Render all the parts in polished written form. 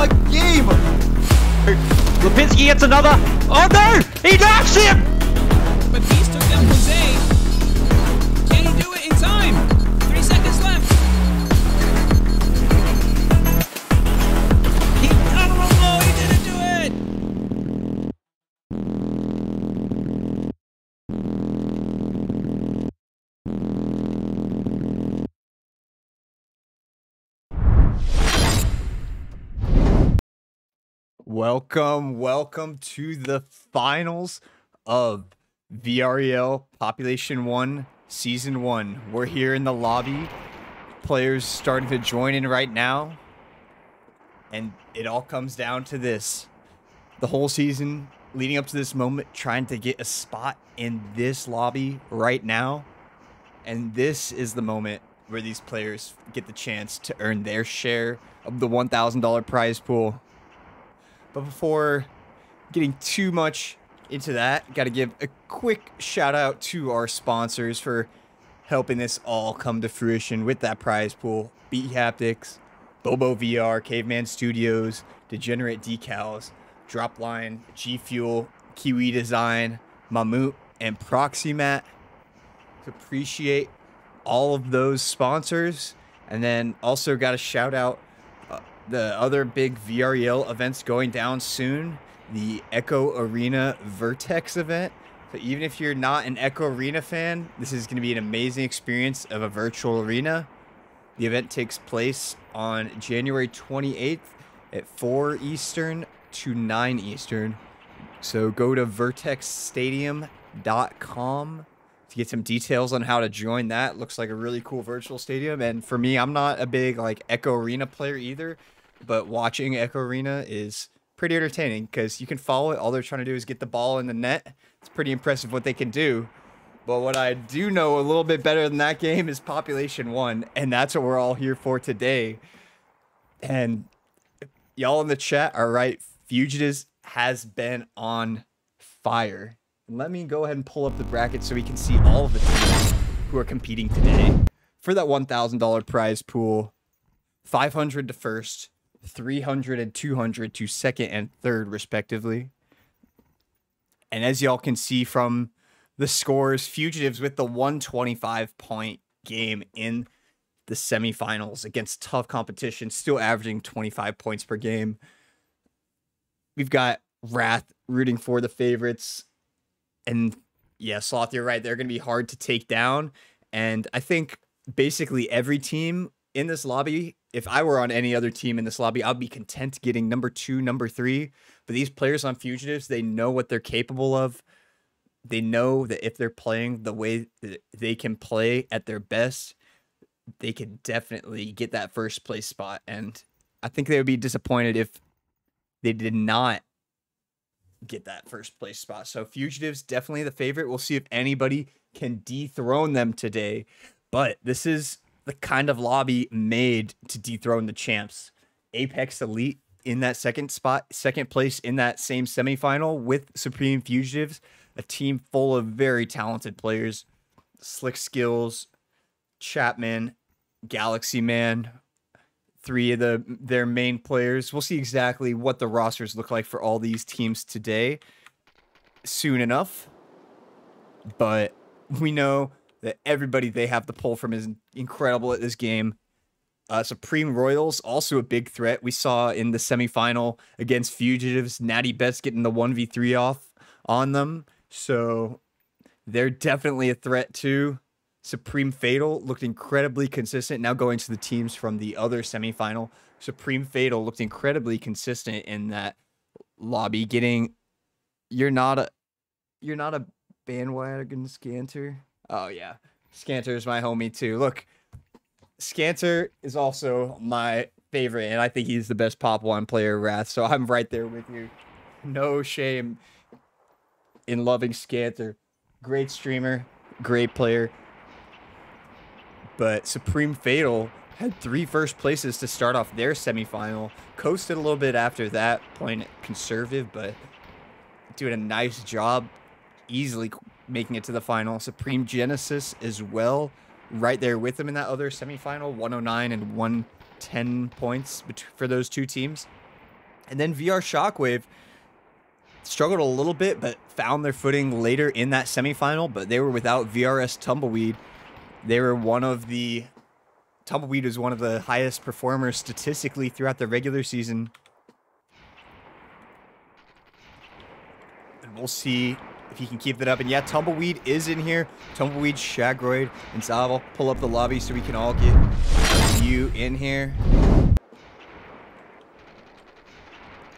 the game. Lipinski gets another. Oh no! He knocks him! But Beast took down Jose. Can he do it in time? 3 seconds left. He got him. Oh, he didn't do it. Welcome to the finals of VREL Population 1 Season 1. We're here in the lobby. Players starting to join in right now. And it all comes down to this. The whole season leading up to this moment, trying to get a spot in this lobby right now. And this is the moment where these players get the chance to earn their share of the $1,000 prize pool. But before getting too much into that, got to give a quick shout out to our sponsors for helping this all come to fruition with that prize pool. Beat Haptics, Bobo VR, Caveman Studios, Degenerate Decals, Dropline, G Fuel, Kiwi Design, Mammut, and Proxymat. Appreciate all of those sponsors. And then also got to shout out the other big VREL events going down soon. The Echo Arena Vertex event. So even if you're not an Echo Arena fan, this is going to be an amazing experience of a virtual arena. The event takes place on January 28th at 4 Eastern to 9 Eastern. So go to vertexstadium.com to get some details on how to join that. Looks like a really cool virtual stadium. And for me, I'm not a big Echo Arena player either, but watching Echo Arena is pretty entertaining because you can follow it. All they're trying to do is get the ball in the net. It's pretty impressive what they can do. But what I do know a little bit better than that game is Population 1, and that's what we're all here for today. And y'all in the chat are right. Fugitives has been on fire. Let me go ahead and pull up the bracket so we can see all of the teams who are competing today for that $1,000 prize pool. 500 to first, 300 and 200 to second and third, respectively. And as y'all can see from the scores, Fugitives with the 125-point game in the semifinals against tough competition, still averaging 25 points per game. We've got Wrath rooting for the favorites. And yeah, Sloth, you're right. They're going to be hard to take down. And I think basically every team in this lobby, if I were on any other team in this lobby, I'd be content getting number 2, number 3. But these players on Fugitives, they know what they're capable of. They know that if they're playing the way that they can play at their best, they can definitely get that first place spot. And I think they would be disappointed if they did not get that first place spot. So Fugitives definitely the favorite. We'll see if anybody can dethrone them today. But this is the kind of lobby made to dethrone the champs. Apex Elite in that second spot, second place in that same semifinal with Supreme Fugitives, a team full of very talented players. Slick Skills, Chapman, Galaxy Man, 3 of their main players. We'll see exactly what the rosters look like for all these teams today soon enough. But we know that everybody they have to pull from is incredible at this game. Supreme Royals, also a big threat. We saw in the semifinal against Fugitives, Natty Betts getting the 1v3 off on them. So they're definitely a threat too. Supreme Fatal looked incredibly consistent. Now going to the teams from the other semifinal. Supreme Fatal looked incredibly consistent in that lobby, getting you're not a bandwagon Scanter. Oh yeah. Scanter is my homie too. Look, Scanter is also my favorite, and I think he's the best Pop 1 player, Wrath, so I'm right there with you. No shame in loving Scanter. Great streamer, great player. But Supreme Fatal had 3 first places to start off their semifinal. Coasted a little bit after that, playing it conservative, but doing a nice job, easily making it to the final. Supreme Genesis as well, right there with them in that other semifinal, 109 and 110 points for those two teams. And then VR Shockwave struggled a little bit, but found their footing later in that semifinal. But they were without VRS Tumbleweed. They were Tumbleweed was one of the highest performers statistically throughout the regular season. And we'll see if he can keep that up. And yeah, Tumbleweed is in here. Tumbleweed, Shagroid, and Zav. I'll pull up the lobby so we can all get a view in here.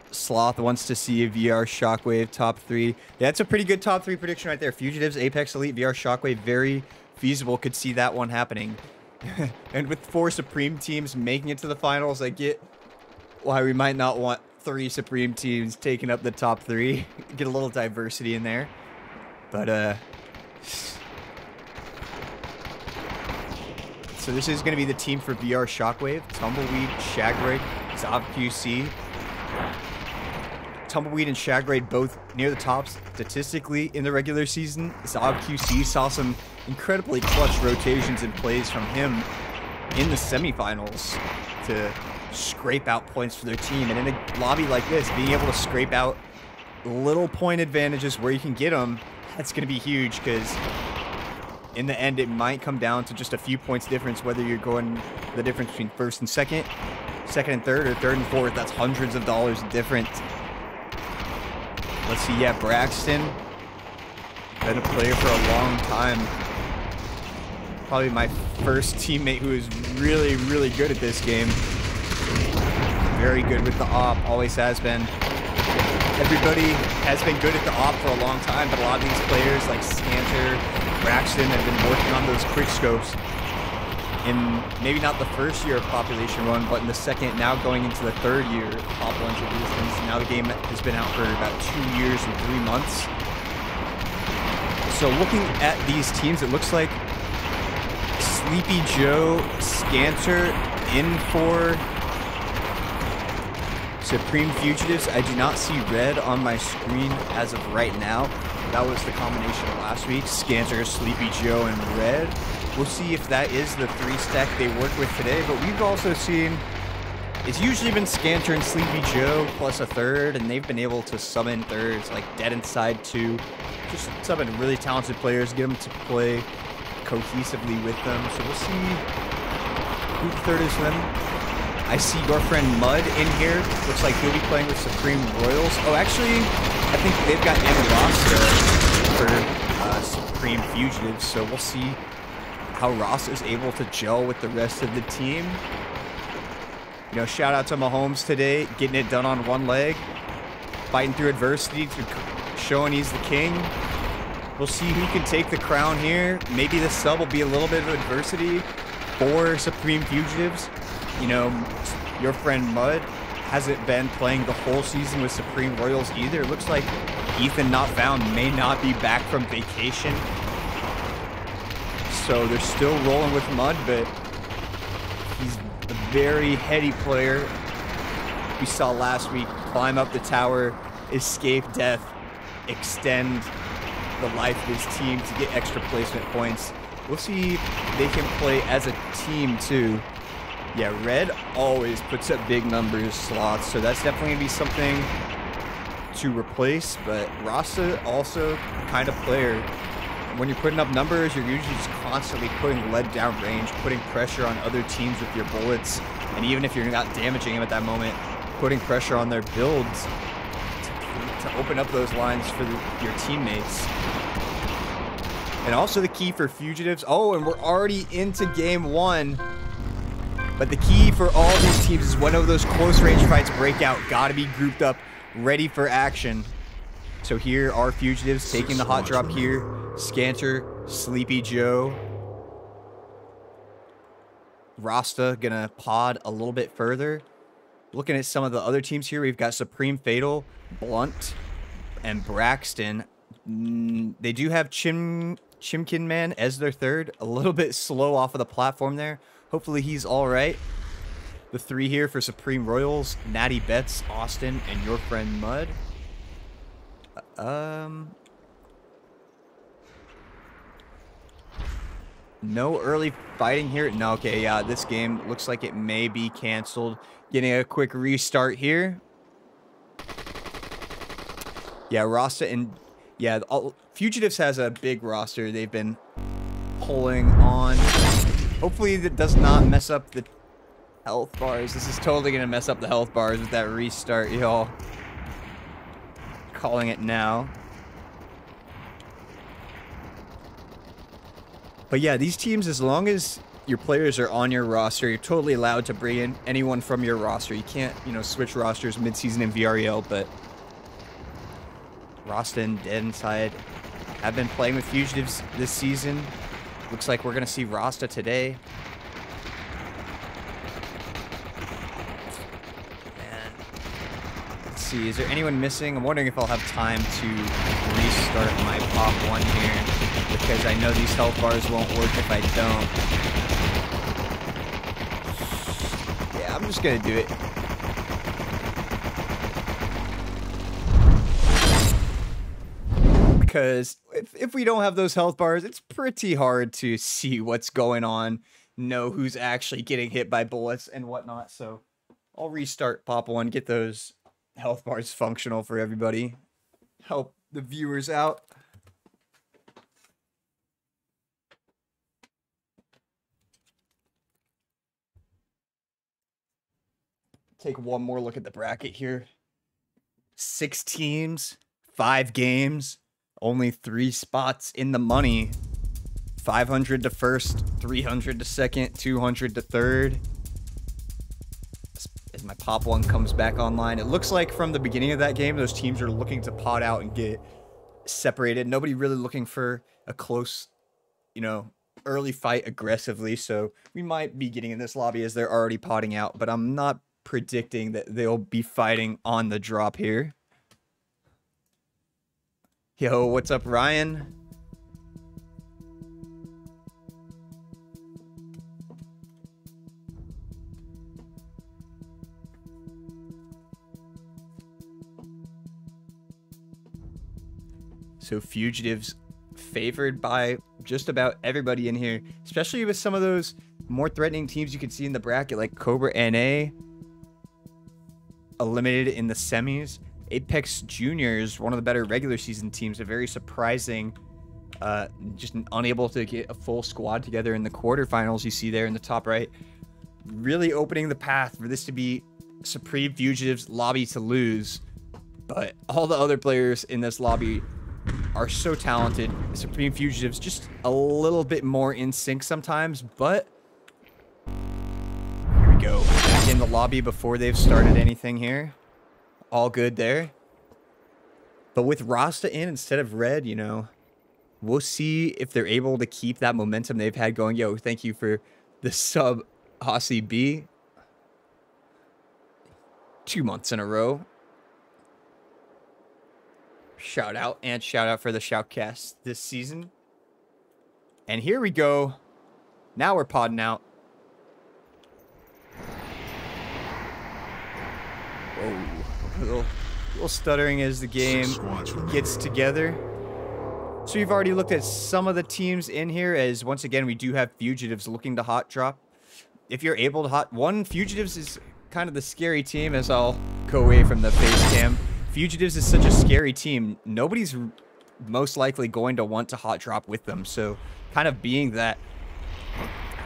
Sloth wants to see a VR Shockwave top 3. Yeah, that's a pretty good top 3 prediction right there. Fugitives, Apex Elite, VR Shockwave, very feasible. Could see that one happening. And with 4 Supreme teams making it to the finals, I get why we might not want 3 Supreme teams taking up the top 3. Get a little diversity in there. But, so this is going to be the team for VR Shockwave. Tumbleweed, Shagroid, Zav QC. Tumbleweed and Shagroid both near the tops statistically in the regular season. Zav QC saw some incredibly clutch rotations and plays from him in the semifinals to scrape out points for their team. And in a lobby like this, being able to scrape out little point advantages where you can get them, that's going to be huge, because in the end, it might come down to just a few points difference, whether you're going the difference between first and second, second and third, or third and fourth. That's hundreds of dollars different. Let's see, yeah, Braxton, been a player for a long time. Probably my first teammate who is really, really good at this game. Very good with the op, always has been. Everybody has been good at the op for a long time, but a lot of these players like Scanter, Braxton have been working on those quick scopes in maybe not the first year of Population 1, but in the second, now going into the third year of Pop 1's existence. Now the game has been out for about 2 years and 3 months. So looking at these teams, it looks like Sleepy Joe, Scanter in for Supreme Fugitives. I do not see red on my screen as of right now. That was the combination last week. Scanter, Sleepy Joe, and red. We'll see if that is the 3-stack they work with today, but we've also seen it's usually been Scanter and Sleepy Joe plus a third, and they've been able to summon thirds like Dead Inside 2. Just summon really talented players, get them to play cohesively with them. So we'll see who the third is for them. I see your friend Mud in here. Looks like he'll be playing with Supreme Royals. Oh, actually, I think they've got Rasta for Supreme Fugitives, so we'll see how Ross is able to gel with the rest of the team. You know, shout out to Mahomes today, getting it done on one leg, fighting through adversity, showing he's the king. We'll see who can take the crown here. Maybe the sub will be a little bit of adversity for Supreme Fugitives. You know, your friend Mud hasn't been playing the whole season with Supreme Royals either. It looks like Ethan Not Found may not be back from vacation. So they're still rolling with Mud, but he's a very heady player. We saw last week, climb up the tower, escape death, extend the life of his team to get extra placement points. We'll see if they can play as a team too. Yeah, red always puts up big numbers slots, so that's definitely gonna be something to replace, but Rasta also kind of player. When you're putting up numbers, you're usually just constantly putting lead down range, putting pressure on other teams with your bullets, and even if you're not damaging them at that moment, putting pressure on their builds to open up those lines for your teammates. And also the key for Fugitives. Oh, and we're already into game 1. But the key for all these teams is when those close range fights break out, gotta be grouped up, ready for action. So here are Fugitives taking the hot drop here. Scanter, Sleepy Joe. Rasta gonna pod a little bit further. Looking at some of the other teams here, we've got Supreme Fatal, Blunt, and Braxton. They do have Chimkin Man as their third. A little bit slow off of the platform there. Hopefully he's all right. The 3 here for Supreme Royals, Natty Betts, Austin, and your friend Mud. No early fighting here. No, okay, yeah, this game looks like it may be canceled. Getting a quick restart here. Yeah, Rasta and yeah, Fugitives has a big roster. They've been pulling on. Hopefully that does not mess up the health bars. This is totally gonna mess up the health bars with that restart, y'all. Calling it now. But yeah, these teams, as long as your players are on your roster, you're totally allowed to bring in anyone from your roster. You can't, you know, switch rosters mid-season in VREL, but Rasta and Dead Inside have been playing with Fugitives this season. Looks like we're going to see Rasta today. And let's see, is there anyone missing? I'm wondering if I'll have time to restart my Pop 1 here, because I know these health bars won't work if I don't. Yeah, I'm just going to do it. Because if we don't have those health bars, it's pretty hard to see what's going on, know who's actually getting hit by bullets and whatnot. So I'll restart Pop 1, get those health bars functional for everybody, help the viewers out. Take one more look at the bracket here. 6 teams, 5 games. Only 3 spots in the money. 500 to first, 300 to second, 200 to third. As my Pop 1 comes back online, it looks like from the beginning of that game, those teams are looking to pot out and get separated. Nobody really looking for a close, you know, early fight aggressively. So we might be getting in this lobby as they're already potting out, but I'm not predicting that they'll be fighting on the drop here. Yo, what's up, Ryan? So Fugitives favored by just about everybody in here, especially with some of those more threatening teams you can see in the bracket, like Cobra NA, eliminated in the semis. Apex Juniors, one of the better regular season teams, a very surprising, just unable to get a full squad together in the quarterfinals. You see there in the top right, really opening the path for this to be Supreme Fugitives lobby to lose. But all the other players in this lobby are so talented. Supreme Fugitives just a little bit more in sync sometimes, but here we go. Back in the lobby before they've started anything here. All good there. But with Rasta in instead of Red, you know, we'll see if they're able to keep that momentum they've had going. Yo, thank you for the sub, Hossie B. 2 months in a row. Shout out for the Shoutcast this season. And here we go. Now we're podding out. Whoa. A little stuttering as the game gets together. So you've already looked at some of the teams in here, as once again we do have Fugitives looking to hot drop. If you're able to Fugitives is kind of the scary team, as I'll go away from the face cam. Fugitives is such a scary team. Nobody's most likely going to want to hot drop with them. So kind of being that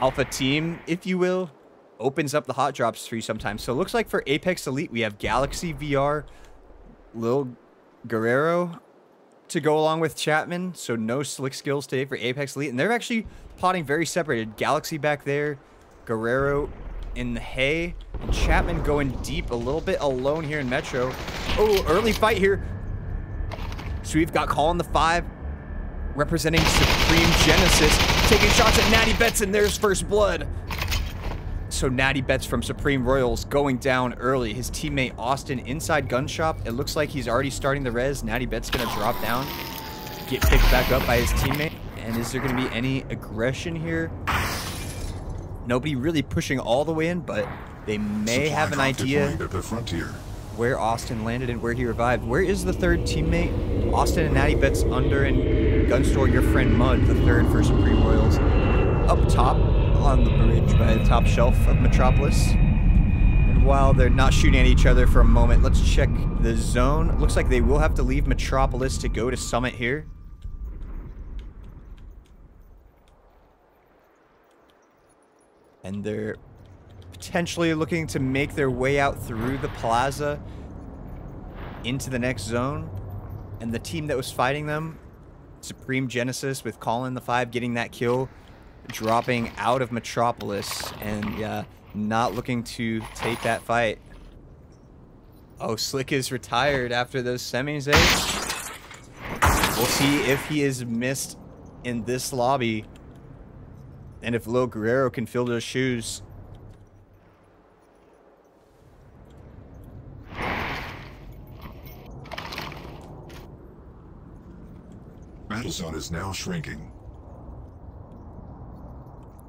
alpha team, if you will, opens up the hot drops for you sometimes. So it looks like for Apex Elite, we have Galaxy VR, Lil Guerrero to go along with Chapman. So no slick skills today for Apex Elite. And they're actually potting very separated. Galaxy back there, Guerrero in the hay, and Chapman going deep a little bit alone here in Metro. Oh, early fight here. So we've got Colin the 5 representing Supreme Genesis, taking shots at Natty Betts, and there's first blood. So Natty Betts from Supreme Royals going down early. His teammate Austin inside gun shop. It looks like he's already starting the res. Natty Betts gonna drop down, get picked back up by his teammate. And is there gonna be any aggression here? Nobody really pushing all the way in, but they may have an idea where Austin landed and where he revived. Where is the third teammate? Austin and Natty Betts under, and gun store your friend Mud, the third for Supreme Royals, up top on the bridge by the top shelf of Metropolis. And And while they're not shooting at each other for a moment, let's check the zone. Looks like they will have to leave Metropolis to go to Summit here. And they're potentially looking to make their way out through the plaza into the next zone. And the team that was fighting them, Supreme Genesis with Colin the 5 getting that kill, dropping out of Metropolis, and yeah, not looking to take that fight. Oh, Slick is retired after those semis, eh? We'll see if he is missed in this lobby, and if Lil Guerrero can fill those shoes. Battle zone is now shrinking.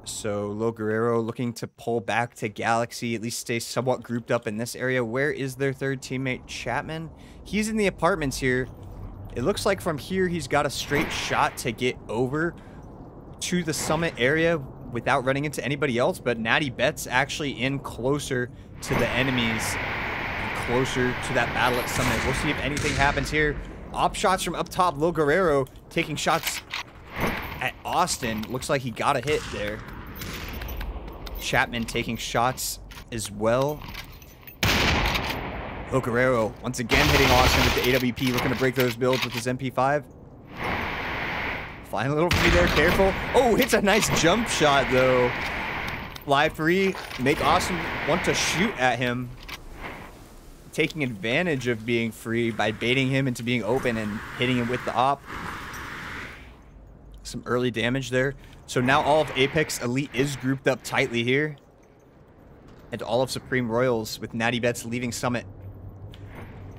So Lil Guerrero looking to pull back to Galaxy, at least stay somewhat grouped up in this area. Where is their third teammate, Chapman? He's in the apartments here. It looks like from here he's got a straight shot to get over to the Summit area without running into anybody else, but Natty Bet's actually in closer to the enemies and closer to that battle at Summit. We'll see if anything happens here. Op shots from up top. Lil Guerrero taking shots at Austin. Looks like he got a hit there. Chapman taking shots as well. Lil Guerrero once again hitting Austin with the AWP, looking to break those builds with his MP5. Flying a little free there, careful. Oh, hits a nice jump shot though. Fly free, make Austin want to shoot at him. Taking advantage of being free by baiting him into being open and hitting him with the op. Some early damage there. So now all of Apex Elite is grouped up tightly here. And all of Supreme Royals with Natty Bets leaving Summit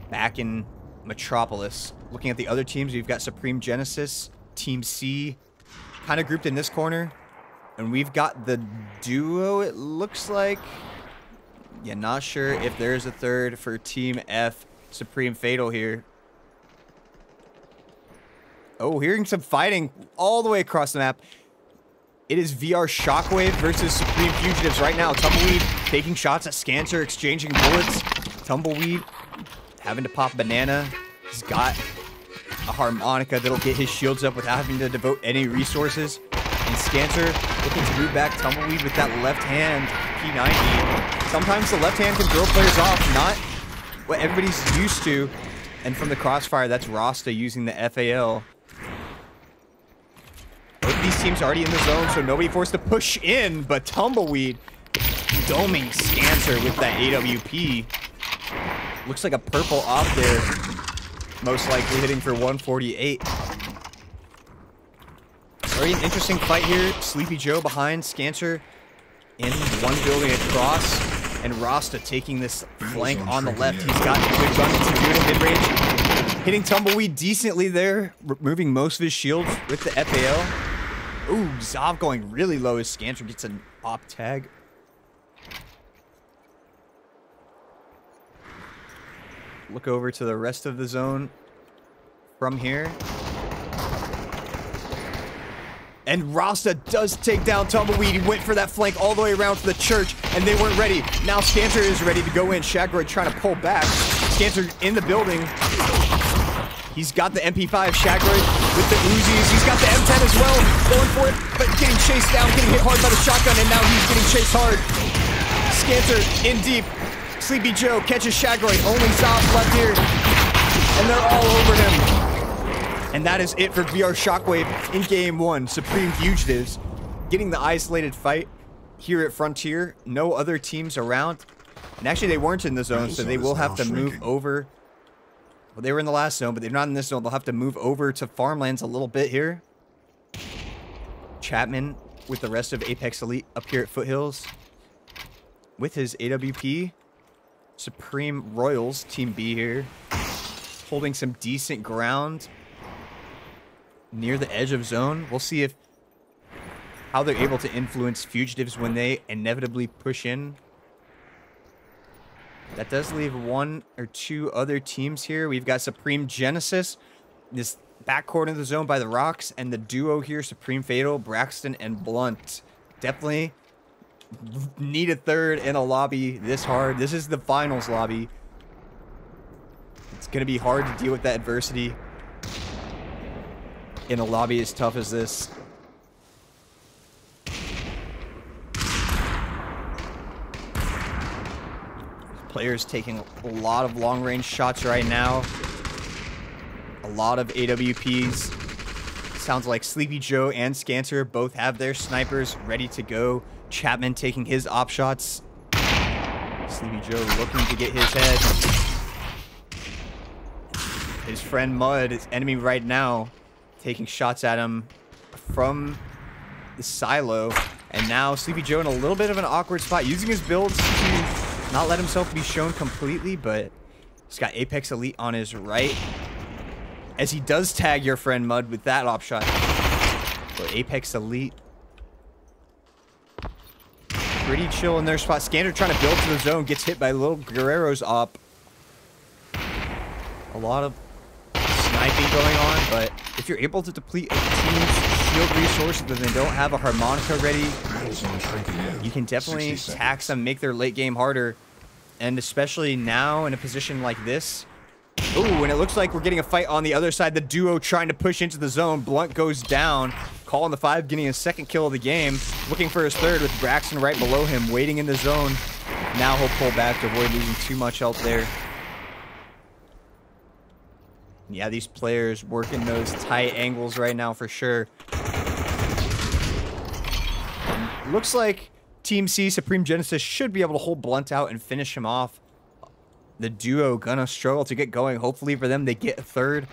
back in Metropolis. Looking at the other teams, we've got Supreme Genesis, Team C, kind of grouped in this corner. And we've got the duo, it looks like. Yeah, not sure if there's a third for Team F, Supreme Fatal here. Oh, hearing some fighting all the way across the map. It is VR Shockwave versus Supreme Fugitives right now. Tumbleweed taking shots at Scancer, exchanging bullets. Tumbleweed having to pop Banana. He's got a harmonica that'll get his shields up without having to devote any resources. And Scancer looking to move back Tumbleweed with that left hand P90. Sometimes the left hand can throw players off, not what everybody's used to. And from the crossfire, that's Rasta using the FAL. Both these teams are already in the zone, so nobody forced to push in, but Tumbleweed doming Scancer with that AWP. Looks like a purple off there, most likely hitting for 148. Very interesting fight here. Sleepy Joe behind Scancer in one building across, and Rasta taking this flank on the left. He's got good guns to do it in mid-range. Hitting Tumbleweed decently there, removing most of his shields with the FAL. Ooh, Zav going really low as Scancer gets an op tag. Look over to the rest of the zone from here. And Rasta does take down Tumbleweed. He went for that flank all the way around to the church, and they weren't ready. Now Scancer is ready to go in. Shagroid trying to pull back. Scancer in the building. He's got the MP5, Shagroid with the Uzis. He's got the M10 as well, going for it, but getting chased down, getting hit hard by the shotgun, and now he's getting chased hard. Scancer in deep. Sleepy Joe catches Shagroid. Only Zob left here, and they're all over him. And that is it for VR Shockwave in Game 1. Supreme Fugitives getting the isolated fight here at Frontier. No other teams around. And actually, they weren't in the zone, so they will have to move over. Well, they were in the last zone, but they're not in this zone. They'll have to move over to farmlands a little bit here. Chapman with the rest of Apex Elite up here at Foothills with his AWP. Supreme Royals, Team B here, holding some decent ground near the edge of zone. We'll see if how they're able to influence Fugitives when they inevitably push in. That does leave one or two other teams here. We've got Supreme Genesis, this backcourt of the zone by the rocks, and the duo here, Supreme Fatal, Braxton and Blunt. Definitely need a third in a lobby this hard. This is the finals lobby. It's going to be hard to deal with that adversity in a lobby as tough as this. Players taking a lot of long-range shots right now. A lot of AWPs. Sounds like Sleepy Joe and Scanter both have their snipers ready to go. Chapman taking his op shots. Sleepy Joe looking to get his head. His friend Mud, his enemy right now, taking shots at him from the silo. And now Sleepy Joe in a little bit of an awkward spot, using his builds to not let himself be shown completely, but he's got Apex Elite on his right. As he does tag your friend Mud with that op shot. But Apex Elite pretty chill in their spot. Scanner trying to build to the zone, gets hit by Little Guerrero's op. A lot of sniping going on, but if you're able to deplete a team's shield resource that they don't have a harmonica ready, you can definitely tax them, make their late game harder. And especially now in a position like this. Ooh, and it looks like we're getting a fight on the other side. The duo trying to push into the zone. Blunt goes down. Call on the 5, getting his second kill of the game. Looking for his third with Braxton right below him, waiting in the zone. Now he'll pull back to avoid losing too much health there. Yeah, these players working those tight angles right now for sure. And looks like Team C, Supreme Genesis, should be able to hold Blunt out and finish him off. The duo gonna struggle to get going. Hopefully for them, they get a third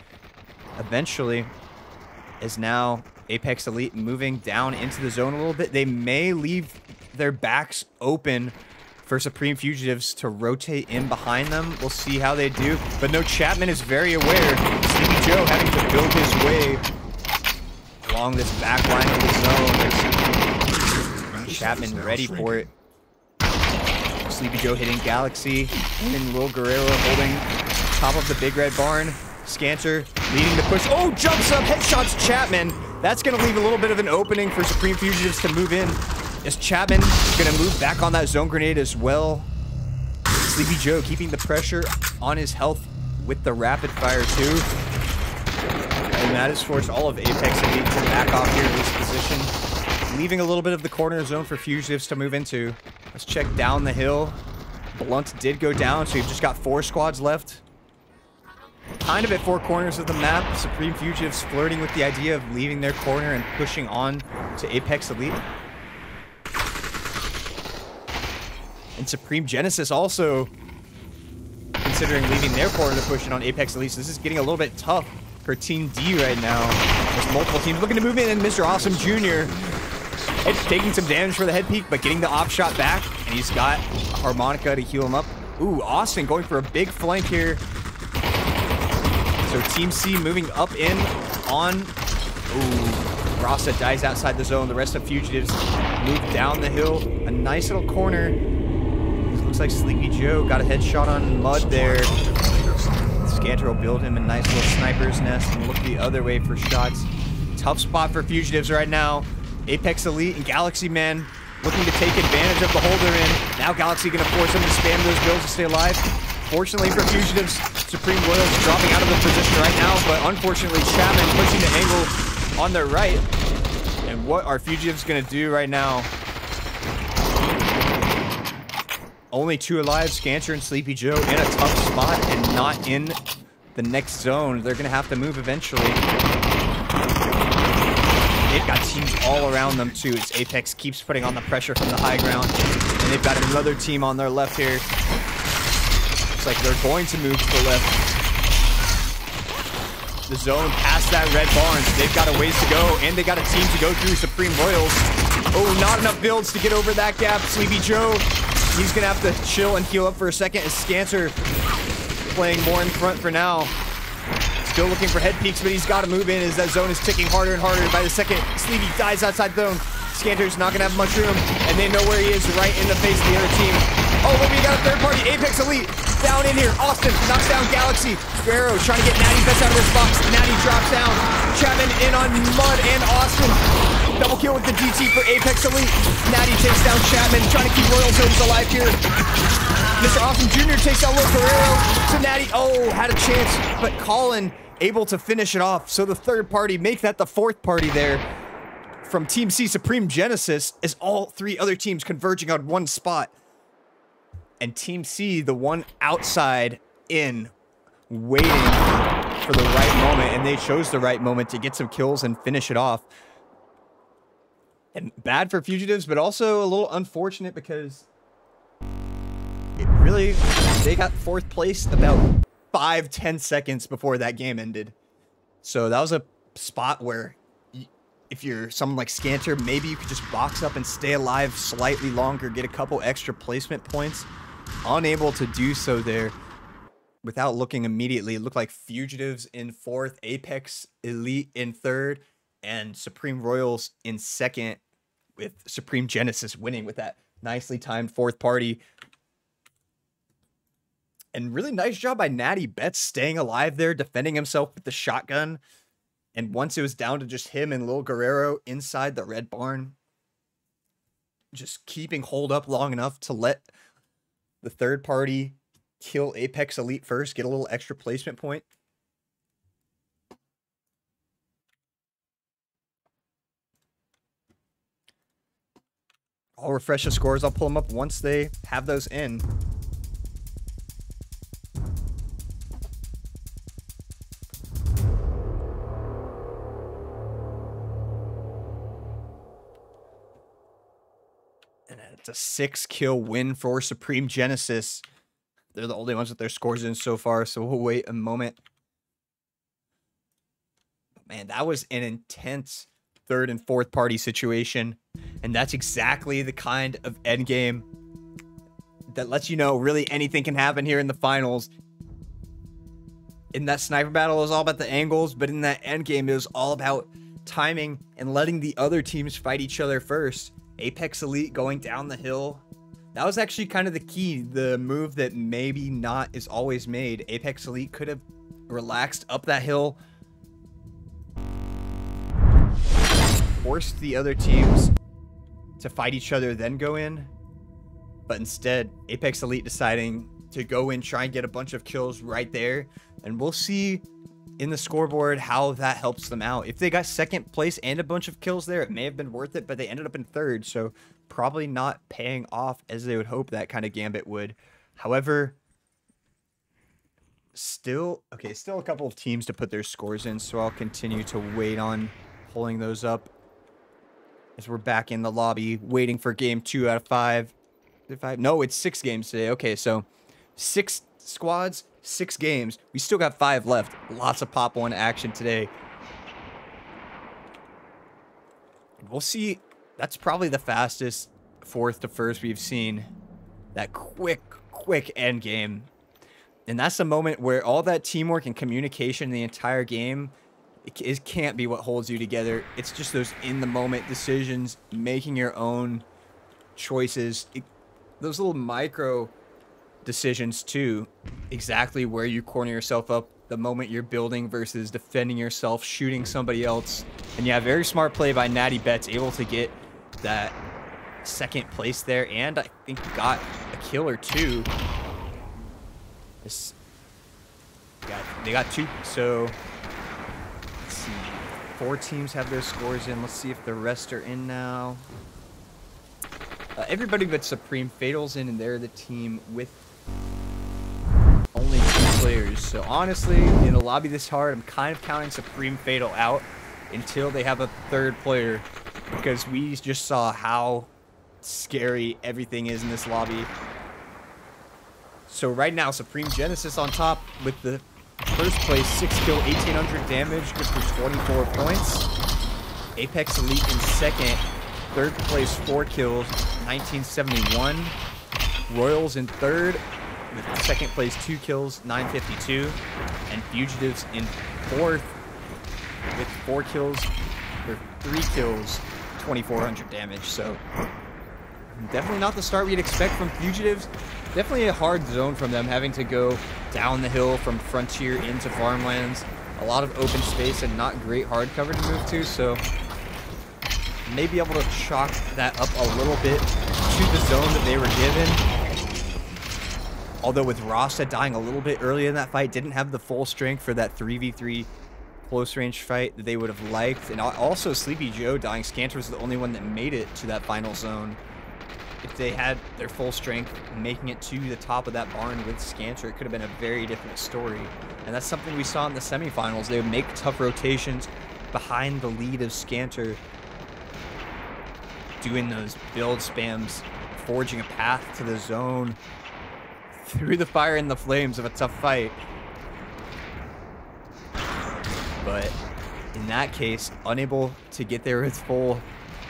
eventually. As now Apex Elite moving down into the zone a little bit. They may leave their backs open for Supreme Fugitives to rotate in behind them. We'll see how they do. But no, Chapman is very aware. Sleepy Joe having to build his way along this back line of the zone. Chapman ready for it. Sleepy Joe hitting Galaxy, and then Lil Guerrero holding top of the big red barn. Scanter leading the push. Oh, jumps up, headshots Chapman. That's going to leave a little bit of an opening for Supreme Fugitives to move in. As Chapman is going to move back on that zone grenade as well. Sleepy Joe keeping the pressure on his health with the rapid fire too. And that has forced all of Apex Elite to back off here in this position, leaving a little bit of the corner zone for Fugitives to move into. Let's check down the hill. Blunt did go down, so you've just got 4 squads left. Kind of at 4 corners of the map. Supreme Fugitives flirting with the idea of leaving their corner and pushing on to Apex Elite. And Supreme Genesis also considering leaving their corner to push in on Apex Elite. So this is getting a little bit tough for Team D right now. There's multiple teams looking to move in, and Mr. Awesome Jr. It's taking some damage for the head peek, but getting the op shot back, and he's got a harmonica to heal him up. Ooh, Austin going for a big flank here. So Team C moving up in on. Ooh, Rasa dies outside the zone. The rest of Fugitives move down the hill. A nice little corner. Looks like Sleepy Joe got a headshot on Mud there. Scanter will build him a nice little sniper's nest and look the other way for shots. Tough spot for Fugitives right now. Apex Elite and Galaxy Man looking to take advantage of the hole they're in. Now Galaxy going to force them to spam those builds to stay alive. Fortunately for Fugitives, Supreme Loyals dropping out of the position right now, but unfortunately Chapman pushing the angle on their right. And what are Fugitives going to do right now? Only 2 alive, Scanter and Sleepy Joe in a tough spot and not in the next zone. They're going to have to move eventually. They've got teams all around them too, as Apex keeps putting on the pressure from the high ground. And they've got another team on their left here. Looks like they're going to move to the left. The zone past that red barn, so they've got a ways to go, and they got a team to go through. Supreme Royals. Oh, not enough builds to get over that gap. Sleepy Joe, he's going to have to chill and heal up for a second, as Scanter playing more in front for now. Still looking for head peeks, but he's got to move in as that zone is ticking harder and harder. By the second, Sleepy dies outside the zone. Scanter's not going to have much room, and they know where he is right in the face of the other team. Oh, but we got a third party, Apex Elite, down in here. Austin knocks down Galaxy. Sparrow trying to get Natty best out of this box. Natty drops down. Chapman in on Mud and Austin. Double kill with the DT for Apex Elite. Natty takes down Chapman, trying to keep Royals hopes alive here. Mr. Awesome Jr. takes down Lil Guerrero. So Natty, had a chance, but Colin able to finish it off. So the third party, make that the fourth party there from Team C, Supreme Genesis, as all three other teams converging on one spot. And Team C, the one outside in, waiting for the right moment, and they chose the right moment to get some kills and finish it off. And bad for Fugitives, but also a little unfortunate because they got fourth place about 5-10 seconds before that game ended. So that was a spot where if you're someone like Scanter, maybe you could just box up and stay alive slightly longer, get a couple extra placement points. Unable to do so there without looking immediately. It looked like Fugitives in fourth, Apex Elite in third, and Supreme Royals in second, with Supreme Genesis winning with that nicely timed fourth party. And really nice job by Natty Betts staying alive there, defending himself with the shotgun. And once it was down to just him and Lil Guerrero inside the red barn, just keeping hold up long enough to let the third party kill Apex Elite first, get a little extra placement point. I'll refresh the scores. I'll pull them up once they have those in. It's a 6-kill win for Supreme Genesis. They're the only ones with their scores in so far, so we'll wait a moment. But man, that was an intense third and fourth party situation. And that's exactly the kind of endgame that lets you know really anything can happen here in the finals. In that sniper battle, it was all about the angles, but in that endgame, it was all about timing and letting the other teams fight each other first. Apex Elite going down the hill. That was actually kind of the key, the move that maybe not is always made. Apex Elite could have relaxed up that hill, forced the other teams to fight each other, then go in. But instead, Apex Elite deciding to go in, try and get a bunch of kills right there. And we'll see in the scoreboard how that helps them out. If they got second place and a bunch of kills there, it may have been worth it, but they ended up in third, so probably not paying off as they would hope that kind of gambit would. However, still a couple of teams to put their scores in, so I'll continue to wait on pulling those up as we're back in the lobby waiting for game 2 out of 5. No, it's 6 games today. Okay, so 6 squads, 6 games. We still got 5 left. Lots of Pop 1 action today. We'll see. That's probably the fastest fourth to first we've seen. That quick end game. And that's the moment where all that teamwork and communication in the entire game, it can't be what holds you together. It's just those in-the-moment decisions, making your own choices. Those little micro decisions too, exactly where you corner yourself up the moment you're building versus defending yourself, shooting somebody else. And yeah, very smart play by Natty Betts, able to get that second place there, and I think got a kill or 2. They got 2, so let's see. 4 teams have their scores in. Let's see if the rest are in now. Everybody but Supreme Fatal's in, and they're the team with only 2 players. So honestly, in a lobby this hard, I'm kind of counting Supreme Fatal out until they have a 3rd player, because we just saw how scary everything is in this lobby. So right now, Supreme Genesis on top with the first place, 6 kill, 1800 damage, good for 24 points. Apex Elite in second, 3rd place, 4 kills, 1971. Royals in 3rd with 2nd place, 2 kills, 952. And Fugitives in 4th with 4 kills, or 3 kills, 2400 damage. So definitely not the start we'd expect from Fugitives. Definitely a hard zone from them, having to go down the hill from Frontier into Farmlands. A lot of open space and not great hard cover to move to, so may be able to chalk that up a little bit to the zone that they were given. Although with Rasta dying a little bit early in that fight, didn't have the full strength for that 3v3 close range fight that they would have liked. And also Sleepy Joe dying. Scanter was the only one that made it to that final zone. If they had their full strength, making it to the top of that barn with Scanter, it could have been a very different story. And that's something we saw in the semifinals. They would make tough rotations behind the lead of Scanter, doing those build spams, forging a path to the zone through the fire and the flames of a tough fight. But in that case, unable to get there with full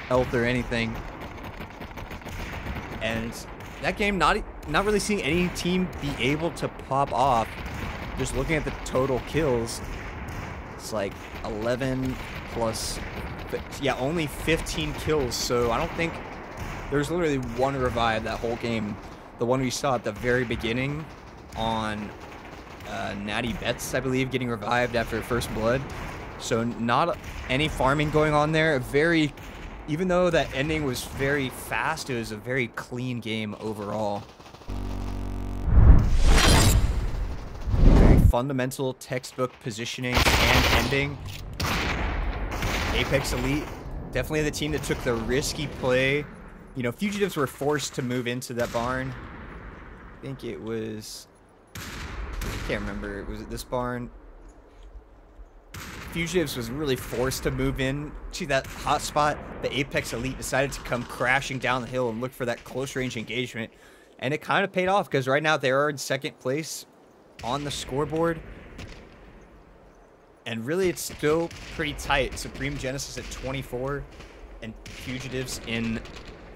health or anything. And that game, not really seeing any team be able to pop off. Just looking at the total kills, it's like 11 plus, yeah, only 15 kills. So I don't think there's literally one revive that whole game. The one we saw at the very beginning on Natty Betts, I believe, getting revived after first blood. So not any farming going on there. Even though that ending was very fast, it was a very clean game overall. Very fundamental textbook positioning and ending. Apex Elite, definitely the team that took the risky play. You know, Fugitives were forced to move into that barn. I think it was, I can't remember, was it this barn? Fugitives was really forced to move in to that hot spot. The Apex Elite decided to come crashing down the hill and look for that close range engagement. And it kind of paid off, because right now they are in second place on the scoreboard. And really it's still pretty tight. Supreme Genesis at 24 and Fugitives in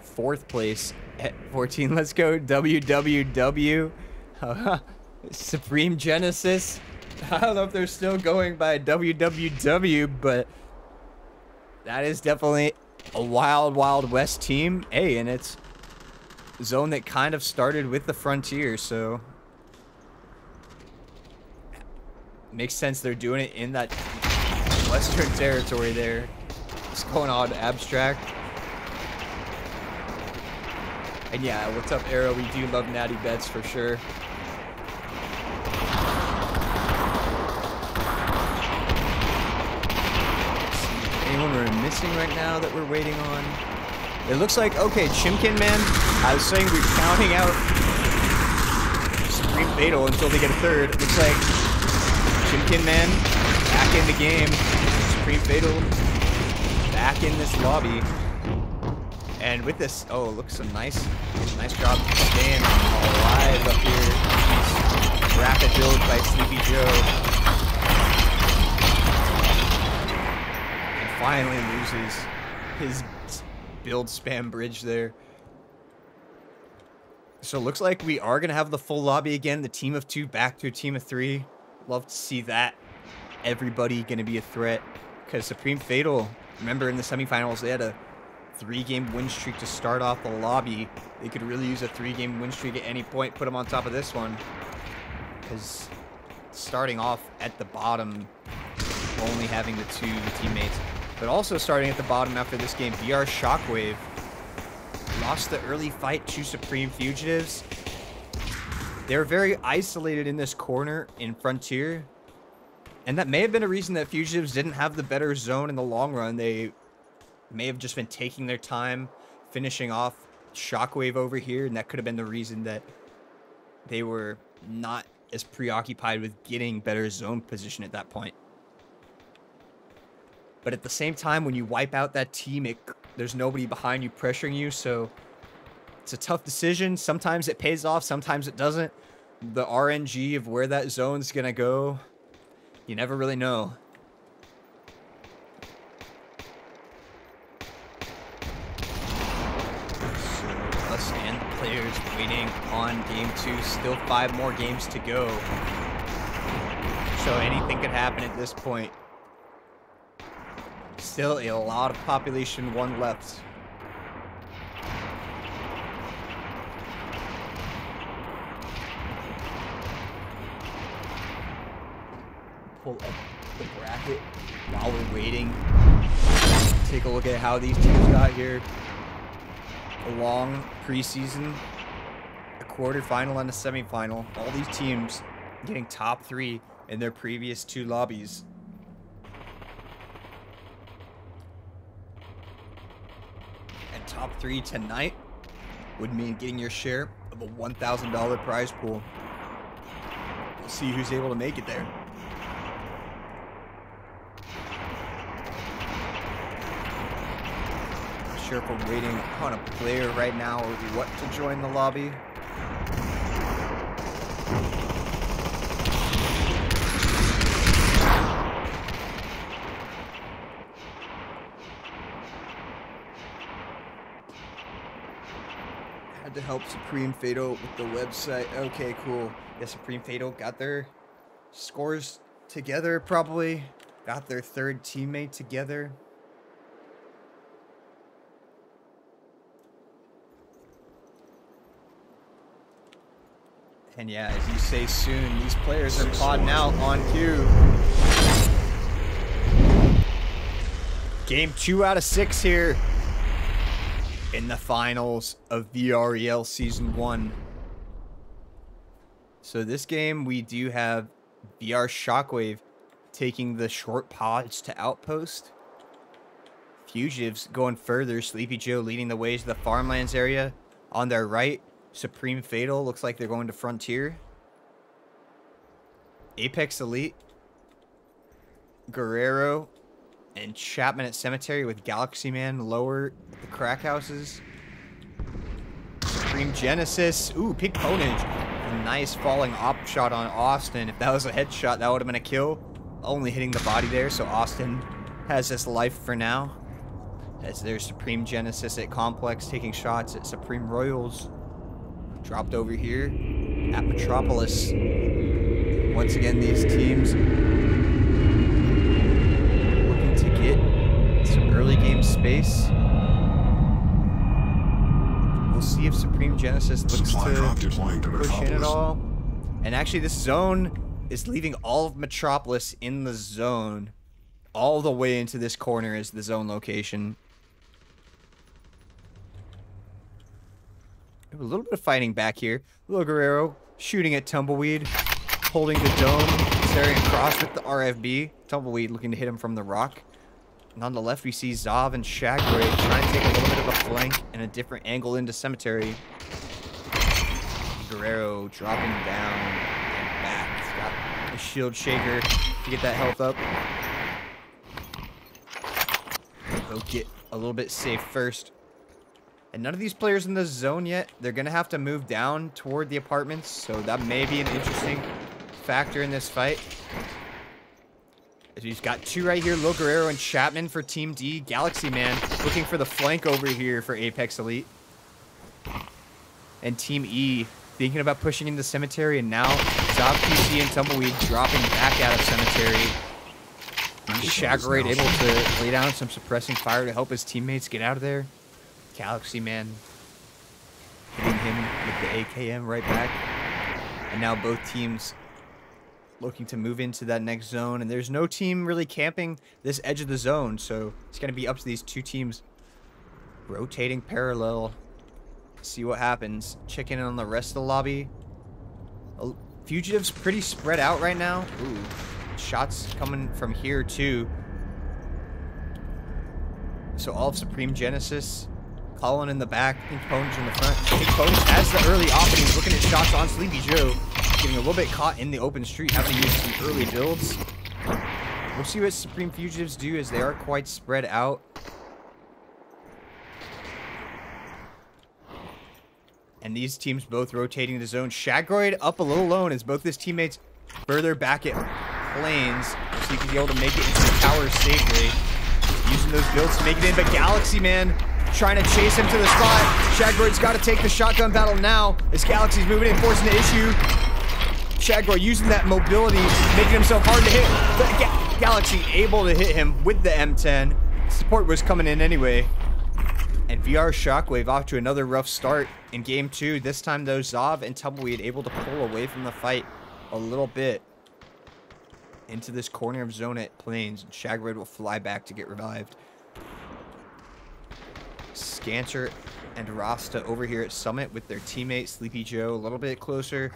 fourth place at 14. Let's go WWW. Supreme Genesis. I don't know if they're still going by WWW, but that is definitely a wild, wild west team. Hey, and it's a zone that kind of started with the Frontier, so makes sense they're doing it in that western territory there. What's going on, Abstract? And yeah, what's up, Arrow? We do love Natty Betts for sure. Anyone we're missing right now that we're waiting on? It looks like, okay, Chimkin Man. I was saying we're counting out Supreme Fatal until they get a third. It looks like Chimkin Man back in the game. Supreme Fatal back in this lobby. And with this, oh, it looks nice job staying alive up here. Rapid build by Sleepy Joe. Finally loses his build spam bridge there. So it looks like we are going to have the full lobby again. The team of two back to a team of three. Love to see that. Everybody going to be a threat. Because Supreme Fatal, remember in the semifinals, they had a 3-game win streak to start off the lobby. They could really use a 3-game win streak at any point. Put them on top of this one. Because starting off at the bottom, only having the two teammates. But also starting at the bottom after this game, BR Shockwave lost the early fight to Supreme Fugitives. They were very isolated in this corner in Frontier. And that may have been a reason that Fugitives didn't have the better zone in the long run. They may have just been taking their time, finishing off Shockwave over here. And that could have been the reason that they were not as preoccupied with getting better zone position at that point. But at the same time, when you wipe out that team, there's nobody behind you pressuring you, so it's a tough decision. Sometimes it pays off, sometimes it doesn't. The RNG of where that zone's gonna go, you never really know. So us and the players waiting on game 2. Still 5 more games to go. So anything could happen at this point. Still a lot of population 1 left. Pull up the bracket while we're waiting. Take a look at how these teams got here. A long preseason, a quarterfinal, and a semifinal. All these teams getting top 3 in their previous 2 lobbies. And top 3 tonight would mean getting your share of a $1,000 prize pool. We'll see who's able to make it there. Not sure if we're waiting on a player right now or what to join the lobby. To help Supreme Fatal with the website. Okay, cool. Yeah, Supreme Fatal got their scores together, probably. Got their 3rd teammate together. And yeah, as you say soon, these players are podding out on cue. Game 2 out of 6 here in the finals of VREL Season 1. So this game, we do have VR Shockwave taking the short pods to Outpost. Fugitives going further. Sleepy Joe leading the way to the Farmlands area. On their right, Supreme Fatal looks like they're going to Frontier. Apex Elite, Guerrero, and Chapman at Cemetery with Galaxy Man lower at the crack houses. Supreme Genesis. Ooh, Pig Ponage. A nice falling op shot on Austin. If that was a headshot, that would have been a kill. Only hitting the body there, so Austin has his life for now. As there's Supreme Genesis at Complex taking shots at Supreme Royals. Dropped over here at Metropolis. Once again, these teams to get some early game space. We'll see if Supreme Genesis looks to push in at all. And actually, this zone is leaving all of Metropolis in the zone. All the way into this corner is the zone location. A little bit of fighting back here. Little Guerrero shooting at Tumbleweed, holding the dome, staring across with the RFB. Tumbleweed looking to hit him from the rock. And on the left, we see Zav and Shagray trying to take a little bit of a flank and a different angle into Cemetery. Guerrero dropping down and back. He's got a shield shaker to get that health up. He'll get a little bit safe first. And none of these players in the zone yet. They're going to have to move down toward the apartments, so that may be an interesting factor in this fight. He's got 2 right here, Lil Guerrero and Chapman for Team D. Galaxy Man looking for the flank over here for Apex Elite. And Team E thinking about pushing into Cemetery, and now Zav PC and Tumbleweed dropping back out of Cemetery. Shaggerade able to lay down some suppressing fire to help his teammates get out of there. Galaxy Man hitting him with the AKM right back. And now both teams looking to move into that next zone. And there's no team really camping this edge of the zone. So it's going to be up to these 2 teams rotating parallel. See what happens. Checking in on the rest of the lobby. Fugitives pretty spread out right now. Ooh, shots coming from here too. So all of Supreme Genesis. Colin in the back, Pink Ponage in the front. Pink Ponage has the early openings, looking at shots on Sleepy Joe. Getting a little bit caught in the open street, having to use some early builds. We'll see what Supreme Fugitives do as they are quite spread out. And these teams both rotating the zone. Shagroid up a little alone as both his teammates further back at Plains. So he can be able to make it into the tower safely. Using those builds to make it in, but Galaxy Man trying to chase him to the spot. Shagroid's got to take the shotgun battle now as Galaxy's moving in, forcing the issue. Shagroid using that mobility, making himself hard to hit. But Galaxy able to hit him with the M10. Support was coming in anyway. And VR Shockwave off to another rough start in game 2. This time, though, Zav and Tumbleweed able to pull away from the fight a little bit into this corner of zone at Plains. And Shagroid will fly back to get revived. Scanter and Rasta over here at Summit with their teammate Sleepy Joe a little bit closer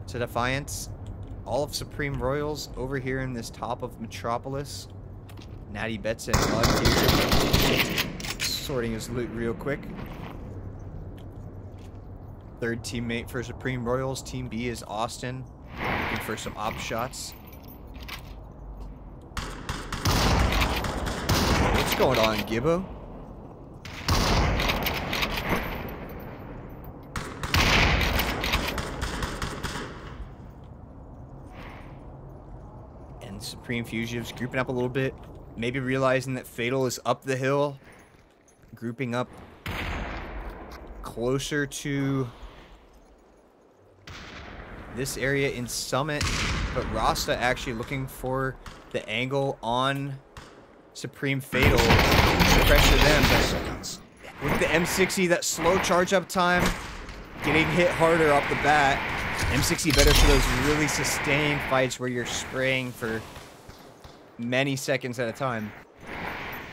to Defiance. All of Supreme Royals over here in this top of Metropolis. Natty Bets and Mud here. Sorting his loot real quick. Third teammate for Supreme Royals. Team B is Austin. Looking for some op shots. What's going on, Gibbo? And Supreme Fugitives grouping up a little bit. Maybe realizing that Fatal is up the hill. Grouping up closer to this area in Summit. But Rasta actually looking for the angle on Supreme Fatal to pressure them. But with the M60, that slow charge up time, getting hit harder off the bat. M60 better for those really sustained fights where you're spraying for many seconds at a time.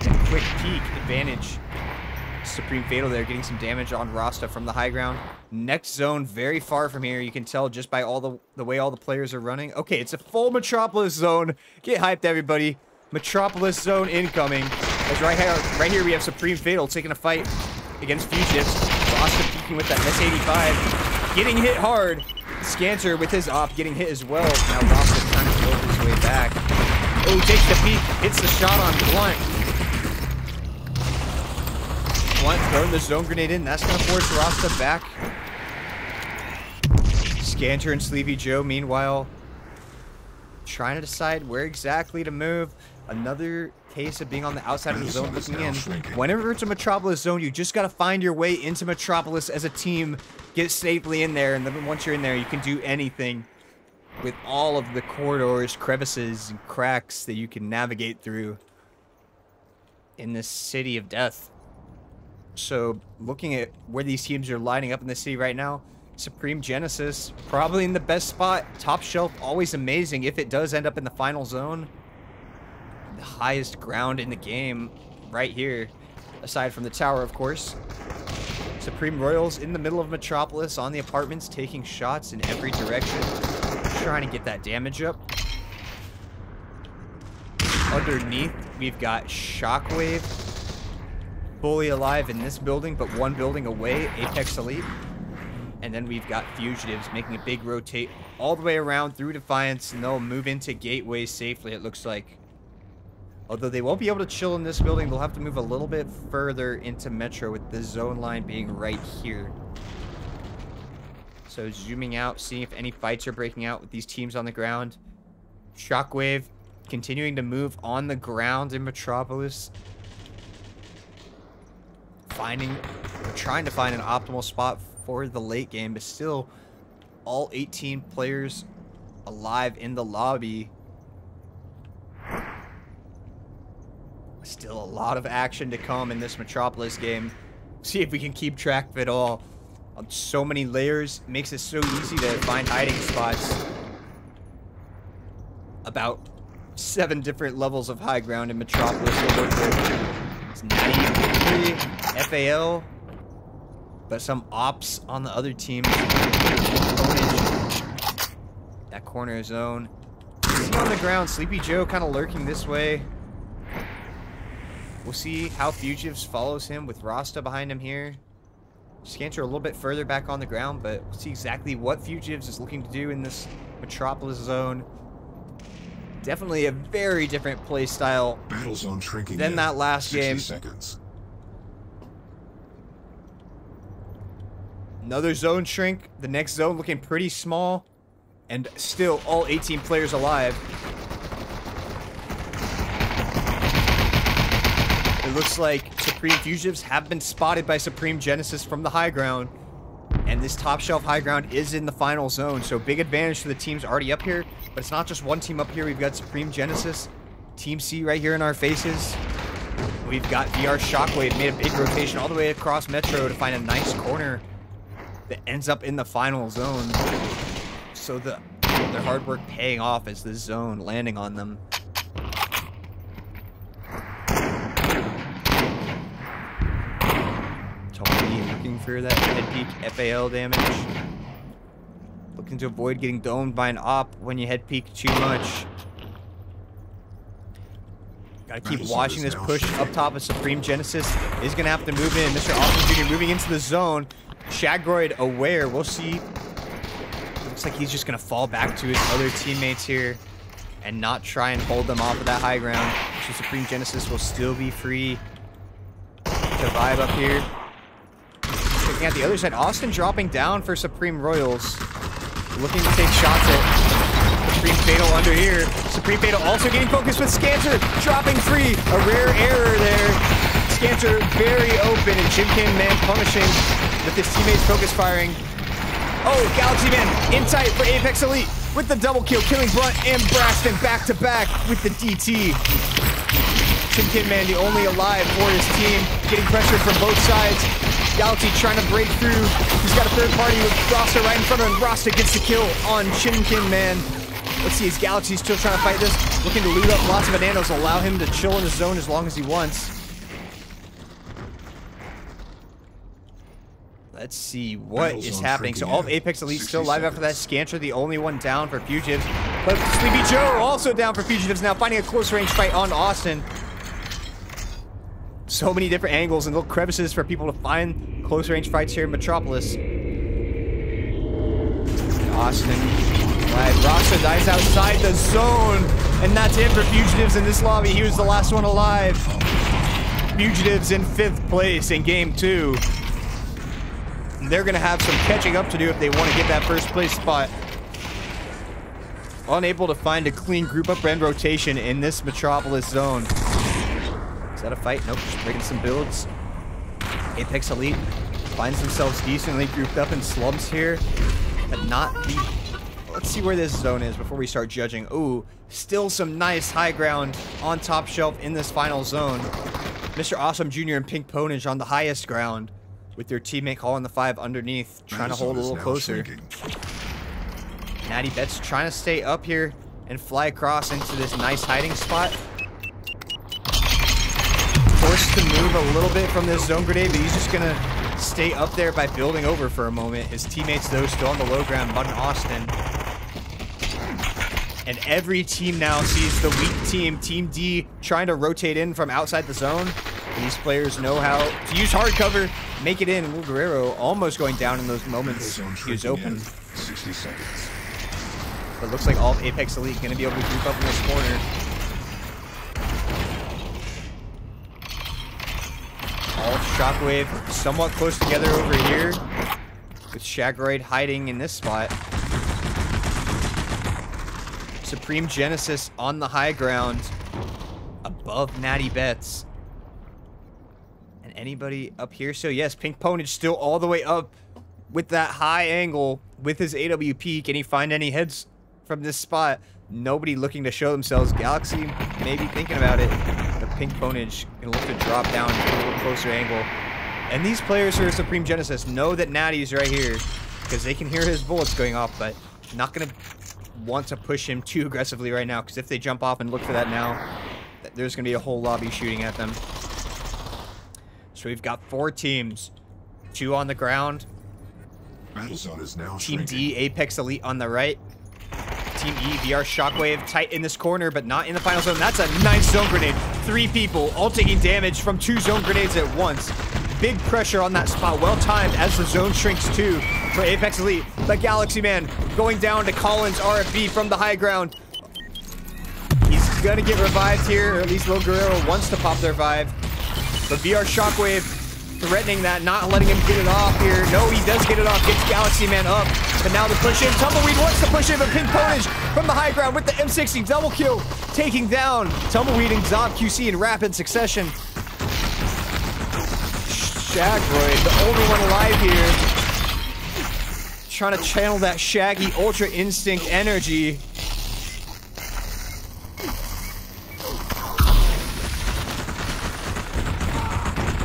And quick peek advantage. Supreme Fatal there getting some damage on Rasta from the high ground. Next zone very far from here. You can tell just by all the way all the players are running. Okay, it's a full Metropolis zone. Get hyped, everybody. Metropolis zone incoming. As right here we have Supreme Fatal taking a fight against Fugitives. Rasta peeking with that S85. Getting hit hard. Scanter with his op getting hit as well. Now Rasta trying to build his way back. Oh, takes the peek. Hits the shot on Blunt. Blunt throwing the zone grenade in. That's going to force Rasta back. Scanter and Sleepy Joe, meanwhile, trying to decide where exactly to move. Another case of being on the outside of the zone looking in. Whenever it's a Metropolis zone, you just got to find your way into Metropolis as a team. Get safely in there, and then once you're in there, you can do anything with all of the corridors, crevices, and cracks that you can navigate through in this city of death. So, looking at where these teams are lining up in the city right now, Supreme Genesis, probably in the best spot. Top shelf, always amazing if it does end up in the final zone. The highest ground in the game, right here, aside from the tower, of course. Supreme Royals in the middle of Metropolis on the apartments, taking shots in every direction, trying to get that damage up. Underneath, we've got Shockwave, fully alive in this building, but one building away, Apex Elite. And then we've got Fugitives making a big rotate all the way around through Defiance, and they'll move into Gateway safely, it looks like. Although they won't be able to chill in this building, they'll have to move a little bit further into Metro with the zone line being right here. So zooming out, seeing if any fights are breaking out with these teams on the ground. Shockwave continuing to move on the ground in Metropolis. Trying to find an optimal spot for the late game, but still all 18 players alive in the lobby. Still a lot of action to come in this Metropolis game. See if we can keep track of it all. On so many layers, makes it so easy to find hiding spots. About 7 different levels of high ground in Metropolis. It's Natty, FAL, but some ops on the other team. That corner zone. See on the ground, Sleepy Joe kind of lurking this way. We'll see how Fugitives follows him with Rasta behind him here. Scanter a little bit further back on the ground, but we'll see exactly what Fugitives is looking to do in this Metropolis zone. Definitely a very different play style Battle zone shrinking than that last 60 game. seconds. Another zone shrink. The next zone looking pretty small. And still all 18 players alive. It looks like Supreme Fugitives have been spotted by Supreme Genesis from the high ground. And this top shelf high ground is in the final zone. So big advantage to the teams already up here. But it's not just one team up here. We've got Supreme Genesis. Team C right here in our faces. We've got VR Shockwave. Made a big rotation all the way across Metro to find a nice corner that ends up in the final zone. So their hard work paying off as the zone landing on them. looking for that head peek FAL damage. Looking to avoid getting domed by an op when you head peek too much. Gotta keep watching this push up top of Supreme Genesis. Is gonna have to move in. Mr. Austin Jr. moving into the zone. Shagroid aware. We'll see. Looks like he's just gonna fall back to his other teammates here and not try and hold them off of that high ground. So Supreme Genesis will still be free to vibe up here. Looking at the other side, Austin dropping down for Supreme Royals. Looking to take shots at Supreme Fatal under here. Supreme Fatal also getting focused with Scanter, dropping free. A rare error there. Scanter very open, and Jimkin Man punishing with his teammates focus firing. Oh, Galaxy Man in tight for Apex Elite with the double kill, killing Brunt and Braxton back to back with the DT. Jimkin Man the only alive for his team, getting pressured from both sides. Galaxy trying to break through. He's got a third party with Rasta right in front of him. Rasta gets the kill on Chimkin Man. Let's see, is Galaxy still trying to fight this? Looking to loot up lots of bananas, allow him to chill in the zone as long as he wants. Let's see what is happening. So all of Apex Elite still live after that. Scanter the only one down for Fugitives. But Sleepy Joe also down for Fugitives now, finding a close range fight on Austin. So many different angles and little crevices for people to find close range fights here in Metropolis. Austin, right, Rasta dies outside the zone, and that's it for Fugitives in this lobby. He was the last one alive. Fugitives in 5th place in game 2. They're gonna have some catching up to do if they want to get that first place spot. Unable to find a clean group up and rotation in this Metropolis zone. Is that a fight? Nope, just breaking some builds. Apex Elite finds themselves decently grouped up in slumps here, but not the... Let's see where this zone is before we start judging. Ooh, still some nice high ground on top shelf in this final zone. Mr. Awesome Jr. and Pink Ponage on the highest ground, with their teammate calling the 5 underneath, trying to hold a little closer. Natty Bet's trying to stay up here and fly across into this nice hiding spot. Forced to move a little bit from this zone grenade, but he's just gonna stay up there by building over for a moment. His teammates, though, still on the low ground, Button Austin. And every team now sees the weak team, Team D, trying to rotate in from outside the zone. These players know how to use hard cover, make it in, and Will Guerrero almost going down in those moments. He was open. 60 seconds. But it looks like all of Apex Elite going to be able to group up in this corner. All of Shockwave somewhat close together over here, with Shagroid hiding in this spot. Supreme Genesis on the high ground, above Natty Bets. And anybody up here? So yes, Pink Ponage still all the way up with that high angle with his AW peak. Can he find any heads from this spot? Nobody looking to show themselves. Galaxy maybe thinking about it. The Pink Ponage can look to drop down to a little closer angle. And these players who are Supreme Genesis know that Natty's right here because they can hear his bullets going off, but not going to want to push him too aggressively right now, because if they jump off and look for that now, there's going to be a whole lobby shooting at them. So we've got 4 teams, 2 on the ground. Battle zone is now Team shrinking. D, Apex Elite on the right. Team E, VR Shockwave, tight in this corner, but not in the final zone. That's a nice zone grenade. 3 people, all taking damage from 2 zone grenades at once. Big pressure on that spot, well timed as the zone shrinks too for Apex Elite. But Galaxy Man going down to Collins RFB from the high ground. He's gonna get revived here, or at least Lil Guerrero wants to pop their revive. But VR Shockwave threatening that, not letting him get it off here. No, he does get it off, gets Galaxy Man up. But now the push in, Tumbleweed wants to push in, but Pink Ponage from the high ground with the M60 double kill, taking down Tumbleweed and Zob QC in rapid succession. Shagroid, the only one alive here, trying to channel that Shaggy Ultra Instinct energy.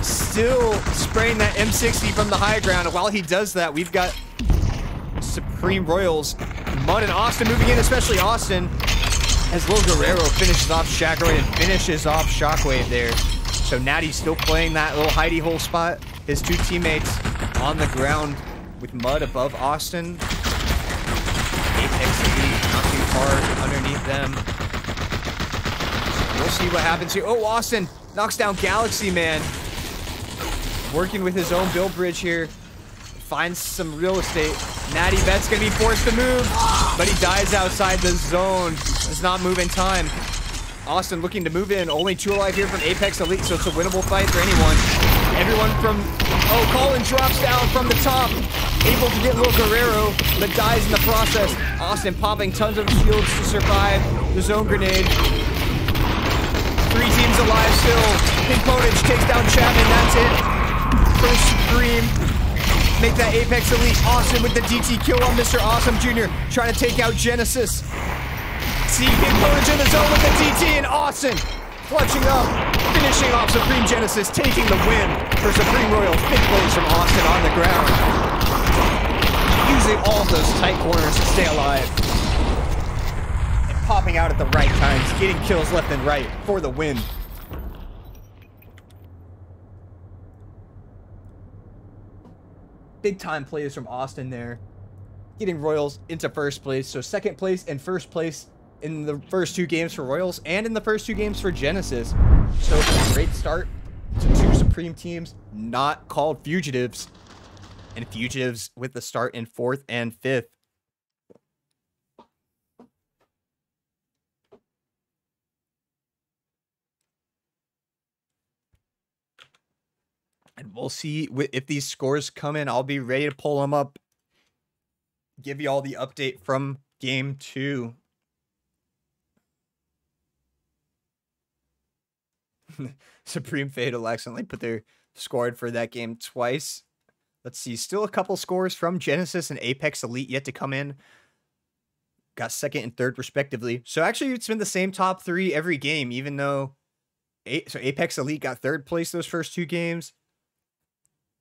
Still spraying that M60 from the high ground, and while he does that, we've got Supreme Royals, Mud and Austin moving in, especially Austin, as Lil Guerrero finishes off Shagroid and finishes off Shockwave there. So Natty's still playing that little hidey hole spot. His 2 teammates on the ground with Mud above Austin. Apex Elite not too far underneath them. We'll see what happens here. Oh, Austin knocks down Galaxy Man. Working with his own build bridge here. Finds some real estate. Natty Bet's gonna be forced to move, but he dies outside the zone. Does not move in time. Austin looking to move in. Only 2 alive here from Apex Elite, so it's a winnable fight for anyone. Everyone from... Oh, Colin drops down from the top. Able to get Lil Guerrero, but dies in the process. Austin popping tons of shields to survive the zone grenade. 3 teams alive still. Pink Ponage takes down Chapman. That's it for Supreme. Make that Apex Elite. Austin with the DT kill on Mr. Awesome Jr. Trying to take out Genesis. See Pink Ponage in the zone with the DT, and Austin clutching up, finishing off Supreme Genesis, taking the win for Supreme Royals. Big plays from Austin on the ground. Using all of those tight corners to stay alive. And popping out at the right times, getting kills left and right for the win. Big time plays from Austin there. Getting Royals into first place. So second place and first place in the first 2 games for Royals and in the first 2 games for Genesis. So a great start to 2 Supreme teams not called Fugitives. And Fugitives with the start in 4th and 5th. And we'll see if these scores come in. I'll be ready to pull them up. Give you all the update from game 2. Supreme Fatal accidentally put their scored for that game twice. Let's see. Still a couple scores from Genesis and Apex Elite yet to come in. Got 2nd and 3rd respectively. So actually it's been the same top 3 every game, even though Apex Elite got 3rd place those first 2 games.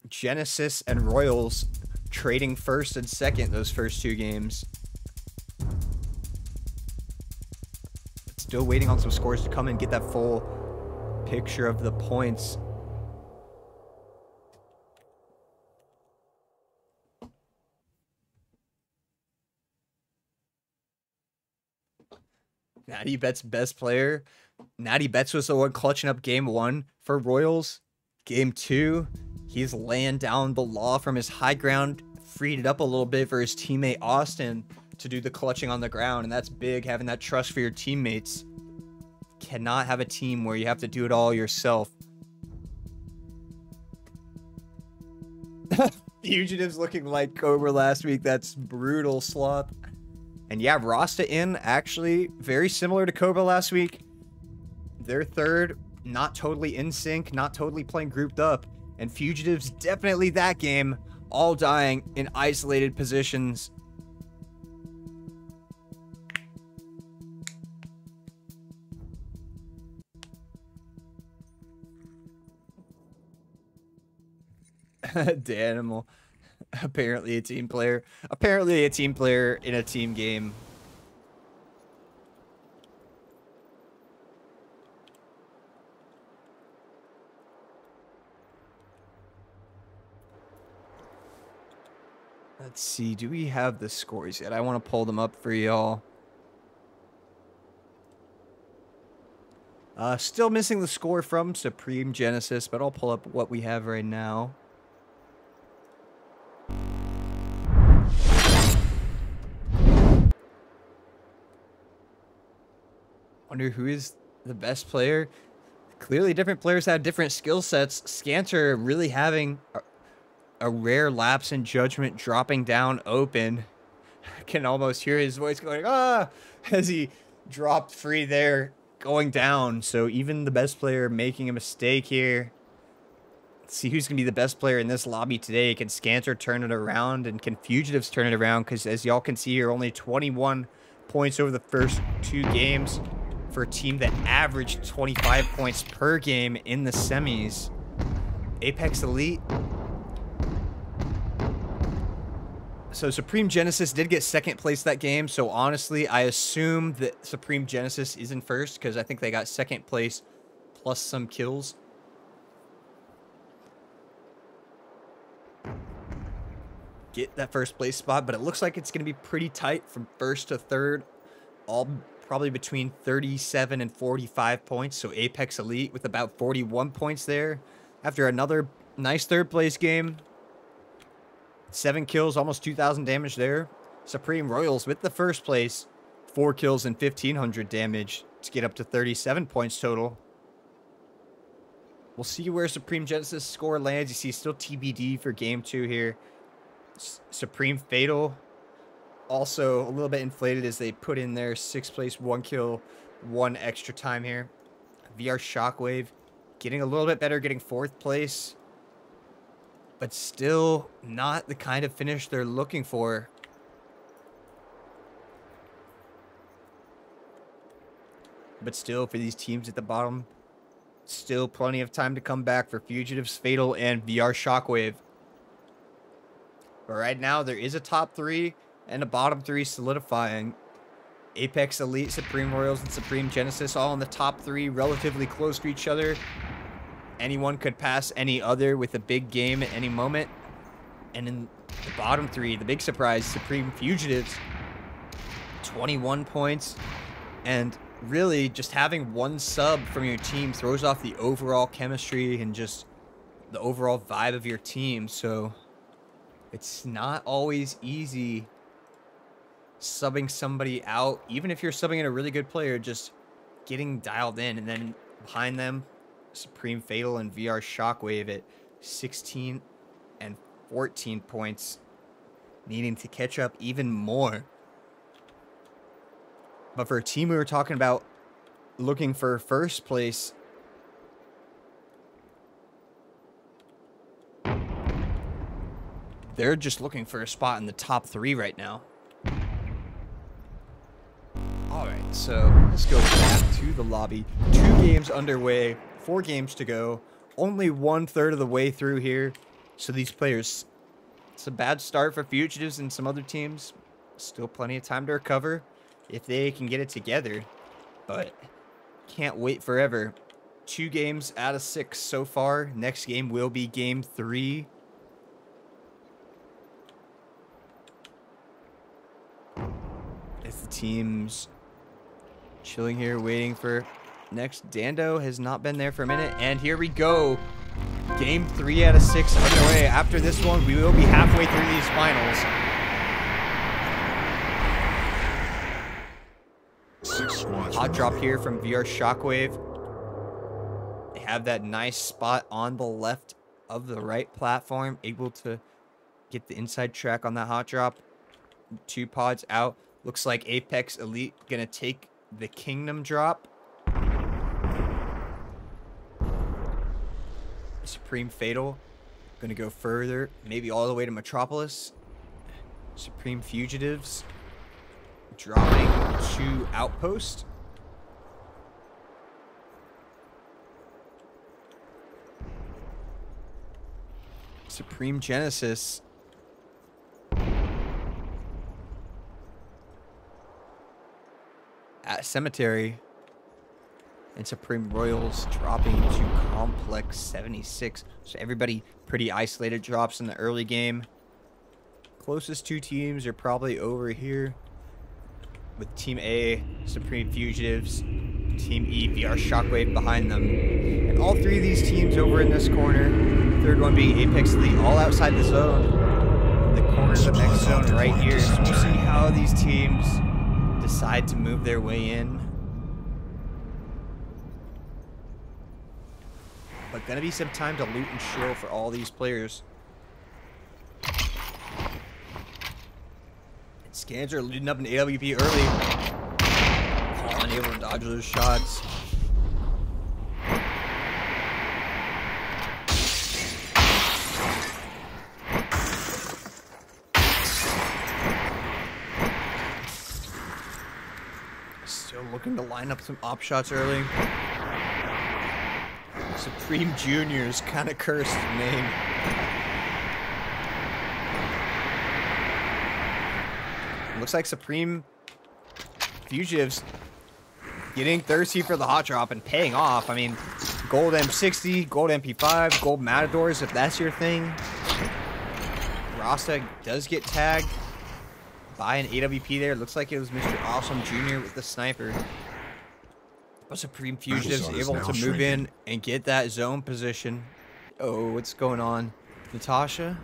Genesis and Royals trading 1st and 2nd those first 2 games. Still waiting on some scores to come and get that full picture of the points. Natty Bet's best player. Natty Bet's was the one clutching up game 1 for Royals. Game 2, he's laying down the law from his high ground, freed it up a little bit for his teammate Austin to do the clutching on the ground, and that's big, having that trust for your teammates. Cannot have a team where you have to do it all yourself. Fugitives looking like Cobra last week. That's brutal slop. And yeah, Rasta in actually very similar to Cobra last week. They're 3rd, not totally in sync, not totally playing grouped up. And Fugitives definitely that game, all dying in isolated positions. Danimal. Apparently a team player. Apparently a team player in a team game. Let's see. Do we have the scores yet? I want to pull them up for y'all. Still missing the score from Supreme Genesis, but I'll pull up what we have right now. Wonder who is the best player. Clearly different players have different skill sets. Scanter really having a rare lapse in judgment, dropping down open. I can almost hear his voice going, ah, as he dropped free there, going down. So even the best player making a mistake here. Let's see who's going to be the best player in this lobby today. Can Scanter turn it around, and can Fugitives turn it around? Because as y'all can see here, only 21 points over the first 2 games for a team that averaged 25 points per game in the semis. Apex Elite. So Supreme Genesis did get 2nd place that game. So honestly, I assume that Supreme Genesis is in 1st because I think they got 2nd place plus some kills. get that first place spot, but it looks like it's going to be pretty tight from first to third, all probably between 37 and 45 points. So Apex Elite with about 41 points there after another nice third place game. 7 kills, almost 2,000 damage there. Supreme Royals with the first place, 4 kills and 1,500 damage to get up to 37 points total. We'll see where Supreme Genesis score lands. You see still TBD for game 2 here. Supreme Fatal also a little bit inflated as they put in their 6th place, 1 kill, 1 extra time here. VR Shockwave getting a little bit better, getting 4th place, but still not the kind of finish they're looking for. But still, for these teams at the bottom, still plenty of time to come back for Fugitives, Fatal, and VR Shockwave. But right now, there is a top 3 and a bottom 3 solidifying. Apex Elite, Supreme Royals, and Supreme Genesis all in the top 3, relatively close to each other. Anyone could pass any other with a big game at any moment. And in the bottom 3, the big surprise, Supreme Fugitives, 21 points. And really, just having 1 sub from your team throws off the overall chemistry and just the overall vibe of your team. So it's not always easy subbing somebody out, even if you're subbing in a really good player, just getting dialed in. And then behind them, Supreme Fatal and VR Shockwave at 16 and 14 points, needing to catch up even more. But for a team we were talking about looking for first place, they're just looking for a spot in the top 3 right now. Alright, so let's go back to the lobby. 2 games underway, 4 games to go. Only 1/3 of the way through here. So these players, it's a bad start for Fugitives and some other teams. Still plenty of time to recover if they can get it together, but can't wait forever. 2 games out of 6 so far. Next game will be game 3. As the team's chilling here, waiting for next. Dando has not been there for a minute, and here we go. Game 3 out of 6 underway. After this one, we will be halfway through these finals. Hot drop here from VR Shockwave. They have that nice spot on the left of the right platform, able to get the inside track on that hot drop. 2 pods out. Looks like Apex Elite gonna take the Kingdom drop. Supreme Fatal gonna go further, maybe all the way to Metropolis. Supreme Fugitives dropping to Outpost. Supreme Genesis at Cemetery, and Supreme Royals dropping to Complex 76. So everybody pretty isolated drops in the early game. Closest 2 teams are probably over here with Team A, Supreme Fugitives, Team E, VR Shockwave behind them. And all 3 of these teams over in this corner, third one being Apex Elite, all outside the zone. The corner of the next zone right here. So we'll see how these teams decide to move their way in. But gonna be some time to loot and chill for all these players. And Scans are looting up an AWP early. Unable to dodge those shots. Still looking to line up some op shots early. Supreme Junior's kind of cursed name. Looks like Supreme Fugitives getting thirsty for the hot drop and paying off. I mean, gold M60, gold MP5, gold Matadors, if that's your thing. Rasta does get tagged by an AWP there. Looks like it was Mr. Awesome Jr. with the sniper. But Supreme Fugitives able to move in and get that zone position. Oh, what's going on? Natasha?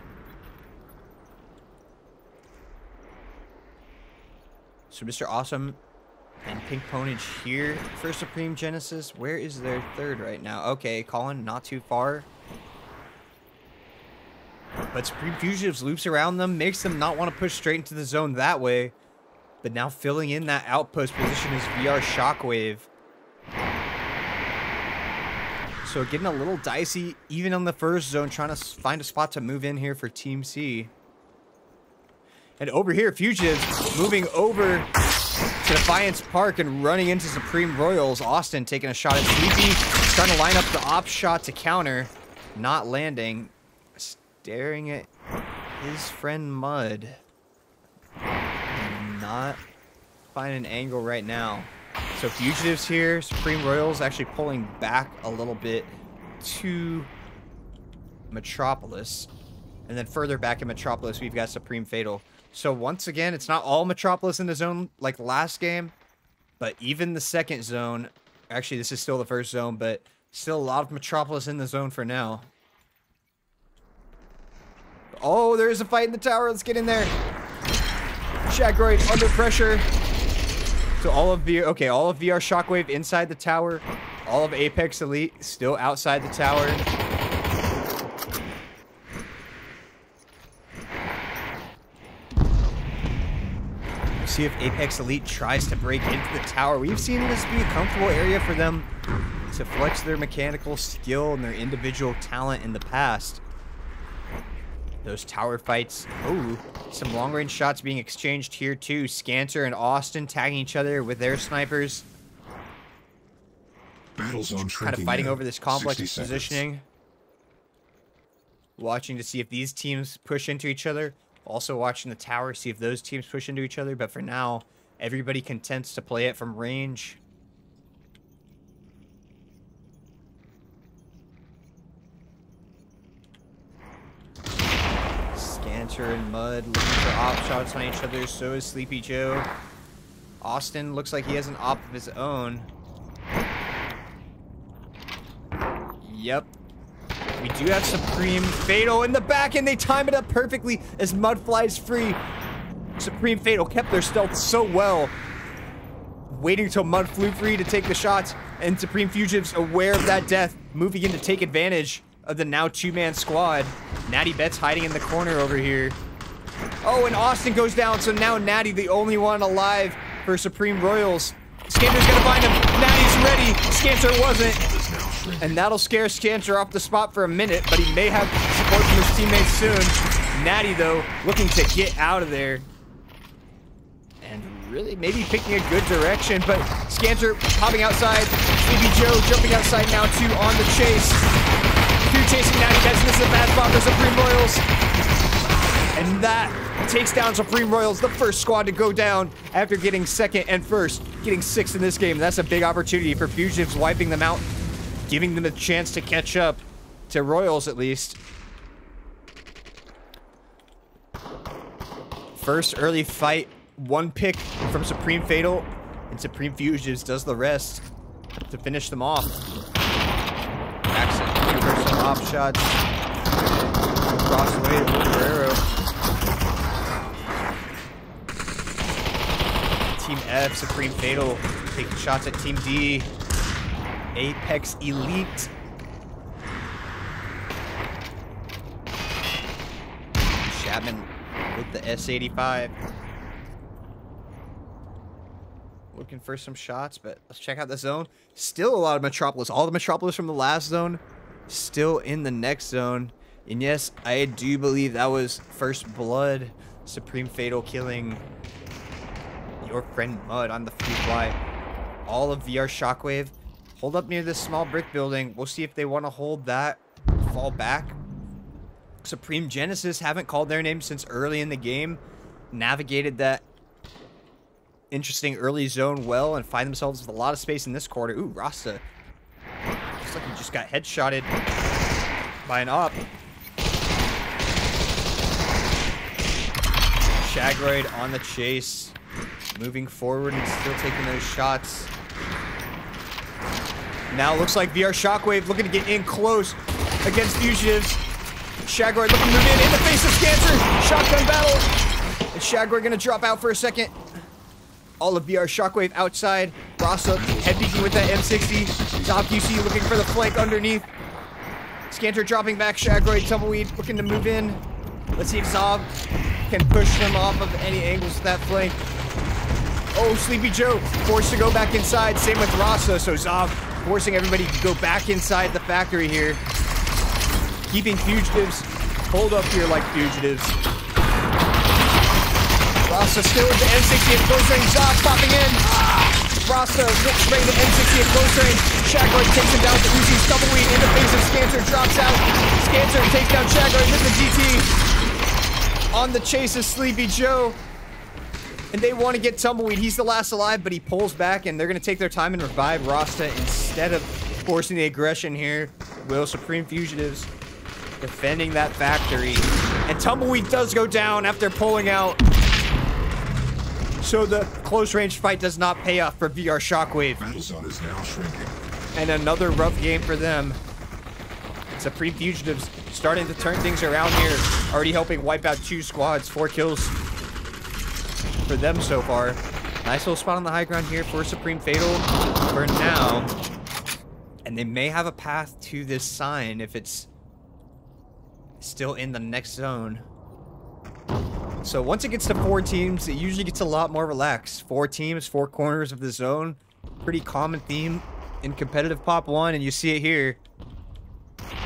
So Mr. Awesome and Pink Ponage here for Supreme Genesis. Where is their third right now? Okay, Colin, not too far. But Supreme Fugitives loops around them, makes them not want to push straight into the zone that way. But now filling in that outpost position is VR Shockwave. So getting a little dicey, even on the first zone, trying to find a spot to move in here for Team C. And over here, Fugitives moving over to Defiance Park and running into Supreme Royals. Austin taking a shot at Sleepy, trying to line up the op shot to counter, not landing. Staring at his friend Mud. And not finding an angle right now. So Fugitives here, Supreme Royals actually pulling back a little bit to Metropolis. And then further back in Metropolis, we've got Supreme Fatal. So once again, it's not all Metropolis in the zone like the last game, but even the second zone, actually this is still the first zone, but still a lot of Metropolis in the zone for now. Oh, there's a fight in the tower. Let's get in there. Shagroid under pressure. So all of VR Shockwave inside the tower. All of Apex Elite still outside the tower. See if Apex Elite tries to break into the tower. We've seen this be a comfortable area for them to flex their mechanical skill and their individual talent in the past. Those tower fights. Oh, some long-range shots being exchanged here too. Scanter and Austin tagging each other with their snipers. Battle zone kind of fighting over this complex positioning. Watching to see if these teams push into each other. Also watching the tower, see if those teams push into each other. But for now, everybody contents to play it from range. Scanter and Mud looking for op shots on each other. So is Sleepy Joe. Austin looks like he has an op of his own. Yep. We do have Supreme Fatal in the back, and they time it up perfectly as Mud flies free. Supreme Fatal kept their stealth so well. Waiting until Mud flew free to take the shots, and Supreme Fugitives aware of that death, moving in to take advantage of the now two-man squad. Natty Betts hiding in the corner over here. Oh, and Austin goes down, so now Natty the only one alive for Supreme Royals. Scanter's gonna find him. Natty's ready. Scanter wasn't. And that'll scare Scanter off the spot for a minute, but he may have support from his teammates soon. Natty, though, looking to get out of there. And really maybe picking a good direction, but Scanter popping outside. Sleepy Joe jumping outside now, too, on the chase. Two chasing Natty Betts. This is a bad spot for Supreme Royals. And that takes down Supreme Royals, the first squad to go down after getting second and first, getting sixth in this game. That's a big opportunity for Fugitives, wiping them out, giving them a chance to catch up to Royals at least. First early fight, one pick from Supreme Fatal, and Supreme Fugitives does the rest to finish them off. Accent, first op shots. Cross away to Guerrero. Team F, Supreme Fatal, taking shots at Team D. Apex Elite. Chapman with the S85. Looking for some shots, but let's check out the zone. Still a lot of Metropolis. All the Metropolis from the last zone still in the next zone. And yes, I do believe that was first blood. Supreme Fatal killing your friend Mud on the free fly. All of VR Shockwave. Hold up near this small brick building. We'll see if they want to hold that. Fall back. Supreme Genesis haven't called their name since early in the game. Navigated that interesting early zone well and find themselves with a lot of space in this quarter. Ooh, Rasta. Looks like he just got headshotted by an op. Shagroid on the chase, moving forward and still taking those shots. Now it looks like VR Shockwave looking to get in close against Fugitives. Shagroid looking to move in the face of Scancer. Shotgun battle. And Shagroid gonna drop out for a second. All of VR Shockwave outside. Rasa head peeking with that M60. Zob QC looking for the flank underneath. Scanter dropping back. Shagroid, Tumbleweed looking to move in. Let's see if Zob can push him off of any angles with that flank. Oh, Sleepy Joe forced to go back inside. Same with Rasa. So Zob forcing everybody to go back inside the factory here. Keeping Fugitives hold up here like Fugitives. Rasa still with the M60 at close range. Zob popping in. Rasa spraying the M60 at close range. Shagroid takes him down with the Uzi's Tumbleweed in the face of Scancer. Drops out. Scancer takes down Shagroid with the GT. On the chase is Sleepy Joe. And they want to get Tumbleweed. He's the last alive, but he pulls back, and they're going to take their time and revive Rasta instead of forcing the aggression here. Will Supreme Fugitives defending that factory. And Tumbleweed does go down after pulling out. So the close range fight does not pay off for VR Shockwave. Battle zone is now shrinking. And another rough game for them. Supreme Fugitives starting to turn things around here. Already helping wipe out 2 squads. 4 kills for them so far. Nice little spot on the high ground here for Supreme Fatal for now. And they may have a path to this sign if it's still in the next zone. So once it gets to 4 teams, it usually gets a lot more relaxed. 4 teams, 4 corners of the zone. Pretty common theme in competitive Pop 1, and you see it here.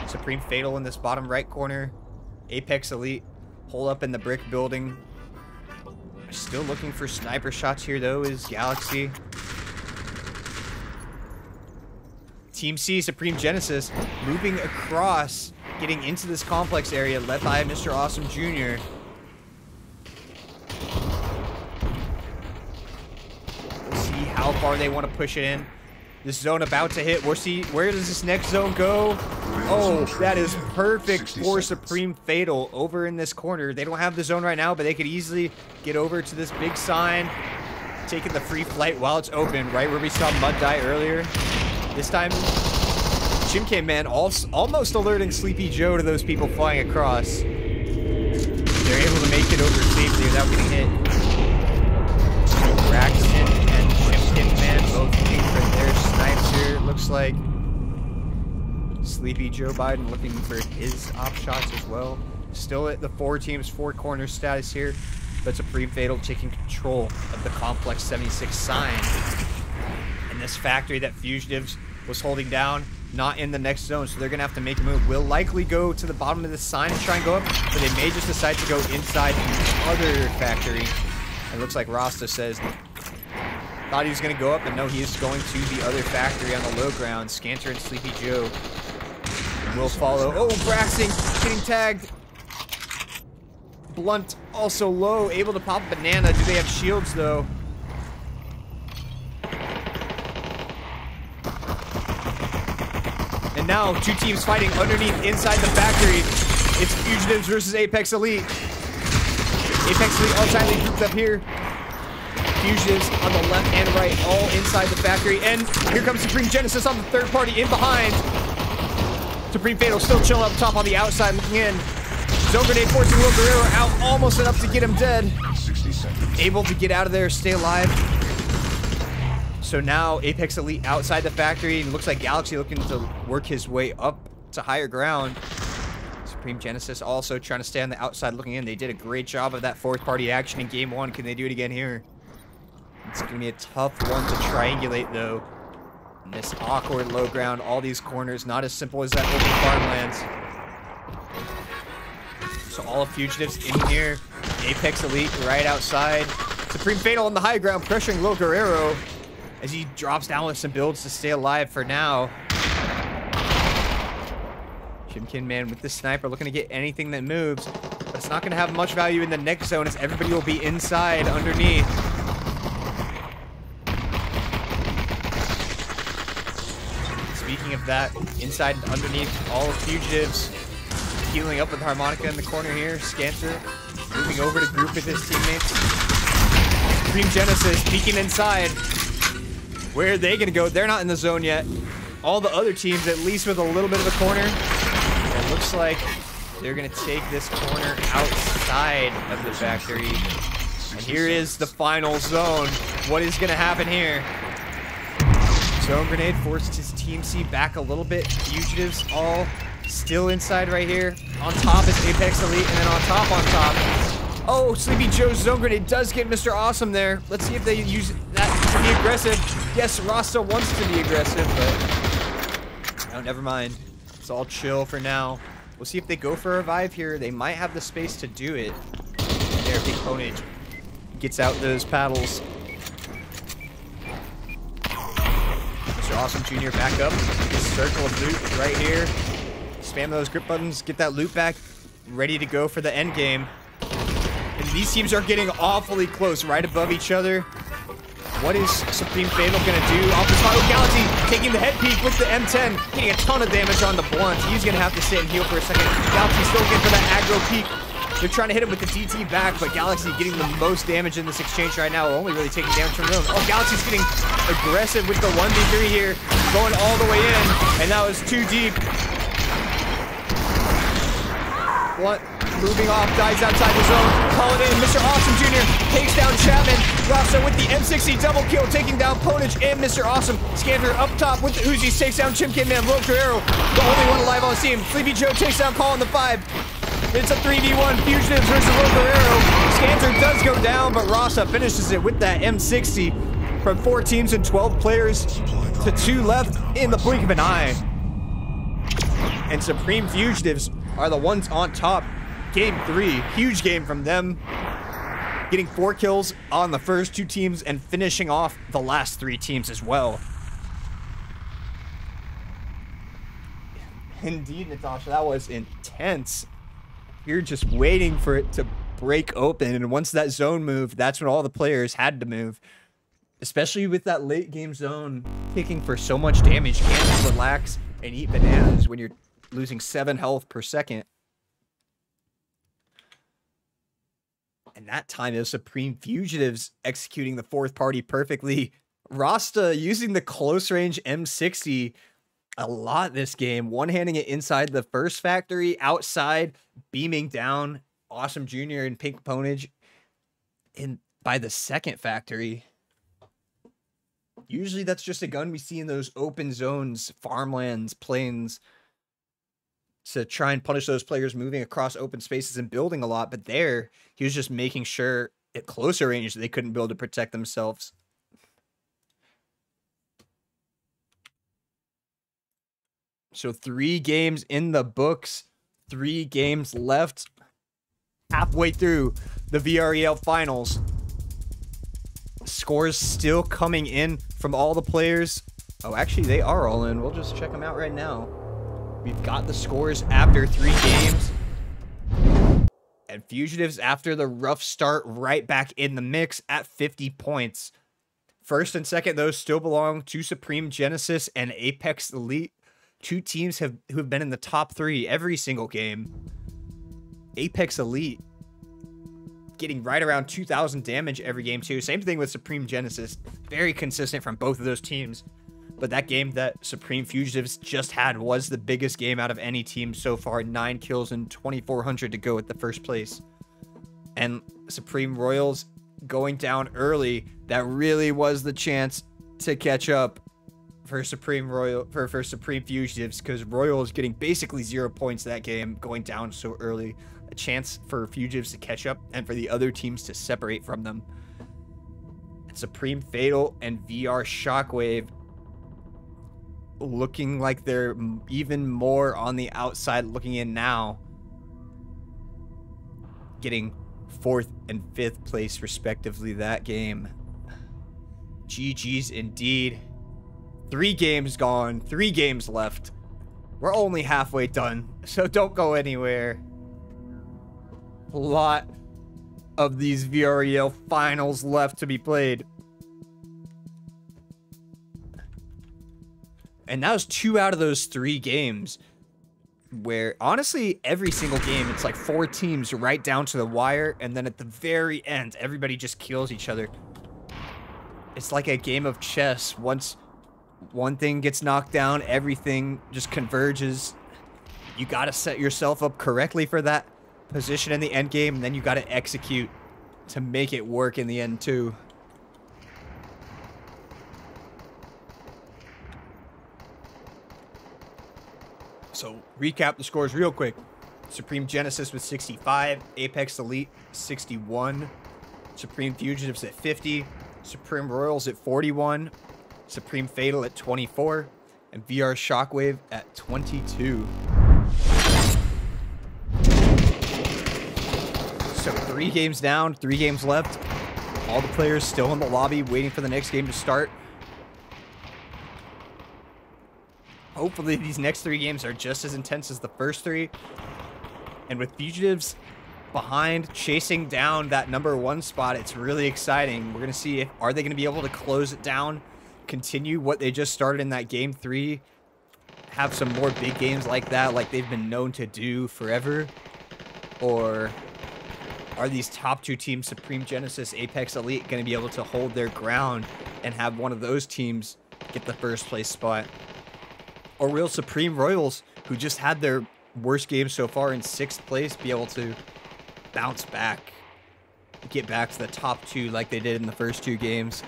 Supreme Fatal in this bottom right corner. Apex Elite hole up in the brick building. Still looking for sniper shots here though is Galaxy. Team C, Supreme Genesis, moving across, getting into this complex area, led by Mr. Awesome Jr. We'll see how far they want to push it in. This zone about to hit. We'll see, where does this next zone go? Oh, that is perfect for Supreme Fatal over in this corner. They don't have the zone right now, but they could easily get over to this big sign, taking the free flight while it's open, right where we saw Mud die earlier. This time, Chimkay Man almost alerting Sleepy Joe to those people flying across. They're able to make it over safely without getting hit. Braxton and Chimkay Man both looking for their snipes here. It looks like Sleepy Joe Biden looking for his op shots as well. Still at the 4 teams, 4 corners status here, but Supreme Fatal taking control of the Complex 76 sign. And this factory that Fugitives was holding down, not in the next zone, so they're going to have to make a move. Will likely go to the bottom of the sign and try and go up, but they may just decide to go inside the other factory. It looks like Rasta says thought he was going to go up, but no, he is going to the other factory on the low ground. Scanter and Sleepy Joe will follow. Oh, Braxton getting tagged. Blunt also low, able to pop a banana. Do they have shields though? And now 2 teams fighting underneath inside the factory. It's Fugitives versus Apex Elite. Apex Elite all tightly grouped up here. Fugitives on the left and right, all inside the factory. And here comes Supreme Genesis on the third party in behind. Supreme Fatal still chilling up top on the outside, looking in. Zone grenade forcing Will Guerrero out, almost enough to get him dead. 60 seconds. Able to get out of there, stay alive. So now Apex Elite outside the factory, and it looks like Galaxy looking to work his way up to higher ground. Supreme Genesis also trying to stay on the outside looking in. They did a great job of that 4th party action in game 1. Can they do it again here? It's going to be a tough one to triangulate though. In this awkward low ground, all these corners, not as simple as that open farmlands. So all of Fugitives in here. Apex Elite right outside. Supreme Fatal on the high ground, pressuring Will Guerrero as he drops down with some builds to stay alive for now. Chimkin Man with the sniper looking to get anything that moves, but it's not going to have much value in the next zone as everybody will be inside underneath. Speaking of that, inside and underneath, all of Fugitives healing up with Harmonica in the corner here. Scanter moving over to group with his teammates. Supreme Genesis peeking inside. Where are they going to go? They're not in the zone yet. All the other teams, at least with a little bit of a corner. It looks like they're going to take this corner outside of the factory. And here is the final zone. What is going to happen here? Zone grenade forced his team C back a little bit. Fugitives all still inside right here. On top is Apex Elite, and then on top. Oh, Sleepy Joe's zone grenade does get Mr. Awesome there. Let's see if they use that to be aggressive. Yes, Rasta wants to be aggressive, but oh, never mind. It's all chill for now. We'll see if they go for a revive here. They might have the space to do it. There, Big Ponage gets out those paddles. Mr. Awesome Jr. back up. Circle of loot right here. Spam those grip buttons, get that loot back. Ready to go for the end game. And these teams are getting awfully close, right above each other. What is Supreme Fatal gonna do? Off the spot, Galaxy taking the head peek with the M10, getting a ton of damage on the blunt. He's gonna have to sit and heal for a second. Galaxy still looking for that aggro peek. They're trying to hit him with the DT back, but Galaxy getting the most damage in this exchange right now, only really taking damage from them. Oh, Galaxy's getting aggressive with the 1v3 here, going all the way in, and that was too deep. Blunt moving off, dies outside the zone. Call it in. Mr. Awesome Jr. takes down Chapman. Rasta with the M60 double kill, taking down Ponage and Mr. Awesome. Scanner up top with the Uzis, takes down Chimkin Man. Rogue Guerrero, the only one alive on the team. Sleepy Joe takes down Call on the 5. It's a 3v1. Fugitives versus Rogue Guerrero. Scanner does go down, but Rasta finishes it with that M60. From 4 teams and 12 players to 2 left in the blink of an eye. And Supreme Fugitives are the ones on top. Game 3, huge game from them. Getting 4 kills on the first 2 teams and finishing off the last 3 teams as well. Indeed, Natasha, that was intense. You're just waiting for it to break open, and once that zone moved, that's when all the players had to move. Especially with that late game zone kicking for so much damage. You can't just relax and eat bananas when you're losing 7 health per second. And that time, it was Supreme Fugitives executing the 4th party perfectly. Rasta using the close range M60 a lot this game. One-handing it inside the first factory, outside, beaming down Awesome Jr. and Pink Ponage by the second factory. Usually that's just a gun we see in those open zones, farmlands, plains, to try and punish those players moving across open spaces and building a lot. But there, he was just making sure at closer range they couldn't build to protect themselves. So 3 games in the books, 3 games left. Halfway through the VREL finals. Scores still coming in from all the players. Oh, actually, they are all in. We'll just check them out right now. We've got the scores after 3 games. And Fugitives, after the rough start, right back in the mix at 50 points. First and second, those still belong to Supreme Genesis and Apex Elite. 2 teams who have been in the top 3 every single game. Apex Elite getting right around 2,000 damage every game too. Same thing with Supreme Genesis. Very consistent from both of those teams. But that game that Supreme Fugitives just had was the biggest game out of any team so far. 9 kills and 2,400 to go at the first place. And Supreme Royals going down early. That really was the chance to catch up for Supreme Fugitives, because Royal is getting basically 0 points that game, going down so early. A chance for Fugitives to catch up and for the other teams to separate from them. And Supreme Fatal and VR Shockwave looking like they're even more on the outside looking in now. Getting 4th and 5th place respectively that game. GG's indeed. 3 games gone, 3 games left. We're only halfway done, so don't go anywhere. A lot of these VREL finals left to be played. And that was 2 out of those 3 games. where honestly every single game it's like 4 teams right down to the wire, and then at the very end everybody just kills each other. It's like a game of chess. Once one thing gets knocked down, everything just converges. You got to set yourself up correctly for that position in the end game, and then you got to execute to make it work in the end too. So, recap the scores real quick. Supreme Genesis with 65, Apex Elite 61, Supreme Fugitives at 50, Supreme Royals at 41, Supreme Fatal at 24, and VR Shockwave at 22. So 3 games down, 3 games left. All the players still in the lobby waiting for the next game to start. Hopefully these next 3 games are just as intense as the first 3. And with Fugitives behind, chasing down that #1 spot, it's really exciting. We're going to see are they going to be able to close it down, continue what they just started in that game 3, have some more big games like that, like they've been known to do forever, or are these top 2 teams, Supreme Genesis, Apex Elite, going to be able to hold their ground and have one of those teams get the first place spot? Or will Supreme Royals, who just had their worst game so far in 6th place, be able to bounce back, get back to the top 2 like they did in the first 2 games?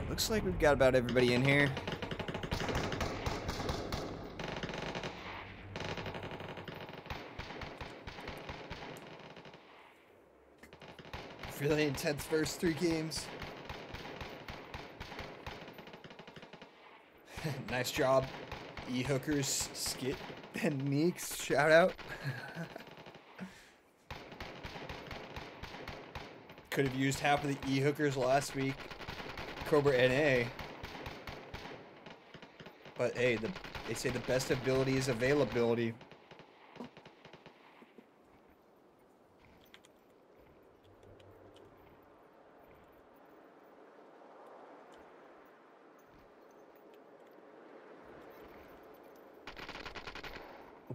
Looks like we've got about everybody in here. Really intense first 3 games. Nice job, E-Hookers, Skit, and Neeks. Shout out. Could have used half of the E-Hookers last week. Cobra NA. But hey, they say the best ability is availability.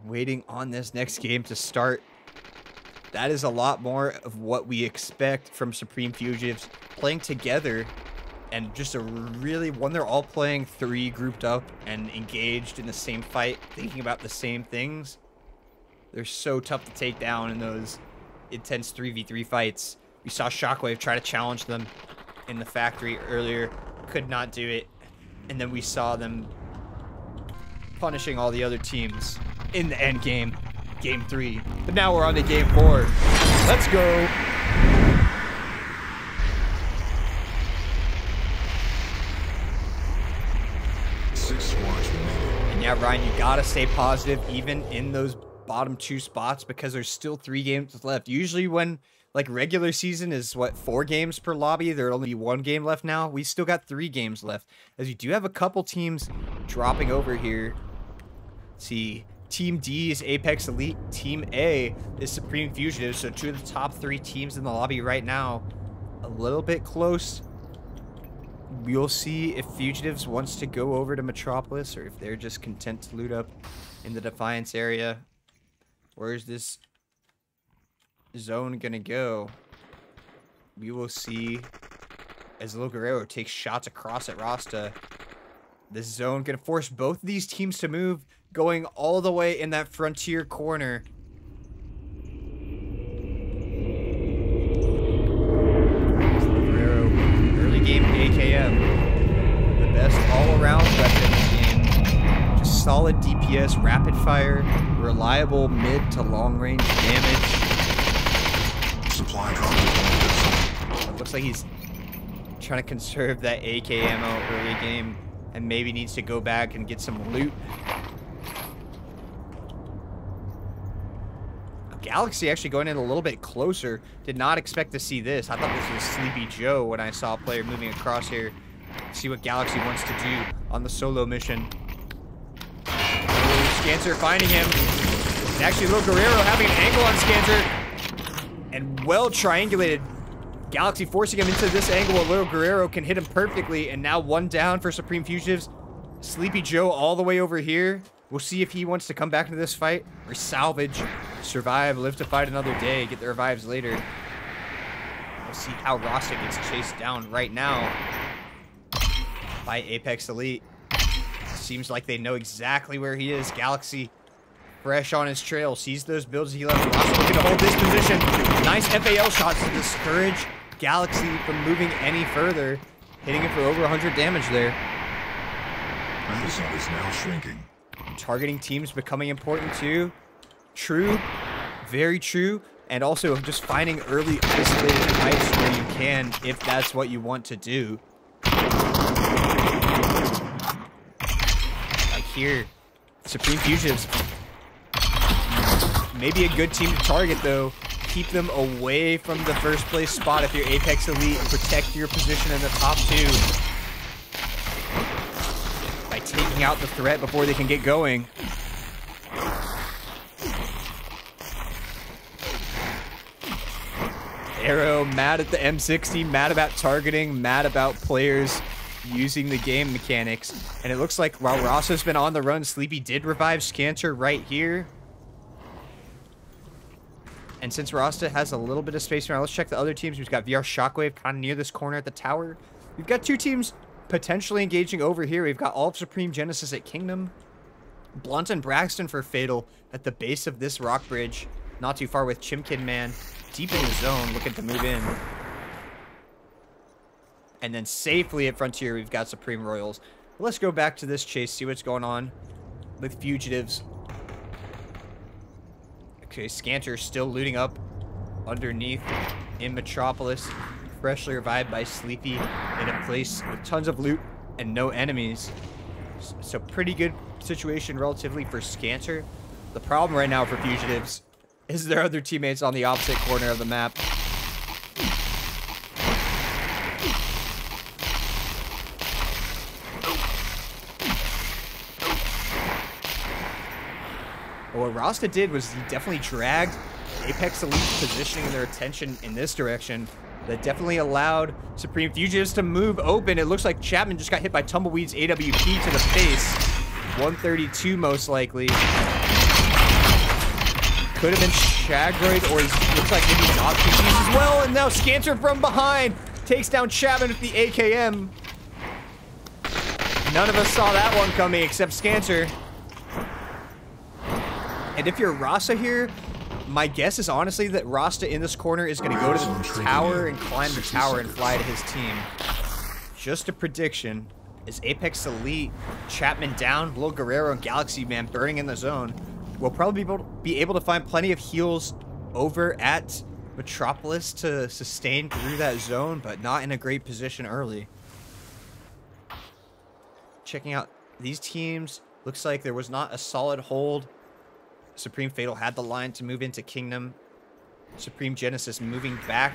Waiting on this next game to start. That is a lot more of what we expect from Supreme Fugitives, playing together, and just a really, when they're all playing 3 grouped up and engaged in the same fight, thinking about the same things, they're so tough to take down in those intense 3v3 fights. We saw Shockwave try to challenge them in the factory earlier, could not do it, and then we saw them punishing all the other teams in the end game, game 3. But now we're on to game 4. Let's go. And yeah, Ryan, you gotta stay positive even in those bottom 2 spots, because there's still 3 games left. Usually when like regular season is what, 4 games per lobby, there'll only be 1 game left now. We still got 3 games left, as you do have a couple teams dropping over here. Let's see. Team D is Apex Elite. Team A is Supreme Fugitives. So 2 of the top 3 teams in the lobby right now. A little bit close. We'll see if Fugitives wants to go over to Metropolis, or if they're just content to loot up in the Defiance area. Where's this zone gonna go? We will see as Lil Guerrero takes shots across at Rasta. This zone gonna force both of these teams to move, going all the way in that frontier corner. Guerrero, early game AKM. The best all-around weapon in the game. Just solid DPS, rapid fire, reliable mid to long range damage. Supply drop. It looks like he's trying to conserve that AK ammo early game, and maybe needs to go back and get some loot. Galaxy actually going in a little bit closer. Did not expect to see this. I thought this was Sleepy Joe when I saw a player moving across here. See what Galaxy wants to do on the solo mission. Scancer finding him. It's actually Lil Guerrero having an angle on Scancer. And well triangulated Galaxy forcing him into this angle where Little Guerrero can hit him perfectly, and now one down for Supreme Fugitives. Sleepy Joe all the way over here. We'll see if he wants to come back into this fight or salvage, survive, live to fight another day, get the revives later. We'll see how Rasta gets chased down right now by Apex Elite. Seems like they know exactly where he is. Galaxy fresh on his trail, sees those builds he left. Rasta looking to hold this position. Nice FAL shots to discourage Galaxy from moving any further, hitting it for over 100 damage there. Amazon is now shrinking. Targeting teams becoming important too. True, very true. And also just finding early isolated heights where you can, if that's what you want to do. Like here, Supreme Fugitives. Maybe a good team to target though. Keep them away from the first place spot if you're Apex Elite and protect your position in the top 2. By taking out the threat before they can get going. Arrow mad at the M60, mad about targeting, mad about players using the game mechanics. And it looks like while Rasta's been on the run, Sleepy did revive Scanter right here. And since Rasta has a little bit of space around, let's check the other teams. We've got VR Shockwave kind of near this corner at the tower. We've got 2 teams potentially engaging over here. We've got all of Supreme Genesis at Kingdom. Blunt and Braxton for Fatal at the base of this rock bridge. Not too far with Chimkin Man deep in the zone, looking to move in. And then safely at Frontier, we've got Supreme Royals. Let's go back to this chase, see what's going on with Fugitives. Okay, Scanter still looting up underneath in Metropolis. Freshly revived by Sleepy in a place with tons of loot and no enemies. So pretty good situation relatively for Scanter. The problem right now for Fugitives is their other teammates on the opposite corner of the map. What Rasta did was he definitely dragged Apex Elite positioning their attention in this direction. That definitely allowed Supreme Fugitives to move open. It looks like Chapman just got hit by Tumbleweed's AWP to the face. 132 most likely. Could have been Shagroid, or he looks like maybe not confused as well. And now Scanter from behind takes down Chapman with the AKM. None of us saw that one coming except Scanter. And if you're Rasta here, my guess is honestly that Rasta in this corner is going to go to the tower and climb the tower and fly to his team. Just a prediction. Is Apex Elite, Chapman down, Little Guerrero, and Galaxy Man burning in the zone. We'll probably be able to find plenty of heals over at Metropolis to sustain through that zone, but not in a great position early. Checking out these teams, looks like there was not a solid hold. Supreme Fatal had the line to move into Kingdom. Supreme Genesis moving back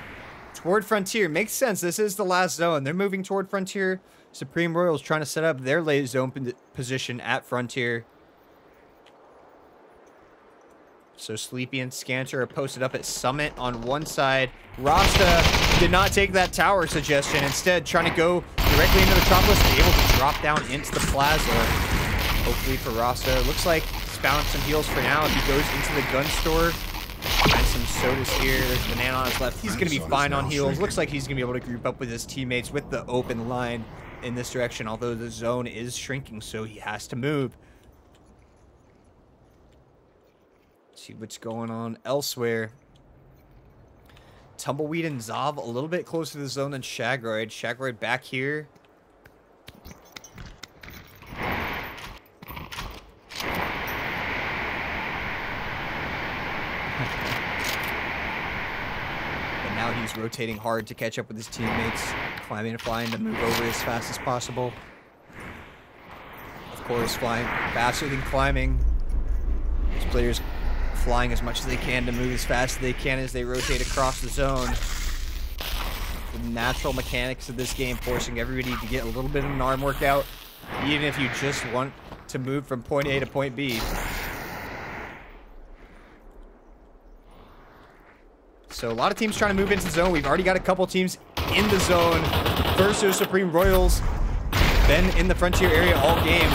toward Frontier. Makes sense. This is the last zone. They're moving toward Frontier. Supreme Royals trying to set up their late zone position at Frontier. So Sleepy and Scanter are posted up at Summit on one side. Rasta did not take that tower suggestion. Instead, trying to go directly into Metropolis and be able to drop down into the plaza. Hopefully for Rasta. Looks like he's found some heals for now. If he goes into the gun store, find some sodas here. There's Banana on his left. He's going to be fine on heals. Looks like he's going to be able to group up with his teammates with the open line in this direction, although the zone is shrinking, so he has to move. See what's going on elsewhere. Tumbleweed and Zav a little bit closer to the zone than Shagroid. Shagroid back here. And now he's rotating hard to catch up with his teammates. Climbing and flying to move over as fast as possible. Of course, flying faster than climbing. These players flying as much as they can to move as fast as they can as they rotate across the zone. The natural mechanics of this game forcing everybody to get a little bit of an arm workout, even if you just want to move from point A to point B. So a lot of teams trying to move into the zone. We've already got a couple teams in the zone. First, there's Supreme Royals. Been in the Frontier area all game.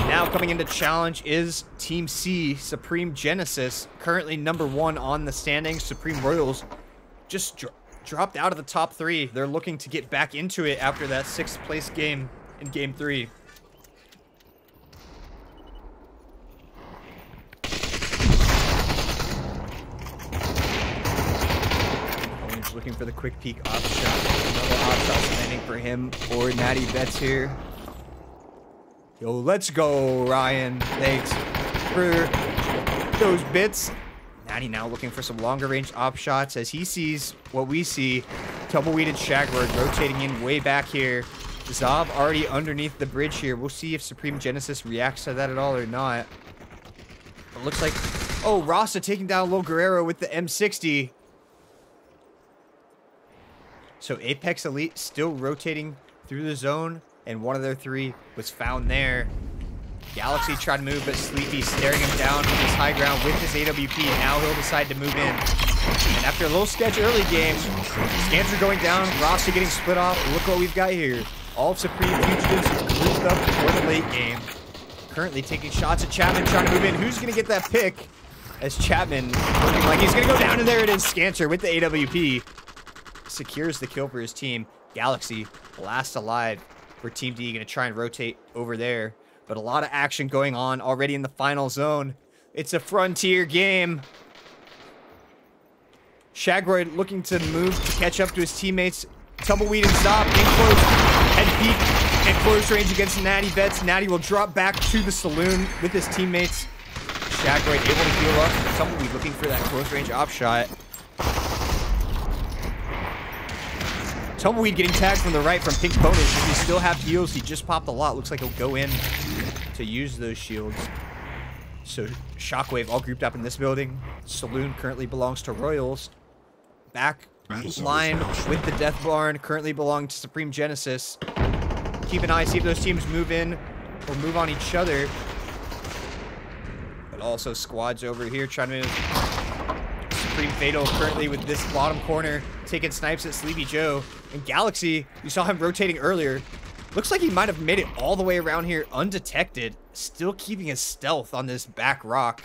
Now coming into challenge is Team C, Supreme Genesis. Currently #1 on the standings. Supreme Royals just dropped out of the top 3. They're looking to get back into it after that 6th place game in Game 3. Looking for the quick peek off shot. Another off shot landing for him or Natty Betts here. Yo, let's go, Ryan. Thanks for those bits. Natty now looking for some longer range op shots as he sees what we see. Tumbleweed and Shagward rotating in way back here. Zav already underneath the bridge here. We'll see if Supreme Genesis reacts to that at all or not. It looks like, oh, Rasta taking down Lil Guerrero with the M60. So Apex Elite still rotating through the zone, and one of their 3 was found there. Galaxy tried to move, but Sleepy staring him down from his high ground with his AWP. Now he'll decide to move in. And after a little sketch early game, scans are going down, Rasta getting split off. Look what we've got here. All of Supreme Fugitives grouped up for the late game. Currently taking shots at Chapman, trying to move in. Who's going to get that pick? As Chapman looking like he's going to go down, and there it is. Scancer with the AWP. Secures the kill for his team. Galaxy last alive for Team D. Going to try and rotate over there. But a lot of action going on already in the final zone. It's a Frontier game. Shagroid looking to move to catch up to his teammates. Tumbleweed and Zop in close. Head peek at close range against Natty Betts. Natty will drop back to the saloon with his teammates. Shagroid able to heal up. Tumbleweed looking for that close range op shot. Tumbleweed getting tagged from the right from Pink Ponish. If he still have heals, he just popped a lot. Looks like he'll go in to use those shields. So Shockwave all grouped up in this building. Saloon currently belongs to Royals. Back line with the Death Barn currently belong to Supreme Genesis. Keep an eye, see if those teams move in or move on each other. But also squads over here trying to move. Supreme Fatal currently with this bottom corner, taking snipes at Sleepy Joe. And Galaxy, you saw him rotating earlier. Looks like he might have made it all the way around here undetected. Still keeping his stealth on this back rock.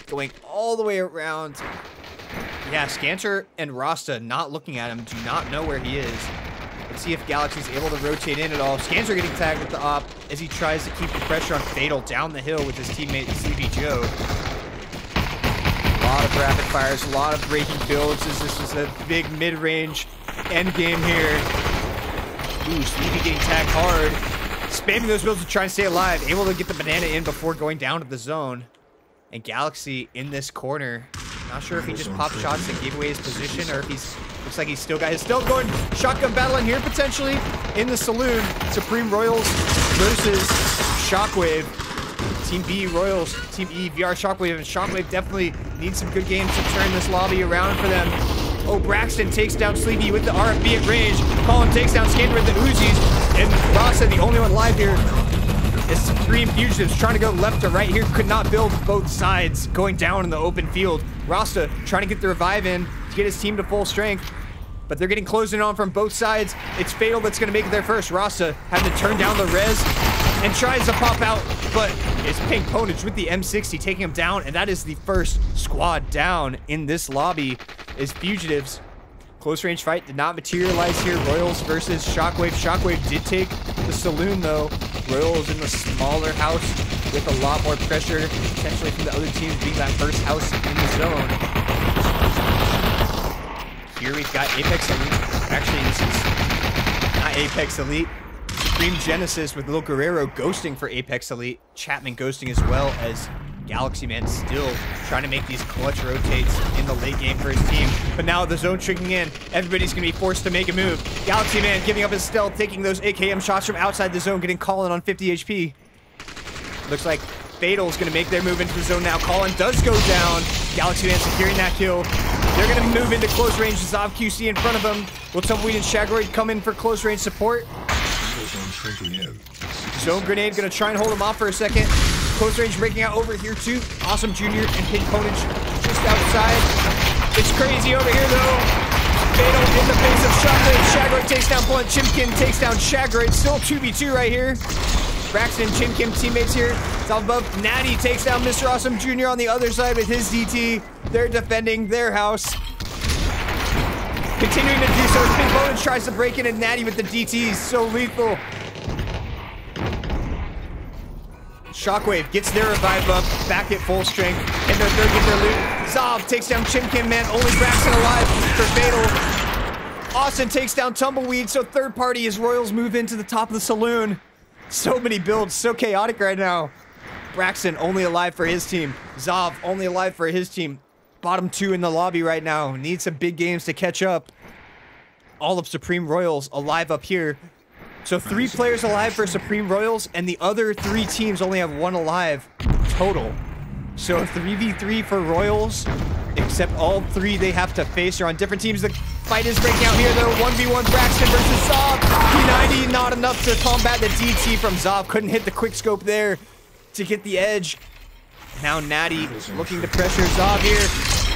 Going all the way around. Yeah, Scanter and Rasta not looking at him, do not know where he is. Let's see if Galaxy's able to rotate in at all. Scanter getting tagged with the op as he tries to keep the pressure on Fatal down the hill with his teammate Sleepy Joe. A lot of rapid fires, a lot of breaking builds as this is a big mid-range end game here. Ooh, Sleepy getting tagged hard. Spamming those builds to try and stay alive. Able to get the banana in before going down to the zone. And Galaxy in this corner. Not sure if he just popped shots and gave away his position or if he's... Looks like he's still got his stealth going. Shotgun battle in here potentially in the saloon. Supreme Royals versus Shockwave. Team B Royals, Team E VR Shockwave, and Shockwave definitely needs some good games to turn this lobby around for them. Oh, Braxton takes down Sleepy with the RFB at range. Colin takes down Skater with the Uzis, and Rasta, the only one live here, is Supreme Fugitives trying to go left to right here. Could not build both sides, going down in the open field. Rasta trying to get the revive in to get his team to full strength. But they're getting closed in on from both sides. It's Fatal that's going to make it there first. Rasta having to turn down the res and tries to pop out, but it's Pink Ponage with the M60 taking him down, and that is the first squad down in this lobby is Fugitives. Close range fight did not materialize here. Royals versus Shockwave. Shockwave did take the saloon though. Royals in the smaller house with a lot more pressure, potentially from the other teams being that first house in the zone. Here we've got Apex Elite. Actually, this is not Apex Elite. Supreme Genesis with Lil Guerrero ghosting for Apex Elite. Chapman ghosting as well as Galaxy Man still trying to make these clutch rotates in the late game for his team. But now the zone shrinking in. Everybody's going to be forced to make a move. Galaxy Man giving up his stealth, taking those AKM shots from outside the zone, getting Colin on 50 HP. Looks like Fatal's going to make their move into the zone now. Colin does go down. Galaxy Man securing that kill. They're going to move into close range. Zav QC in front of them. Will Tumbleweed and Shagroid come in for close range support? Zone Grenade going to try and hold him off for a second. Close range breaking out over here too. Awesome Junior and Pink Ponage just outside. It's crazy over here, though. Fatal in the face of Shockwave. Shagroid takes down Blunt. Chimkin takes down Shagroid. Still 2v2 right here. Braxton and Chimkin teammates here. It's all above. Natty takes down Mr. Awesome Jr. on the other side with his DT. They're defending their house. Continuing to do so. Big Bonus tries to break in, and Natty with the DT is so lethal. Shockwave gets their revive up, back at full strength, and they're get their loot. Zob takes down Chimkin, man. Only Braxton alive for Fatal. Austin takes down Tumbleweed, so third party as Royals move into the top of the saloon. So many builds, so chaotic right now. Braxton only alive for his team. Zob only alive for his team. Bottom 2 in the lobby right now. Need some big games to catch up. All of Supreme Royals alive up here. So 3 players alive for Supreme Royals, and the other 3 teams only have 1 alive total. So 3v3 for Royals, except all 3 they have to face are on different teams. The fight is breaking out here, though. 1v1 Braxton versus Zob. P90, not enough to combat the DT from Zob. Couldn't hit the quick scope there to get the edge. Now Natty looking to pressure Zob here.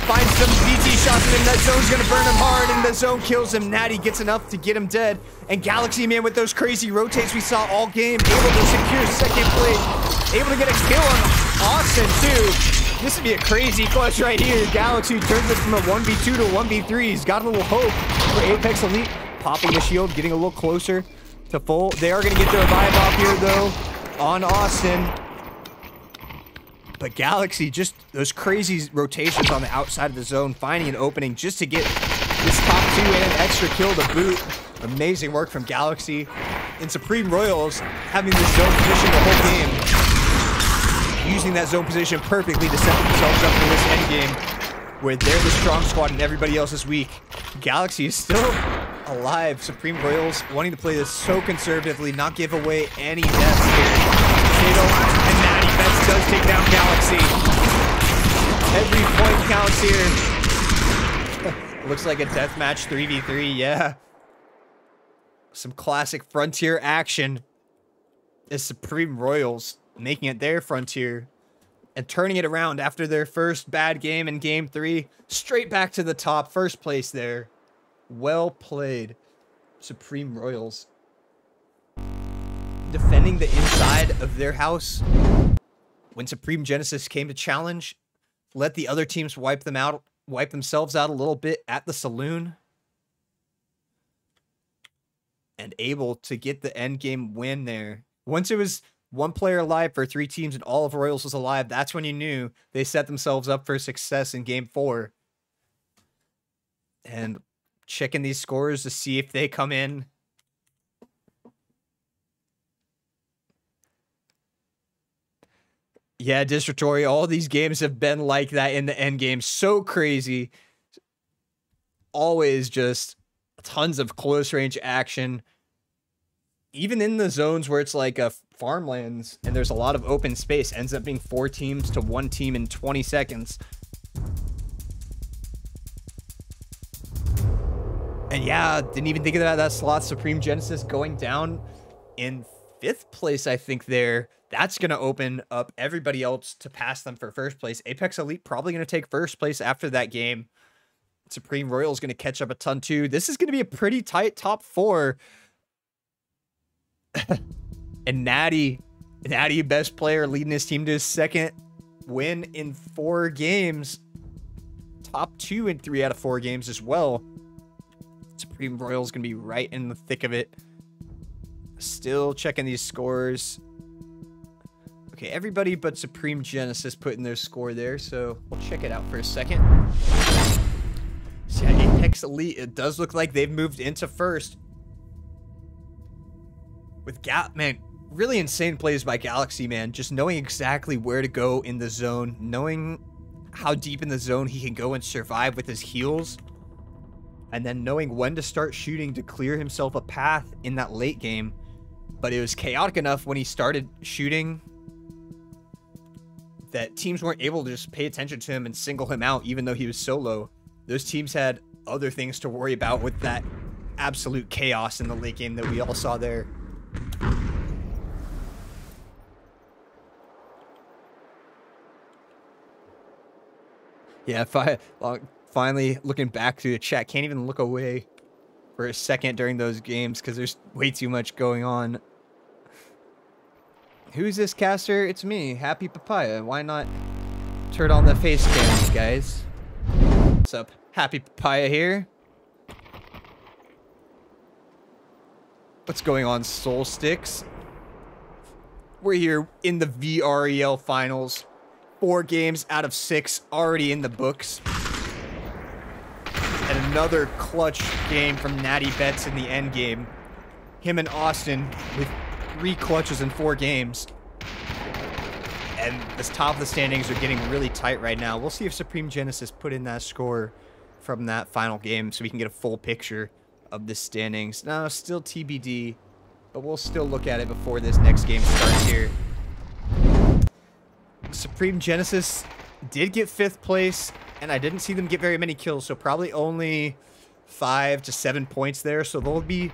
Finds some DT shots, and that zone's gonna burn him hard, and the zone kills him. Natty gets enough to get him dead. And Galaxy, man, with those crazy rotates we saw all game, able to secure second place. Able to get a kill on Austin, too. This would be a crazy clutch right here. Galaxy turns it from a 1v2 to a 1v3. He's got a little hope for Apex Elite. Popping the shield, getting a little closer to full. They are gonna get their revive off here, though, on Austin. But Galaxy, just those crazy rotations on the outside of the zone, finding an opening just to get this top 2 and an extra kill to boot. Amazing work from Galaxy. And Supreme Royals having this zone position the whole game. Using that zone position perfectly to set themselves up for this endgame, where they're the strong squad and everybody else is weak. Galaxy is still alive. Supreme Royals wanting to play this so conservatively, not give away any deaths here. Potato and Natty Betts does take down Galaxy. Every point counts here. Looks like a deathmatch 3v3, yeah. Some classic Frontier action as Supreme Royals making it their Frontier and turning it around after their first bad game in Game 3. Straight back to the top, first place there. Well played, Supreme Royals. Defending the inside of their house. When Supreme Genesis came to challenge, let the other teams wipe themselves out a little bit at the saloon. And able to get the end game win there. Once it was 1 player alive for 3 teams and all of Royals was alive, that's when you knew they set themselves up for success in Game 4. And checking these scores to see if they come in. Yeah, Districtory, all these games have been like that in the end game. So crazy. Always just tons of close range action. Even in the zones where it's like farmlands and there's a lot of open space, ends up being 4 teams to 1 team in 20 seconds. And yeah, didn't even think about that slot. Supreme Genesis going down in 5th place, I think there. That's going to open up everybody else to pass them for first place. Apex Elite probably going to take first place after that game. Supreme Royal is going to catch up a ton too. This is going to be a pretty tight top 4. And Natty, best player, leading his team to his 2nd win in 4 games. Top 2 in 3 out of 4 games as well. Supreme Royal is going to be right in the thick of it. Still checking these scores. Okay, everybody but Supreme Genesis putting their score there, so we'll check it out for a second. So yeah, Apex Elite, it does look like they've moved into first. With man, really insane plays by Galaxy, man. Just knowing exactly where to go in the zone, knowing how deep in the zone he can go and survive with his heals, and then knowing when to start shooting to clear himself a path in that late game. But it was chaotic enough when he started shooting that teams weren't able to just pay attention to him and single him out, even though he was solo. Those teams had other things to worry about with that absolute chaos in the late game that we all saw there. Yeah, Finally, looking back through the chat, can't even look away for a second during those games because there's way too much going on. Who's this caster? It's me, Happypapaya. Why not turn on the face cams, guys? What's up? Happypapaya here. What's going on, Soul Sticks? We're here in the VREL finals. 4 games out of 6 already in the books. And another clutch game from Natty Betts in the end game. Him and Austin with 3 clutches in 4 games. And the top of the standings are getting really tight right now. We'll see if Supreme Genesis put in that score from that final game so we can get a full picture of the standings. No, still TBD, but we'll still look at it before this next game starts here. Supreme Genesis did get 5th place, and I didn't see them get very many kills, so probably only 5 to 7 points there. So they'll be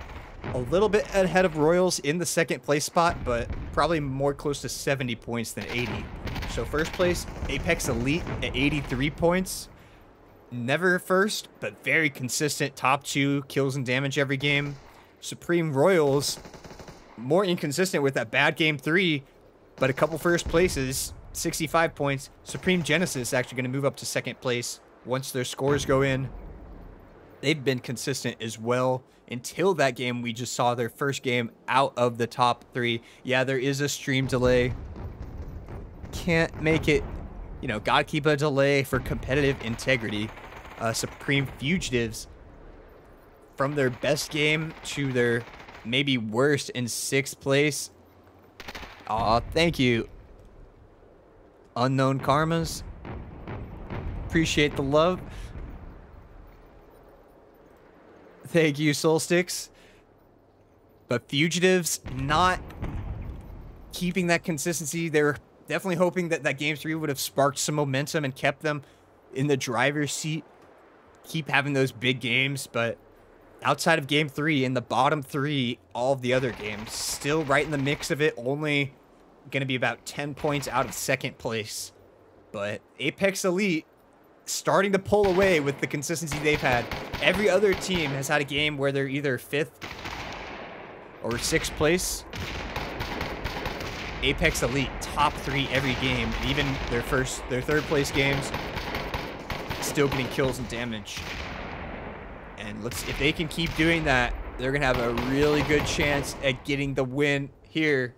a little bit ahead of Royals in the 2nd place spot, but probably more close to 70 points than 80. So first place, Apex Elite at 83 points. Never first, but very consistent top 2 kills and damage every game. Supreme Royals, more inconsistent with that bad game 3, but a couple first places. 65 points. Supreme Genesis actually going to move up to 2nd place once their scores go in. They've been consistent as well until that game. We just saw their first game out of the top 3. Yeah, there is a stream delay. Can't make it, you know, gotta keep a delay for competitive integrity. Supreme Fugitives, from their best game to their maybe worst in 6th place. Aw, thank you. Unknown Karmas. Appreciate the love. Thank you, Soulsticks. But Fugitives not keeping that consistency. They're definitely hoping that that game 3 would have sparked some momentum and kept them in the driver's seat. Keep having those big games, but outside of game 3, in the bottom 3, all of the other games, still right in the mix of it, only going to be about 10 points out of 2nd place. But Apex Elite starting to pull away with the consistency they've had. Every other team has had a game where they're either 5th or 6th place. Apex Elite, top 3 every game. And even their 3rd place games, still getting kills and damage. And if they can keep doing that, they're going to have a really good chance at getting the win here.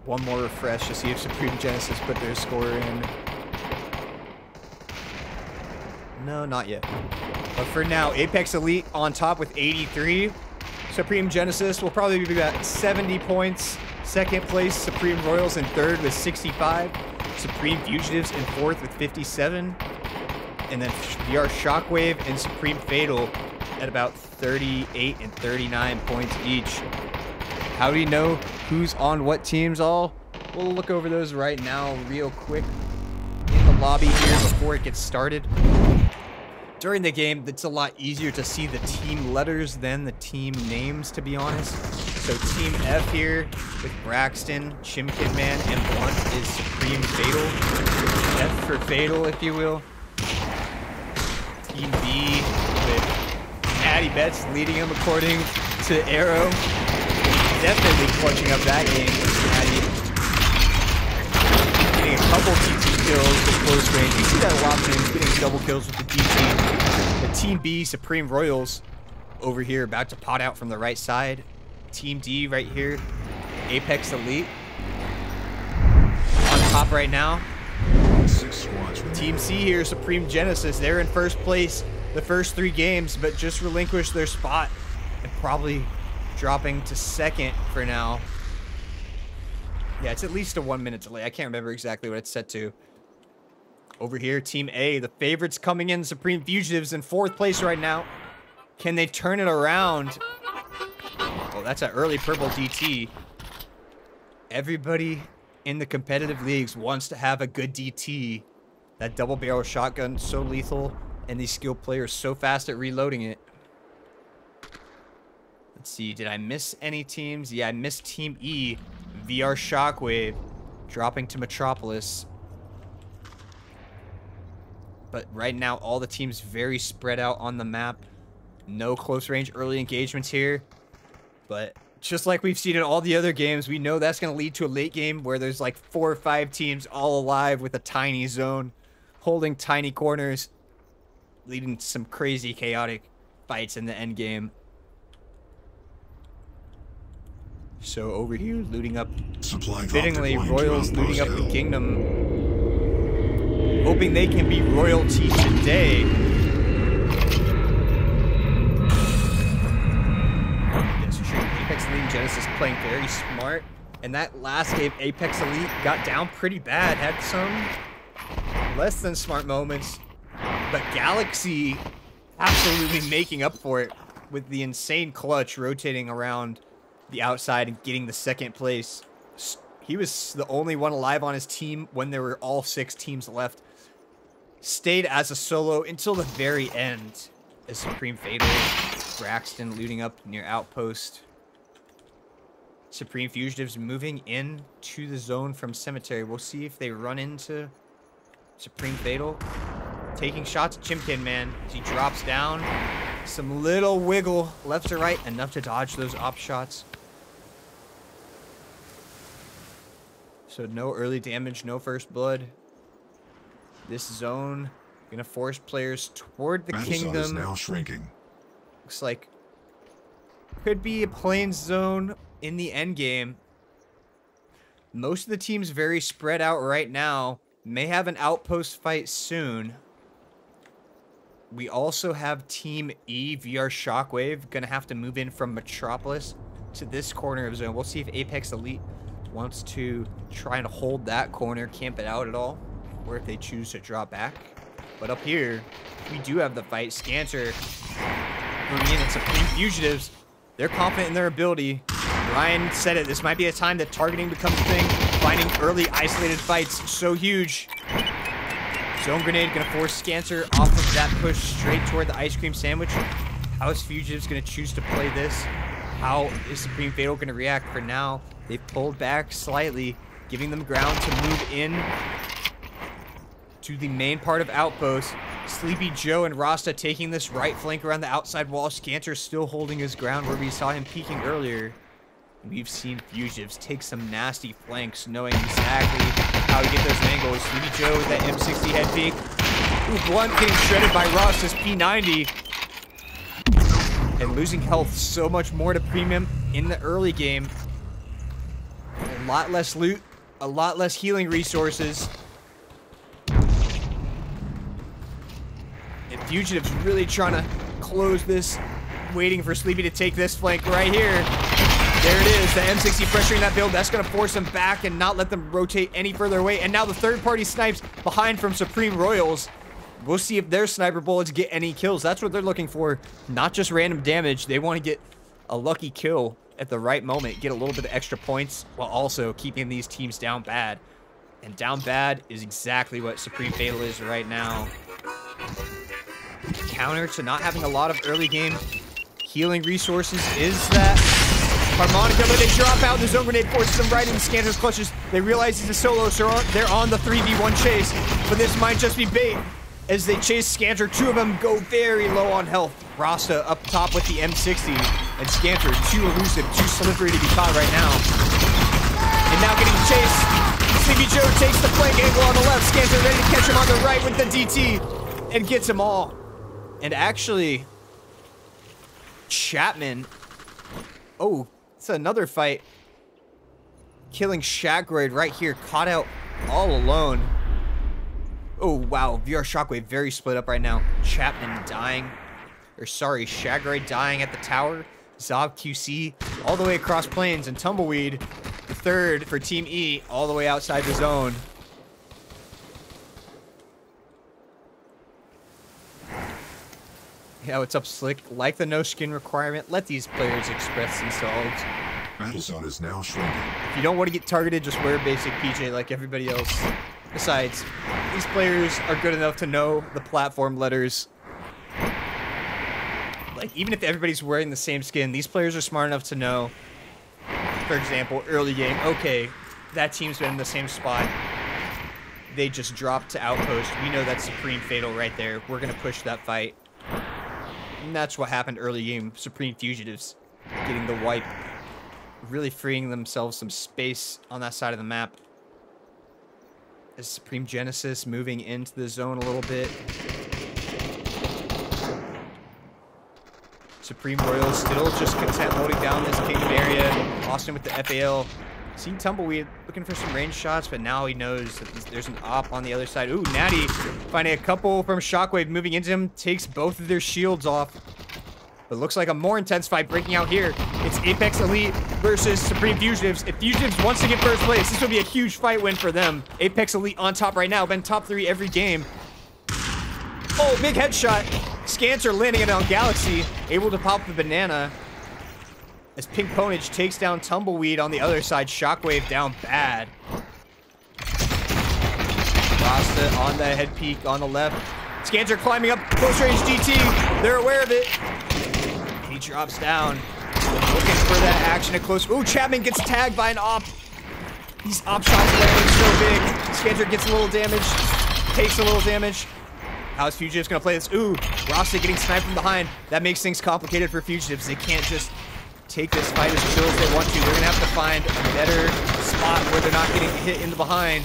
One more refresh to see if Supreme Genesis put their score in. No, not yet. But for now, Apex Elite on top with 83. Supreme Genesis will probably be about 70 points. 2nd place, Supreme Royals in 3rd with 65. Supreme Fugitives in 4th with 57. And then VR Shockwave and Supreme Fatal at about 38 and 39 points each. How do you know who's on what teams all? We'll look over those right now real quick in the lobby here before it gets started. During the game, it's a lot easier to see the team letters than the team names, to be honest. So Team F here with Braxton, Chimkin Man, and Blunt is Supreme Fatal. F for Fatal, if you will. Team B with Natty Betts leading him according to Arrow. Definitely clutching up that game with Natty. Getting a couple TT kills with close range. You see that a lot of him getting double kills with the TT. The Team B, Supreme Royals, over here about to pot out from the right side. Team D right here, Apex Elite. On top right now. 6 squads. Team C here, Supreme Genesis. They're in 1st place the first 3 games, but just relinquished their spot and probably dropping to 2nd for now. Yeah, it's at least a 1-minute delay. I can't remember exactly what it's set to. Over here, Team A, the favorites coming in, Supreme Fugitives in 4th place right now. Can they turn it around? Oh, that's an early purple DT. Everybody in the competitive leagues wants to have a good DT. That double barrel shotgun, so lethal, and these skilled players so fast at reloading it. Let's see, did I miss any teams? Yeah, I missed Team E. VR Shockwave dropping to Metropolis. But right now, all the teams very spread out on the map. No close range early engagements here. But just like we've seen in all the other games, we know that's going to lead to a late game where there's like 4 or 5 teams all alive with a tiny zone, holding tiny corners, leading to some crazy chaotic fights in the end game. So over here, looting up, fittingly, Royals looting up the kingdom, hoping they can be royalty today. Yes, sure. Apex Elite and Genesis playing very smart. And that last game, Apex Elite got down pretty bad, had some less than smart moments. But Galaxy absolutely making up for it with the insane clutch rotating around the outside and getting the second place. He was the only one alive on his team when there were all 6 teams left. Stayed as a solo until the very end. As Supreme Fatal, Braxton looting up near Outpost. Supreme Fugitives moving in to the zone from Cemetery. We'll see if they run into Supreme Fatal. Taking shots at Chimkin, man. As he drops down. Some little wiggle left to right. Enough to dodge those op shots. So no early damage, no first blood. This zone gonna force players toward the kingdom. Is now shrinking. Looks like could be a plains zone in the end game. Most of the teams very spread out right now. May have an outpost fight soon. We also have Team E, VR Shockwave, gonna have to move in from Metropolis to this corner of zone. We'll see if Apex Elite wants to try and hold that corner, camp it out at all, or if they choose to drop back. But up here, we do have the fight. Scanter moving in and Supreme Fugitives. They're confident in their ability. Ryan said it, this might be a time that targeting becomes a thing. Finding early isolated fights, so huge. Zone Grenade gonna force Scanter off of that push straight toward the ice cream sandwich. How is Fugitives gonna choose to play this? How is Supreme Fatal gonna react? For now, they've pulled back slightly, giving them ground to move in to the main part of Outpost. Sleepy Joe and Rasta taking this right flank around the outside wall. Scanter still holding his ground where we saw him peeking earlier. We've seen Fugitives take some nasty flanks, knowing exactly how to get those angles. Sleepy Joe with that M60 head peek. Ooh, Blunt getting shredded by Rasta's P90. And losing health so much more to Premium in the early game. A lot less loot, a lot less healing resources. And Fugitives really trying to close this, waiting for Sleepy to take this flank right here. There it is, the M60 pressuring that build. That's going to force them back and not let them rotate any further away. And now the third-party snipes behind from Supreme Royals. We'll see if their sniper bullets get any kills. That's what they're looking for, not just random damage. They want to get a lucky kill at the right moment, get a little bit of extra points, while also keeping these teams down bad. And down bad is exactly what Supreme Fatal is right now. Counter to not having a lot of early game healing resources is that Harmonica, but they drop out. The Zone Grenade forces them right into Scanter's clutches. They realize he's a solo, so they're on the 3v1 chase. But this might just be bait. As they chase Scanter, 2 of them go very low on health. Rasta up top with the M60. And Scanter, too elusive, too slippery to be caught right now. And now getting chased. Sleepy Joe takes the flank angle on the left. Scanter ready to catch him on the right with the DT. And gets them all. And actually, Chapman. Oh, it's another fight. Killing Shagroid right here. Caught out all alone. Oh, wow. VR Shockwave very split up right now. Chapman dying. Or sorry, Shagroid dying at the tower. Zob QC all the way across plains. And Tumbleweed, the third for Team E, all the way outside the zone. Yeah, what's up, Slick? Like the no skin requirement, let these players express themselves. Battle zone is now shrinking. If you don't want to get targeted, just wear a basic PJ like everybody else. Besides, these players are good enough to know the platform letters. Like, even if everybody's wearing the same skin, these players are smart enough to know, for example, early game, okay, that team's been in the same spot they just drop to outpost. We know that's Supreme Fatal right there. We're going to push that fight. And that's what happened early game. Supreme Fugitives getting the wipe. Really freeing themselves some space on that side of the map. As Supreme Genesis moving into the zone a little bit. Supreme Royals still just content holding down this Kingdom area. Austin with the FAL. Seen Tumbleweed looking for some range shots, but now he knows that there's an op on the other side. Ooh, Natty finding a couple from Shockwave moving into him. Takes both of their shields off. But looks like a more intense fight breaking out here. It's Apex Elite versus Supreme Fugitives. If Fugitives wants to get first place, this would be a huge fight win for them. Apex Elite on top right now. Been top 3 every game. Oh, big headshot. Scanter landing it on Galaxy. Able to pop the banana. As Pink Ponage takes down Tumbleweed on the other side. Shockwave down bad. Rasta on the head peak on the left. Scanter climbing up. Close range DT. They're aware of it. He drops down. Looking for that action at close. Ooh, Chapman gets tagged by an op. These op shots landing so big. Scanter gets a little damage. Takes a little damage. How's Fugitives gonna play this? Ooh, Rasta getting sniped from behind. That makes things complicated for Fugitives. They can't just take this fight as chill as they want to. They're gonna have to find a better spot where they're not getting hit in the behind.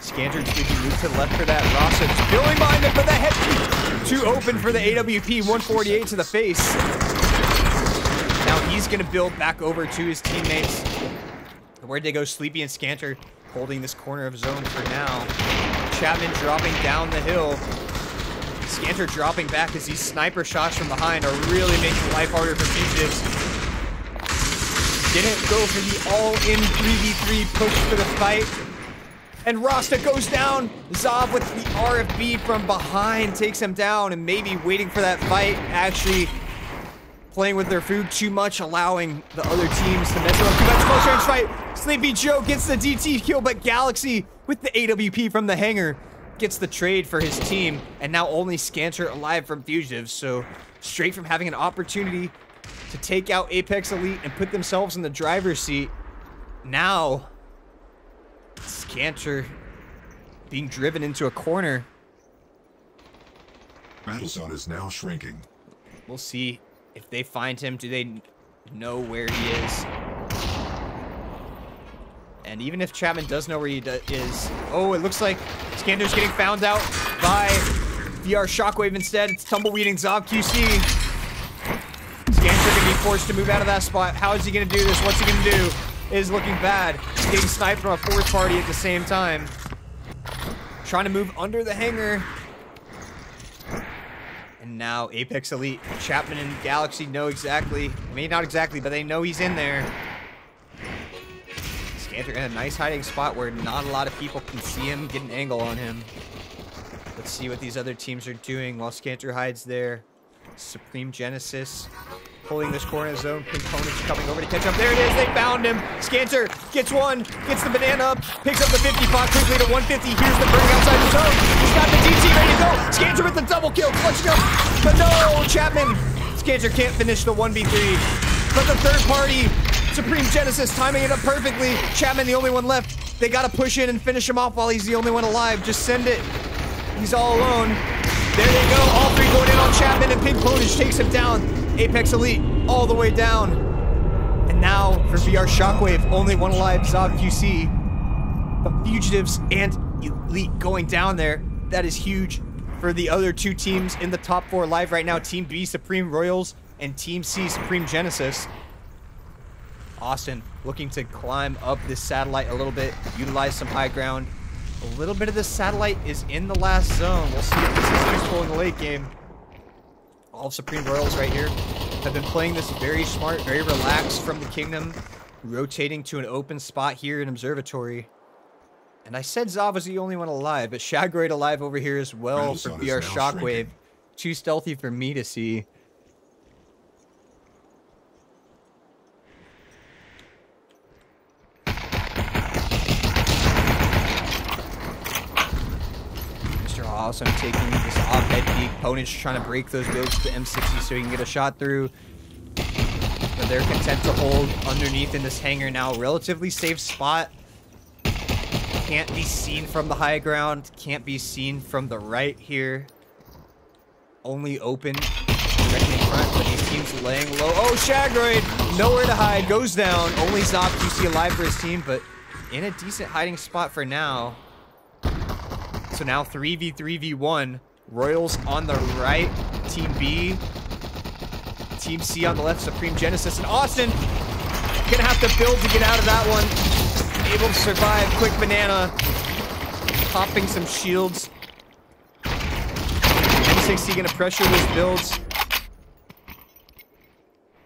Scanter moving to the left for that. Rasta just building behind him, but the head peek too open for the AWP. 148 to the face. Now he's gonna build back over to his teammates. Where'd they go? Sleepy and Scanter holding this corner of zone for now. Chapman dropping down the hill. Scanter dropping back as these sniper shots from behind are really making life harder for Fugitives. Didn't go for the all-in 3v3 push for the fight. And Rasta goes down. Zav with the RFB from behind takes him down, and maybe waiting for that fight, actually playing with their food too much, allowing the other teams to mess up. That's close range fight. Sleepy Joe gets the DT kill, but Galaxy with the AWP from the hangar gets the trade for his team, and now only Scanter alive from Fugitives. So straight from having an opportunity to take out Apex Elite and put themselves in the driver's seat, now Scanter being driven into a corner. Battle zone is now shrinking. We'll see if they find him. Do they know where he is? And even if Chapman does know where he is, oh, it looks like Scanter's getting found out by VR Shockwave instead. It's Tumbleweed and Zav QC. Scanter gonna be forced to move out of that spot. How is he gonna do this? What's he gonna do? It is looking bad. He's getting sniped from a fourth party at the same time. Trying to move under the hangar. And now Apex Elite, Chapman and Galaxy know exactly. I mean, not exactly, but they know he's in there. Scanter in a nice hiding spot where not a lot of people can see him, get an angle on him. Let's see what these other teams are doing while Scanter hides there. Supreme Genesis pulling this corner zone. Components coming over to catch up. There it is. They found him. Scanter gets one, gets the banana up, picks up the 50 pot quickly to 150. Here's the burn outside the zone. He's got the DT ready to go. Scanter with the double kill, clutching up. But no, Chapman. Scanter can't finish the 1v3. But the third party, Supreme Genesis, timing it up perfectly. Chapman the only one left. They gotta push in and finish him off while he's the only one alive. Just send it. He's all alone. There they go. All three going in on Chapman, and Pink Ponage takes him down. Apex Elite all the way down. And now for VR Shockwave, only one alive, Zav QC. But Fugitives and Elite going down there. That is huge for the other two teams in the top 4 live right now. Team B, Supreme Royals, and Team C, Supreme Genesis. Austin looking to climb up this satellite a little bit, utilize some high ground. A little bit of this satellite is in the last zone. We'll see if this is useful in the late game. All of Supreme Royals right here have been playing this very smart, very relaxed from the Kingdom, rotating to an open spot here in Observatory. And I said Zav was the only one alive, but Shagroid alive over here as well for VR Shockwave. Too stealthy for me to see. Awesome, taking this off head peek. Ponage trying to break those builds to M60 so he can get a shot through. But they're content to hold underneath in this hangar now. Relatively safe spot. Can't be seen from the high ground. Can't be seen from the right here. Only open directly in front, but he seems laying low. Oh, Shagroid! Nowhere to hide. Goes down. Only Zob QC alive for his team, but in a decent hiding spot for now. So now 3v3v1. Royals on the right. Team B. Team C on the left. Supreme Genesis and Austin. Gonna have to build to get out of that one. Able to survive. Quick banana. Popping some shields. M60 gonna pressure those builds.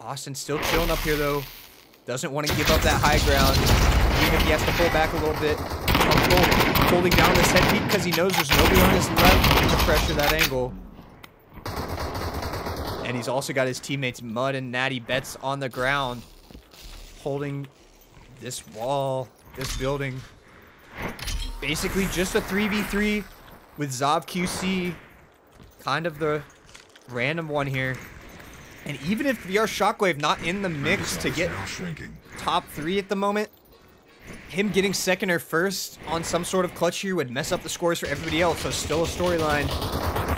Austin still chilling up here though. Doesn't want to give up that high ground. Even if he has to pull back a little bit. Holding down this head peak because he knows there's nobody on his left to pressure that angle. And he's also got his teammates Mud and Natty Betts on the ground. Holding this wall, this building. Basically just a 3v3 with Zob QC. Kind of the random one here. And even if VR Shockwave not in the mix to get top 3 at the moment, him getting second or first on some sort of clutch here would mess up the scores for everybody else, so still a storyline.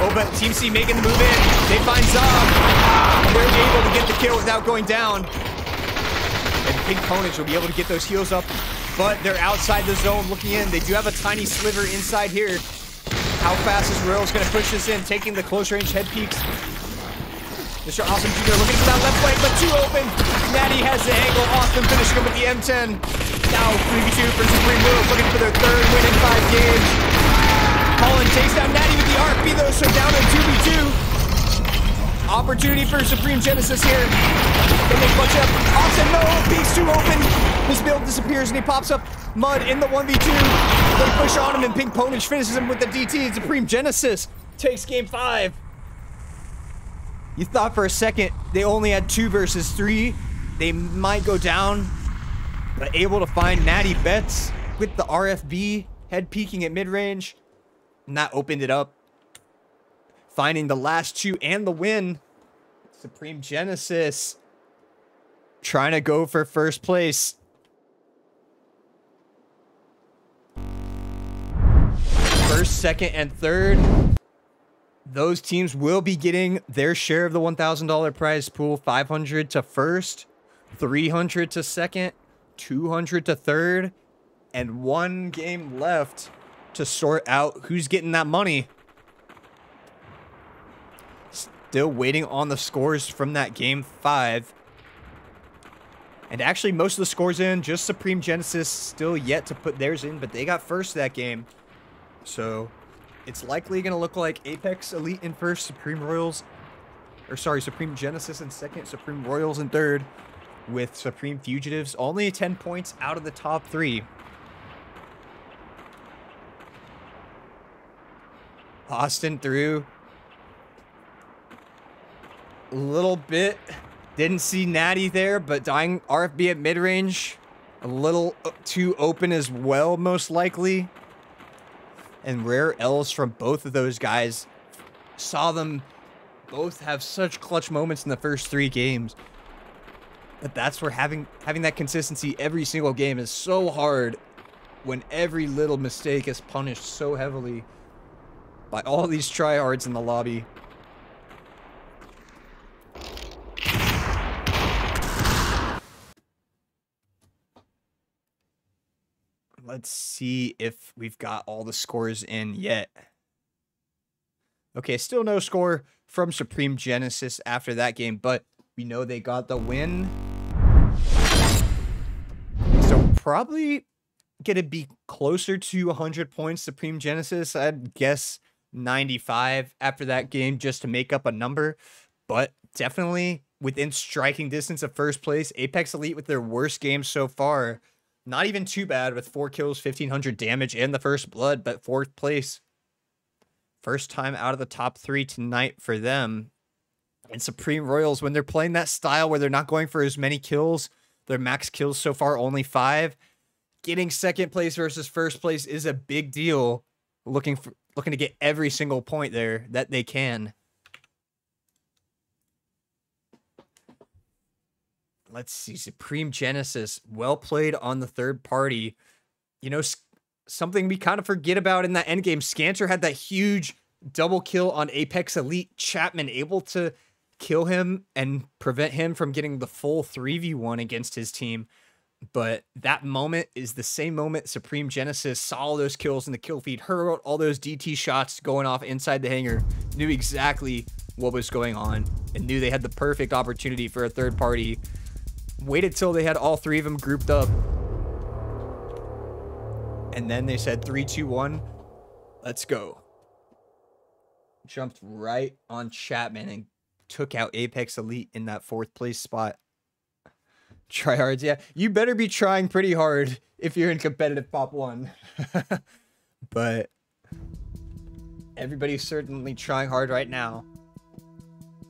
Oh, but Team C making the move in. They find Zob. They're able to get the kill without going down. And Pink Ponage will be able to get those heals up, but they're outside the zone looking in. They do have a tiny sliver inside here. How fast is Royals going to push this in, taking the close range head peaks. Mr. Awesome Jr. looking for that left flank, but too open. Natty has the angle. Austin finishing him with the M10. Now 3v2 for Supreme Royals, looking for their third win in 5 games. Holland takes down Natty with the RP though, so down to 2v2. Opportunity for Supreme Genesis here. Can they clutch up? Austin, no, Peak's too open. His build disappears and he pops up Mud in the 1v2. They push on him and Pink Ponage finishes him with the DT. Supreme Genesis takes game 5. You thought for a second they only had 2 versus 3. They might go down, but able to find Natty Betts with the RFB, head peeking at mid-range, and that opened it up. Finding the last 2 and the win. Supreme Genesis trying to go for first place. First, second, and third. Those teams will be getting their share of the $1,000 prize pool. 500 to first, 300 to second, 200 to third, and 1 game left to sort out who's getting that money. Still waiting on the scores from that game 5. And actually most of the scores in, just Supreme Genesis still yet to put theirs in, but they got first that game. So it's likely going to look like Apex Elite in first, Supreme Genesis in second, Supreme Royals in third, with Supreme Fugitives only 10 points out of the top 3. Austin through a little bit. Didn't see Natty there, but dying RFB at mid-range. A little too open as well, most likely. And rare L's from both of those guys. Saw them both have such clutch moments in the first 3 games. But that's where having that consistency every single game is so hard when every little mistake is punished so heavily by all these tryhards in the lobby. Let's see if we've got all the scores in yet. Okay, still no score from Supreme Genesis after that game, but we know they got the win. So probably gonna be closer to 100 points, Supreme Genesis. I'd guess 95 after that game just to make up a number, but definitely within striking distance of first place. Apex Elite with their worst game so far. Not even too bad with 4 kills, 1,500 damage, and the first blood, but 4th place. First time out of the top 3 tonight for them. And Supreme Royals, when they're playing that style where they're not going for as many kills, their max kills so far only 5. Getting second place versus first place is a big deal. Looking to get every single point there that they can. Let's see. Supreme Genesis, well played on the third party. You know, something we kind of forget about in that endgame. Scanter had that huge double kill on Apex Elite. Chapman able to kill him and prevent him from getting the full 3v1 against his team. But that moment is the same moment Supreme Genesis saw all those kills in the kill feed, heard all those DT shots going off inside the hangar, knew exactly what was going on, and knew they had the perfect opportunity for a third party. Waited till they had all three of them grouped up. And then they said 3, 2, 1, let's go. Jumped right on Chapman and took out Apex Elite in that 4th place spot. Tryhards, yeah. You better be trying pretty hard if you're in competitive Pop 1. But everybody's certainly trying hard right now.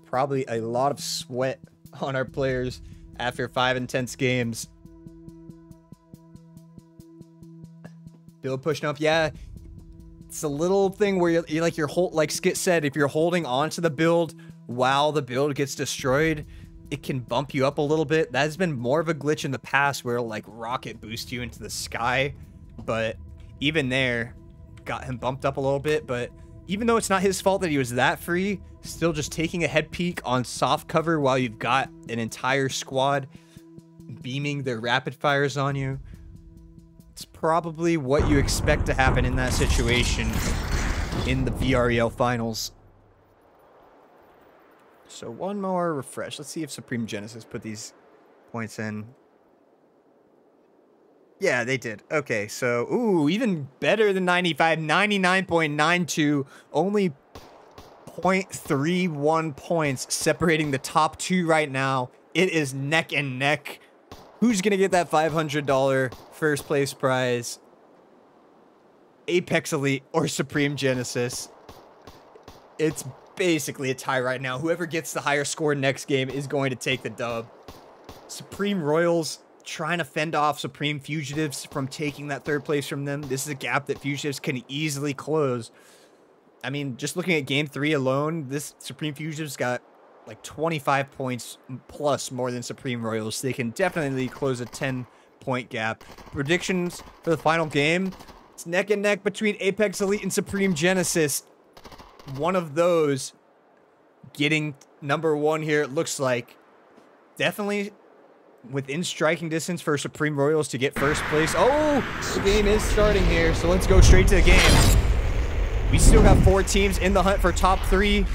Probably a lot of sweat on our players after 5 intense games. Build pushing up, yeah. It's a little thing where you're like like Skit said, if you're holding on to the build while the build gets destroyed, it can bump you up a little bit. That has been more of a glitch in the past where it'll like rocket boost you into the sky. But even there, got him bumped up a little bit. But even though it's not his fault that he was that free, still just taking a head peek on soft cover while you've got an entire squad beaming their rapid fires on you. It's probably what you expect to happen in that situation in the VREL finals. So one more refresh. Let's see if Supreme Genesis put these points in. Yeah, they did. Okay, so, ooh, even better than 95. 99.92. Only 0.31 points separating the top 2 right now. It is neck and neck. Who's going to get that $500 first place prize? Apex Elite or Supreme Genesis? It's basically a tie right now. Whoever gets the higher score next game is going to take the dub. Supreme Royals trying to fend off Supreme Fugitives from taking that 3rd place from them. This is a gap that Fugitives can easily close. I mean, just looking at game 3 alone, this Supreme Fugitives got like 25 points plus more than Supreme Royals. So they can definitely close a 10-point gap. Predictions for the final game. It's neck and neck between Apex Elite and Supreme Genesis. One of those getting number 1 here, it looks like. Definitely within striking distance for Supreme Royals to get first place. Oh, the game is starting here, so let's go straight to the game. We still have 4 teams in the hunt for top 3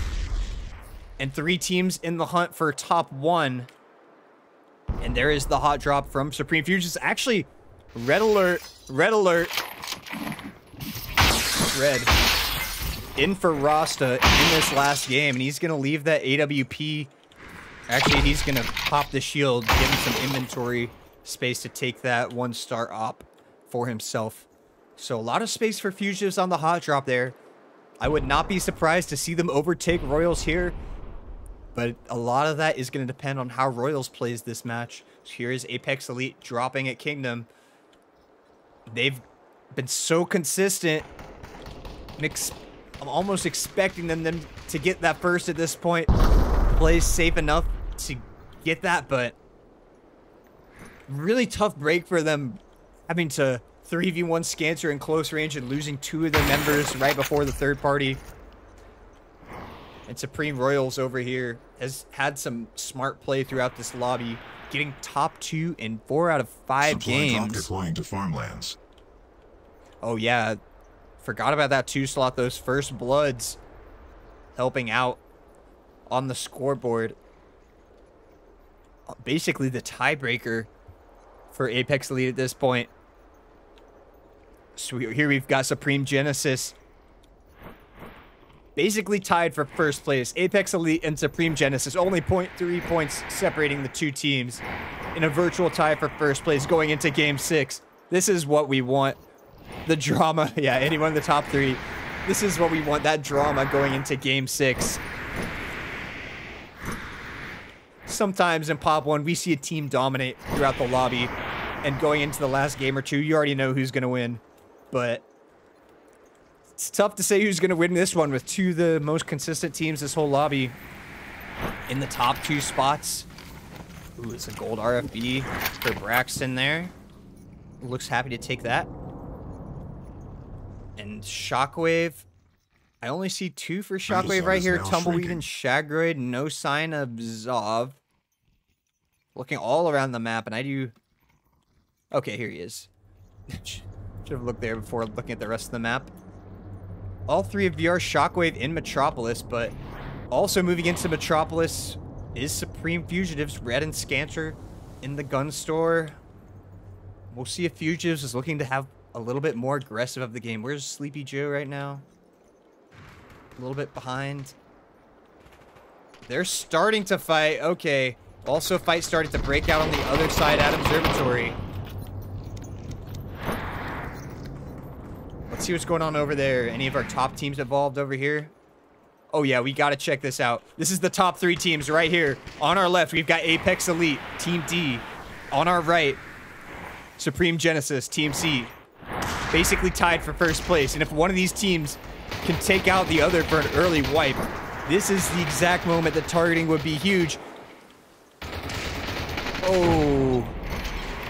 and 3 teams in the hunt for top 1. And there is the hot drop from Supreme Fugitives. Actually, red alert, red alert. Red. In for Rasta in this last game, and he's going to leave that AWP. Actually, he's going to pop the shield, give him some inventory space to take that 1-star op for himself. So a lot of space for Fugitives on the hot drop there. I would not be surprised to see them overtake Royals here, but a lot of that is going to depend on how Royals plays this match. So here is Apex Elite dropping at Kingdom. They've been so consistent. I'm almost expecting them to get that first at this point. Plays safe enough to get that, but really tough break for them having to 3v1 Scanter in close range and losing 2 of their members right before the 3rd party. And Supreme Royals over here has had some smart play throughout this lobby, getting top 2 in 4 out of 5 games. Deploying to farmlands. Oh yeah, forgot about that 2 slot. Those first bloods helping out on the scoreboard. Basically the tiebreaker for Apex Elite at this point. So here we've got Supreme Genesis basically tied for first place. Apex Elite and Supreme Genesis, only 0.3 points separating the 2 teams in a virtual tie for first place going into game 6. This is what we want. The drama. Yeah, anyone in the top 3. This is what we want, that drama going into game 6. Sometimes in Pop 1, we see a team dominate throughout the lobby, and going into the last game or 2, you already know who's going to win. But it's tough to say who's going to win this one with 2 of the most consistent teams this whole lobby in the top 2 spots. Ooh, it's a gold RFB for Braxton there. Looks happy to take that. And Shockwave. I only see 2 for Shockwave Battle right zone here. is now Tumbleweed shrinking. and Shagroid. No sign of Zov. Looking all around the map, and I do... Okay, here he is. Should have looked there before looking at the rest of the map. All 3 of VR Shockwave in Metropolis, but also moving into Metropolis is Supreme Fugitives, Red and Scanter in the gun store. We'll see if Fugitives is looking to have a little bit more aggressive of the game. Where's Sleepy Joe right now? A little bit behind. They're starting to fight. Okay. Also, fight started to break out on the other side at Observatory. Let's see what's going on over there. Any of our top teams involved over here? Oh, yeah, we got to check this out. This is the top 3 teams right here. On our left, we've got Apex Elite, Team D. On our right, Supreme Genesis, Team C. Basically tied for first place. And if one of these teams can take out the other for an early wipe, this is the exact moment that targeting would be huge. Oh,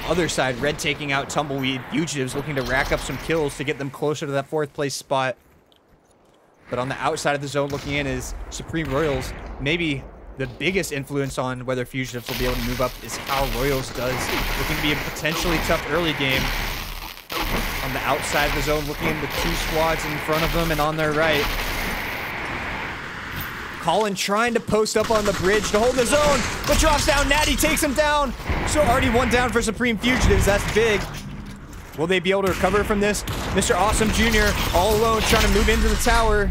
other side, Red taking out Tumbleweed. Fugitives looking to rack up some kills to get them closer to that 4th place spot. But on the outside of the zone looking in is Supreme Royals. Maybe the biggest influence on whether Fugitives will be able to move up is how Royals does. Looking to be a potentially tough early game. On the outside of the zone looking in the 2 squads in front of them and on their right. Colin trying to post up on the bridge to hold the zone, but drops down. Natty takes him down. So already 1 down for Supreme Fugitives. That's big. Will they be able to recover from this? Mr. Awesome Jr. all alone trying to move into the tower.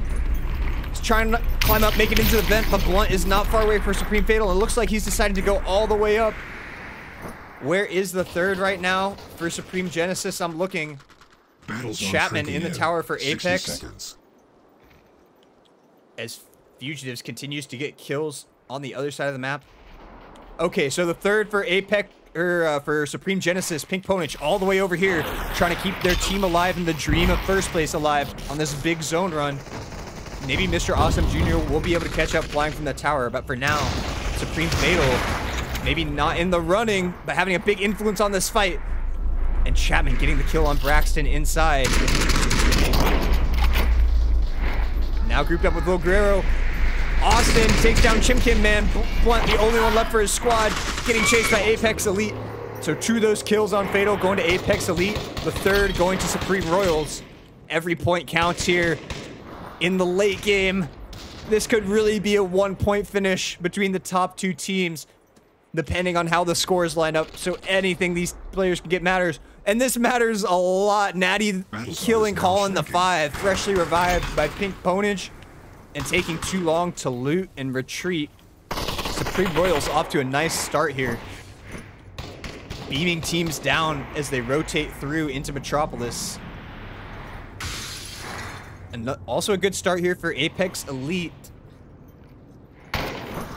He's trying to climb up, make it into the vent, but Blunt is not far away for Supreme Fatal. It looks like he's decided to go all the way up. Where is the 3rd right now for Supreme Genesis? I'm looking. Battle zone Chapman shrinking in the tower for 60 Apex. seconds. As Fugitives continues to get kills on the other side of the map. Okay, so the 3rd for Apex, for Supreme Genesis, Pink Ponich, all the way over here, trying to keep their team alive and the dream of first place alive on this big zone run. Maybe Mr. Awesome Jr. will be able to catch up flying from the tower, but for now, Supreme Fatal, maybe not in the running, but having a big influence on this fight. And Chapman getting the kill on Braxton inside. Now grouped up with Lil Guerrero. Austin takes down Chimkin Man. Blunt, the only one left for his squad, getting chased by Apex Elite. So 2 of those kills on Fatal going to Apex Elite. The 3rd going to Supreme Royals. Every point counts here in the late game. This could really be a 1-point finish between the top 2 teams, depending on how the scores line up. So anything these players can get matters. And this matters a lot. Natty killing Colin the 5, freshly revived by Pink Ponage. And taking too long to loot and retreat. Supreme Royals off to a nice start here. Beaming teams down as they rotate through into Metropolis. And also a good start here for Apex Elite.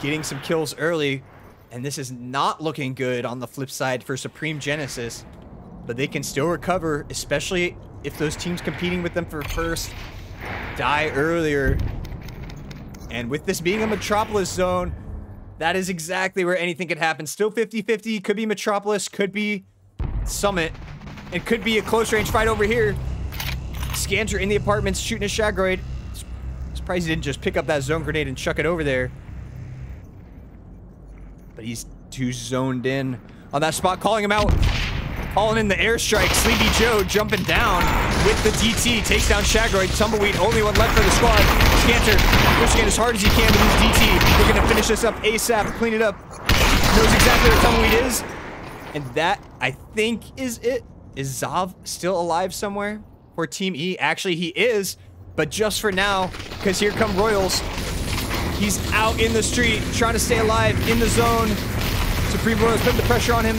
Getting some kills early. And this is not looking good on the flip side for Supreme Genesis. But they can still recover, especially if those teams competing with them for first die earlier. And with this being a Metropolis zone, that is exactly where anything could happen. Still 50-50. Could be Metropolis, could be Summit. It could be a close range fight over here. Scanter in the apartments shooting a Shagroid. Surprised he didn't just pick up that zone grenade and chuck it over there. But he's too zoned in on that spot, calling him out. Calling in the airstrike. Sleepy Joe jumping down with the DT. Takes down Shagroid. Tumbleweed, only one left for the squad. Scanter pushing it as hard as he can to use DT. We're going to finish this up ASAP. Clean it up. Knows exactly where Tumbleweed is. And that, I think, is it. Is Zav still alive somewhere for Team E? Actually, he is. But just for now, because here come Royals. He's out in the street, trying to stay alive in the zone. Supreme Royals putting the pressure on him.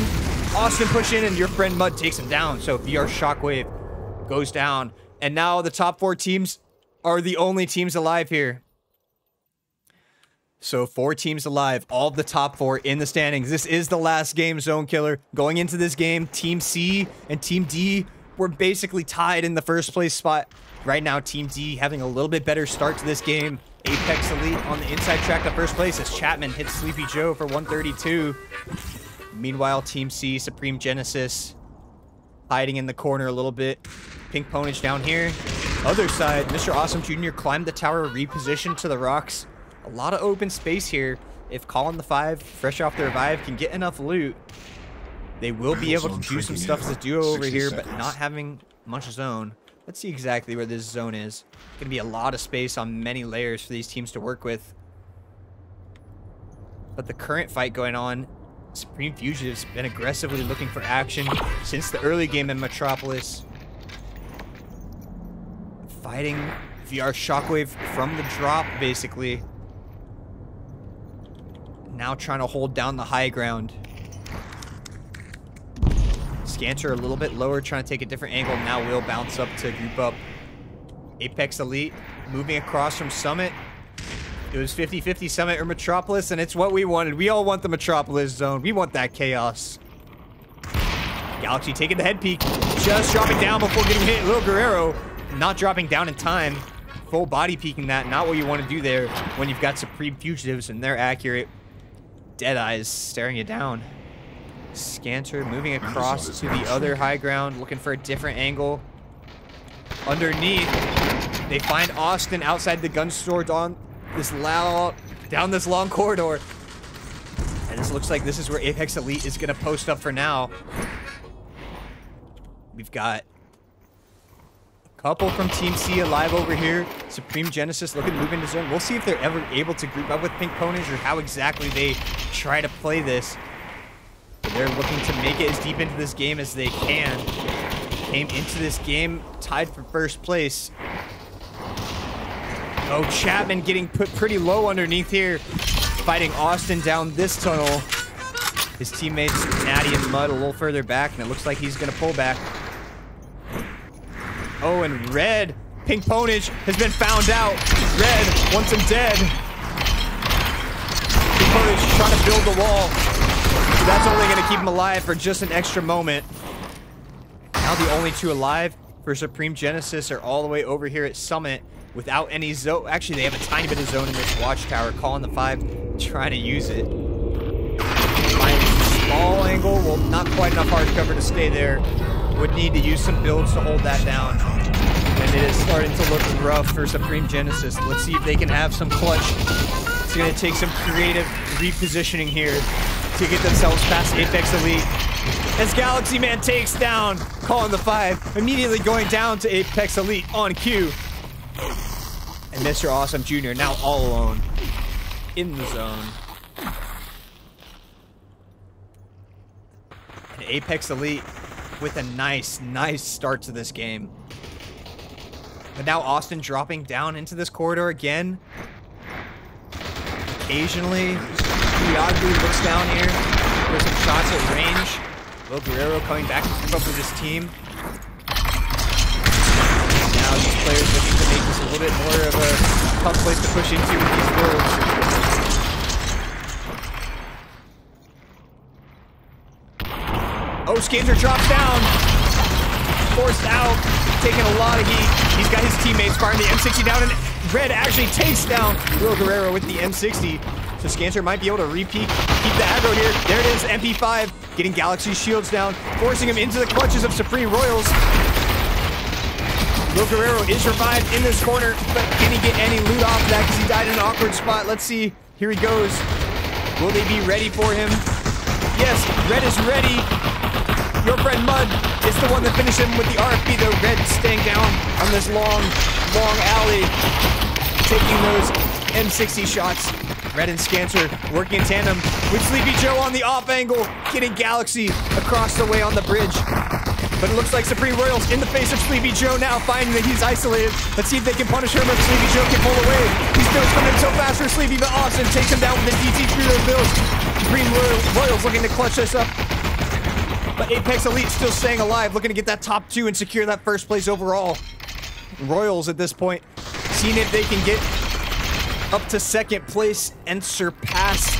Austin push in, and your friend Mud takes him down. So VR Shockwave goes down. And now the top 4 teams are the only teams alive here. So 4 teams alive, all of the top 4 in the standings. This is the last game, Zone Killer. Going into this game, Team C and Team D were basically tied in the first place spot. Right now, Team D having a little bit better start to this game. Apex Elite on the inside track to first place as Chapman hits Sleepy Joe for 132. Meanwhile, Team C, Supreme Genesis, hiding in the corner a little bit. Pink Ponage down here. other side, Mr. Awesome Jr. climbed the tower, repositioned to the rocks. A lot of open space here. If Colin the 5, fresh off the revive, can get enough loot, they will be able to do some stuff as a duo over here, but not having much zone. Let's see exactly where this zone is. Going to be a lot of space on many layers for these teams to work with. But the current fight going on, Supreme Fugitive's been aggressively looking for action since the early game in Metropolis. Fighting VR Shockwave from the drop, basically. Now trying to hold down the high ground. Scanter a little bit lower, trying to take a different angle. Now will bounce up to group up. Apex Elite moving across from Summit. It was 50-50 Summit or Metropolis, and it's what we wanted. We all want the Metropolis zone. We want that chaos. Galaxy taking the head peek. Just dropping down before getting hit. Lil Guerrero not dropping down in time. Full body peeking that. Not what you want to do there when you've got Supreme Fugitives and they're accurate. Dead Eyes staring you down. Scanter moving across to the other high ground, looking for a different angle. Underneath, they find Austin outside the gun store down this long corridor. And this looks like this is where Apex Elite is going to post up for now. We've got a couple from Team C alive over here. Supreme Genesis looking to move into zone. We'll see if they're ever able to group up with Pink Ponies or how exactly they try to play this. But they're looking to make it as deep into this game as they can. Came into this game tied for first place. Oh, Chapman getting put pretty low underneath here. Fighting Austin down this tunnel. His teammates, Natty and Mud, a little further back, and it looks like he's going to pull back. Oh, and Red, Pink Ponage has been found out. Red wants him dead. Pink Ponage trying to build the wall. That's only going to keep him alive for just an extra moment. Now the only two alive for Supreme Genesis are all the way over here at Summit without any zone. Actually, they have a tiny bit of zone in this watchtower. Calling the 5, trying to use it. Find a small angle. Well, not quite enough hard cover to stay there. Would need to use some builds to hold that down. And it is starting to look rough for Supreme Genesis. Let's see if they can have some clutch. It's going to take some creative repositioning here to get themselves past Apex Elite. As Galaxy Man takes down Calling the 5, immediately going down to Apex Elite on cue. And Mr. Awesome Jr. now all alone in the zone. And Apex Elite with a nice start to this game. But now Austin dropping down into this corridor again. Occasionally, periodically looks down here for some shots at range. Lil Guerrero coming back to keep up with his team. Now these players looking to make this a little bit more of a tough place to push into with these builds. Oh, Scanter drops down. Forced out. Taking a lot of heat. He's got his teammates firing the M60 down, and Red actually takes down Lil Guerrero with the M60. So Scanter might be able to re-peek, keep the aggro here. There it is, MP5 getting Galaxy's shields down, forcing him into the clutches of Supreme Royals. Lil Guerrero is revived in this corner, but can he get any loot off that because he died in an awkward spot? Let's see. Here he goes. Will they be ready for him? Yes, Red is ready. Your friend Mud is the one that finished him with the RFB, though. Red staying down on this long alley, taking those M60 shots. Red and Scanter working in tandem with Sleepy Joe on the off angle, getting Galaxy across the way on the bridge. But it looks like Supreme Royals in the face of Sleepy Joe now, finding that he's isolated. Let's see if they can punish him if Sleepy Joe can pull away. These builds coming in so fast for Sleepy, but Austin takes him down with the DT through those builds. Supreme Royals looking to clutch this up. But Apex Elite still staying alive, looking to get that top 2 and secure that first place overall. Royals at this point, seeing if they can get up to second place and surpass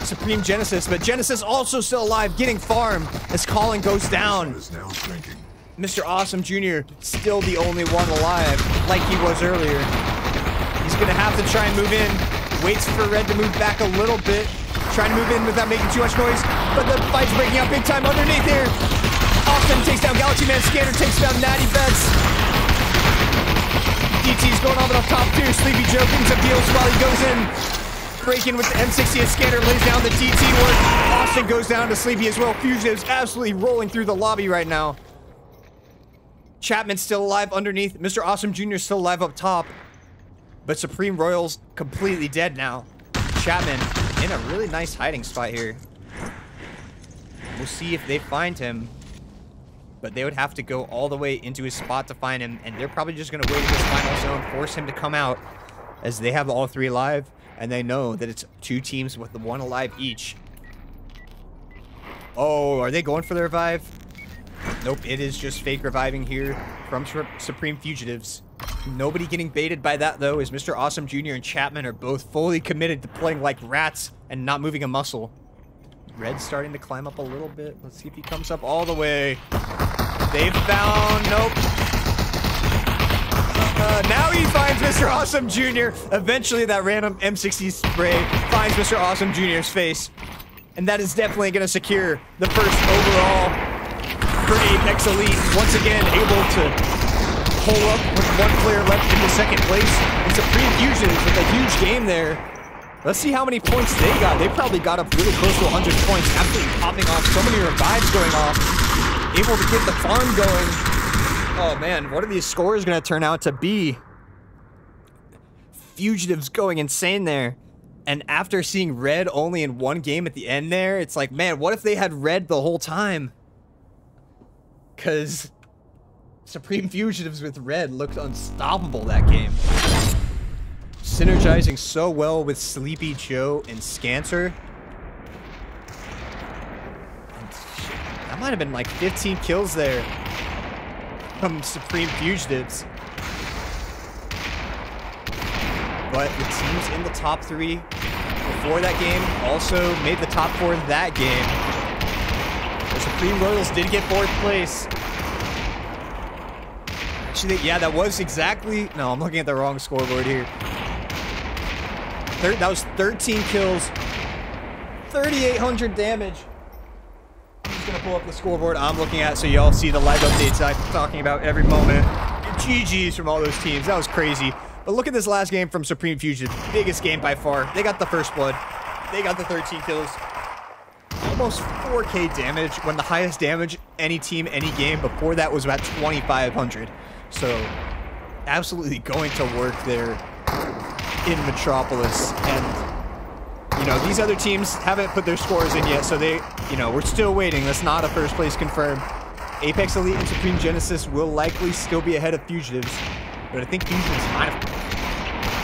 Supreme Genesis. But Genesis also still alive, getting farm as Colin goes down. Mr. Awesome Jr. still the only one alive, like he was earlier. He's gonna have to try and move in. Waits for Red to move back a little bit. Trying to move in without making too much noise, but the fight's breaking out big time underneath here. Austin takes down Galaxy Man. Scanner takes down Natty Bets. DT's going on with up top too. Sleepy Joe getting some deals while he goes in. Breaking with the M60 scanner, lays down the DT work. Austin goes down to Sleepy as well. Fugitive's absolutely rolling through the lobby right now. Chapman's still alive underneath. Mr. Awesome Jr. is still alive up top. But Supreme Royals completely dead now. Chapman in a really nice hiding spot here. We'll see if they find him. But they would have to go all the way into his spot to find him. And they're probably just going to wait in this final zone, force him to come out. As they have all three alive. And they know that it's two teams with the one alive each. Oh, are they going for the revive? Nope, it is just fake reviving here from Supreme Fugitives. Nobody getting baited by that, though, as Mr. Awesome Jr. and Chapman are both fully committed to playing like rats and not moving a muscle. Red's starting to climb up a little bit. Let's see if he comes up all the way. They've found... Nope. Now he finds Mr. Awesome Jr. Eventually, that random M60 spray finds Mr. Awesome Jr.'s face. And that is definitely going to secure the first overall for Apex Elite. Once again, able to pull up with one player left in the second place. And Supreme Fusions with a huge game there. Let's see how many points they got. They probably got up really close to 100 points. Absolutely popping off. So many revives going off. Able to get the farm going. Oh man, what are these scores going to turn out to be? Fugitives going insane there. And after seeing red only in one game at the end there, it's like, man, what if they had red the whole time? Because Supreme Fugitives with red looked unstoppable that game. Synergizing so well with Sleepy Joe and Scanter. And that might have been like 15 kills there from Supreme Fugitives. But the teams in the top three before that game also made the top four in that game. The Supreme Royals did get fourth place. Actually, yeah, that was exactly... No, I'm looking at the wrong scoreboard here. That was 13 kills, 3,800 damage. I'm just going to pull up the scoreboard I'm looking at so y'all see the live updates I'm talking about every moment. And GG's from all those teams. That was crazy. But look at this last game from Supreme Fusion. Biggest game by far. They got the first blood. They got the 13 kills. Almost 4K damage when the highest damage any team, any game before that was about 2,500. So absolutely going to work there in Metropolis. And, you know, these other teams haven't put their scores in yet. So they, you know, we're still waiting. That's not a first place confirmed. Apex Elite and Supreme Genesis will likely still be ahead of Fugitives. But I think Fugitives might have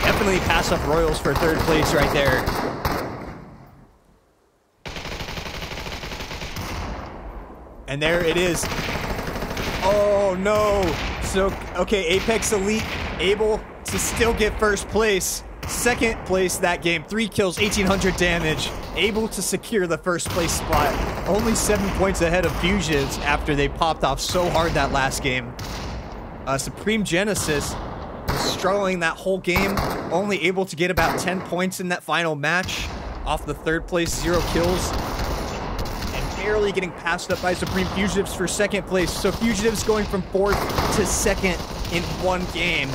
definitely passed up Royals for third place right there. And there it is. Oh no. So, okay, Apex Elite able to still get first place. Second place that game, 3 kills, 1,800 damage. Able to secure the first place spot. Only 7 points ahead of Fugitives after they popped off so hard that last game. Supreme Genesis was struggling that whole game, only able to get about 10 points in that final match off the third place, 0 kills, and barely getting passed up by Supreme Fugitives for second place. So Fugitives going from fourth to second in one game.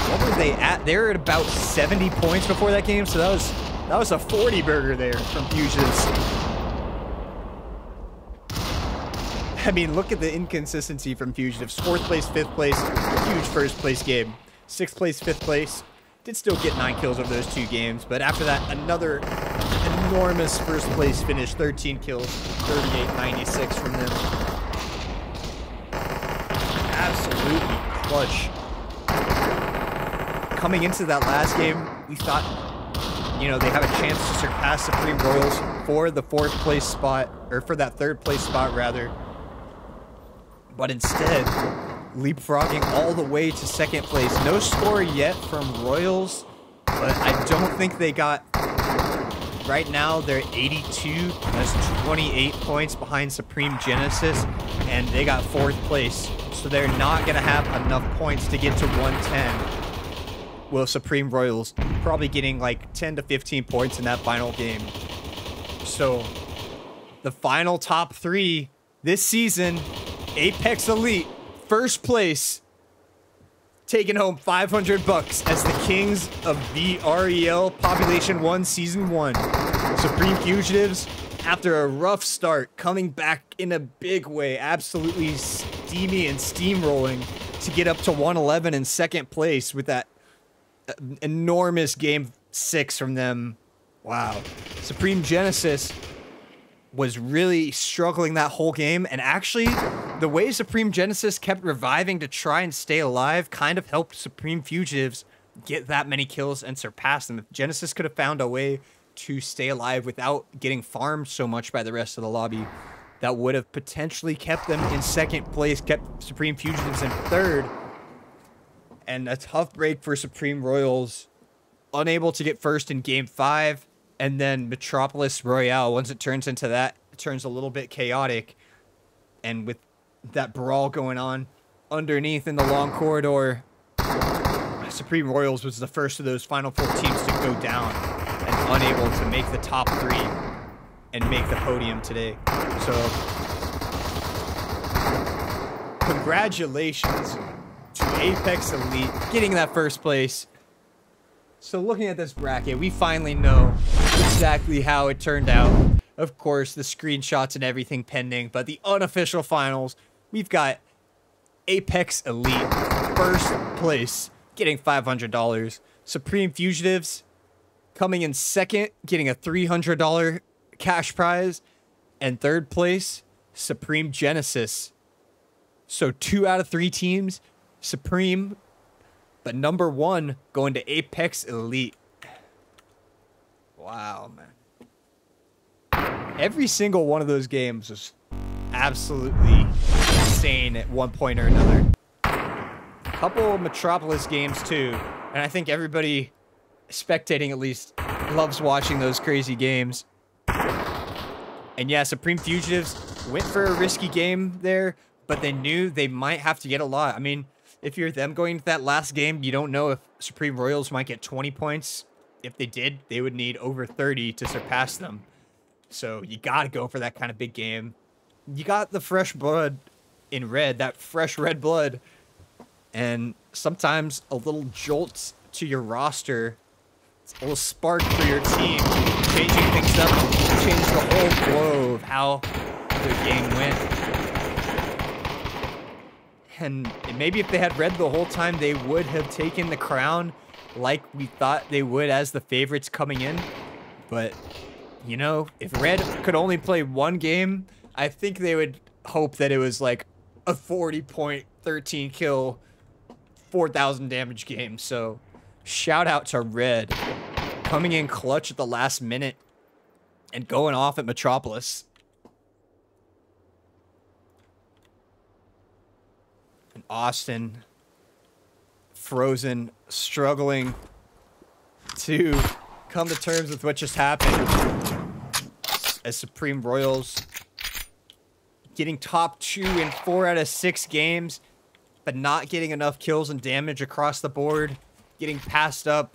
What were they at? They were at about 70 points before that game, so that was a 40 burger there from Fugitives. I mean, look at the inconsistency from Fugitives. 4th place, 5th place, huge first place game. 6th place, 5th place. Did still get 9 kills over those 2 games, but after that, another enormous first place finish. 13 kills, 38-96 from them. Absolutely clutch. Coming into that last game, we thought, you know, they have a chance to surpass Supreme Royals for the 4th place spot, or for that 3rd place spot, rather. But instead, leapfrogging all the way to 2nd place. No score yet from Royals, but I don't think they got... Right now, they're 82. That's 28 points behind Supreme Genesis, and they got 4th place. So they're not going to have enough points to get to 110. Well, Supreme Royals probably getting like 10 to 15 points in that final game. So the final top 3 this season... Apex Elite, first place, taking home $500 as the kings of VREL Population 1 Season 1. Supreme Fugitives, after a rough start, coming back in a big way, absolutely steamy and steamrolling to get up to 111 in second place with that enormous Game 6 from them. Wow. Supreme Genesis was really struggling that whole game, and actually the way Supreme Genesis kept reviving to try and stay alive kind of helped Supreme Fugitives get that many kills and surpass them. If Genesis could have found a way to stay alive without getting farmed so much by the rest of the lobby, that would have potentially kept them in second place, kept Supreme Fugitives in third. And a tough break for Supreme Royals, unable to get first in Game 5. And then Metropolis Royale, once it turns into that, it turns a little bit chaotic. And with that brawl going on underneath in the long corridor, Supreme Royals was the first of those final 4 teams to go down and unable to make the top 3 and make the podium today. So, congratulations to Apex Elite getting that first place. So looking at this bracket, we finally know exactly how it turned out. Of course, the screenshots and everything pending, but the unofficial finals, we've got Apex Elite first place, getting $500. Supreme Fugitives coming in second, getting a $300 cash prize. And third place, Supreme Genesis. So 2 out of 3 teams, Supreme, but number 1 going to Apex Elite. Wow, man. Every single one of those games was absolutely insane at one point or another. A couple of Metropolis games too, and I think everybody spectating at least loves watching those crazy games. And yeah, Supreme Fugitives went for a risky game there, but they knew they might have to get a lot. I mean, if you're them going to that last game, you don't know if Supreme Royals might get 20 points. If they did, they would need over 30 to surpass them. So you got to go for that kind of big game. You got the fresh blood in red, that fresh red blood. And sometimes a little jolt to your roster, a little spark for your team, changing things up, change the whole flow of how the game went. And maybe if they had red the whole time, they would have taken the crown like we thought they would as the favorites coming in. But, you know, if red could only play one game, I think they would hope that it was like a 40-point, 13-kill, 4,000 damage game. So, shout out to red coming in clutch at the last minute and going off at Metropolis. And Austin, frozen, struggling to come to terms with what just happened. As Supreme Royals getting top 2 in 4 out of 6 games, but not getting enough kills and damage across the board, getting passed up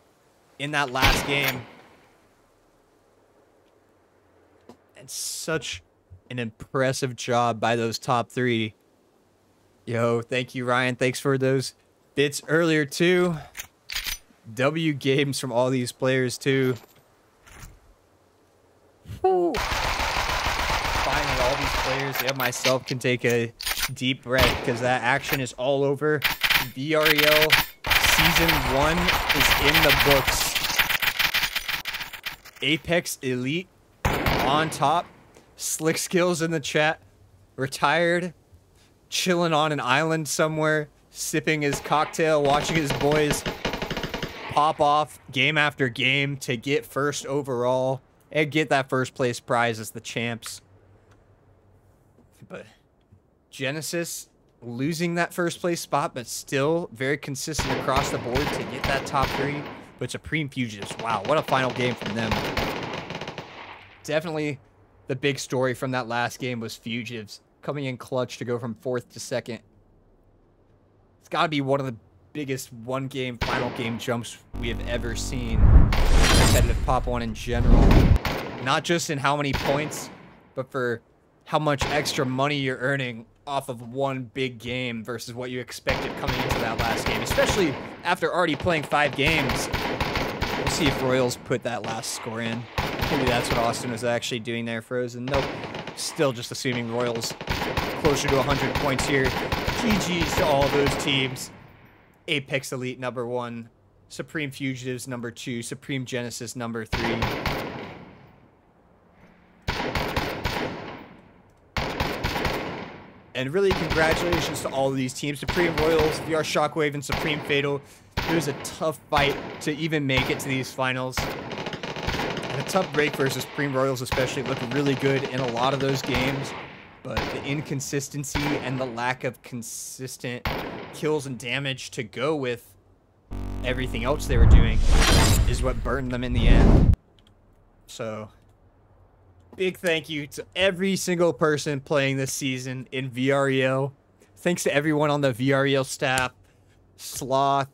in that last game. And such an impressive job by those top 3. Yo, thank you, Ryan. Thanks for those bits earlier, too. W games from all these players, too. Whew. Finally, all these players and myself can take a deep breath because that action is all over. VREL Season 1 is in the books. Apex Elite on top. Slick Skills in the chat. Retired. Chilling on an island somewhere, sipping his cocktail, watching his boys pop off game after game to get first overall and get that first place prize as the champs. But Genesis losing that first place spot, but still very consistent across the board to get that top 3. But Supreme Fugitives, wow, what a final game from them. Definitely the big story from that last game was Fugitives coming in clutch to go from 4th to 2nd. It's got to be one of the biggest one-game, final game jumps we have ever seen in competitive Pop 1 in general. Not just in how many points, but for how much extra money you're earning off of one big game versus what you expected coming into that last game, especially after already playing 5 games. We'll see if Royals put that last score in. Maybe that's what Austin was actually doing there, Frozen. Nope. Still just assuming Royals closer to 100 points here. GG's to all those teams. Apex Elite number 1. Supreme Fugitives number 2. Supreme Genesis number 3. And really, congratulations to all of these teams. Supreme Royals, VR Shockwave, and Supreme Fatal. It was a tough fight to even make it to these finals. And a tough break versus Supreme Royals especially. Looked really good in a lot of those games. But the inconsistency and the lack of consistent kills and damage to go with everything else they were doing is what burned them in the end. So, big thank you to every single person playing this season in VREL. Thanks to everyone on the VREL staff. Sloth,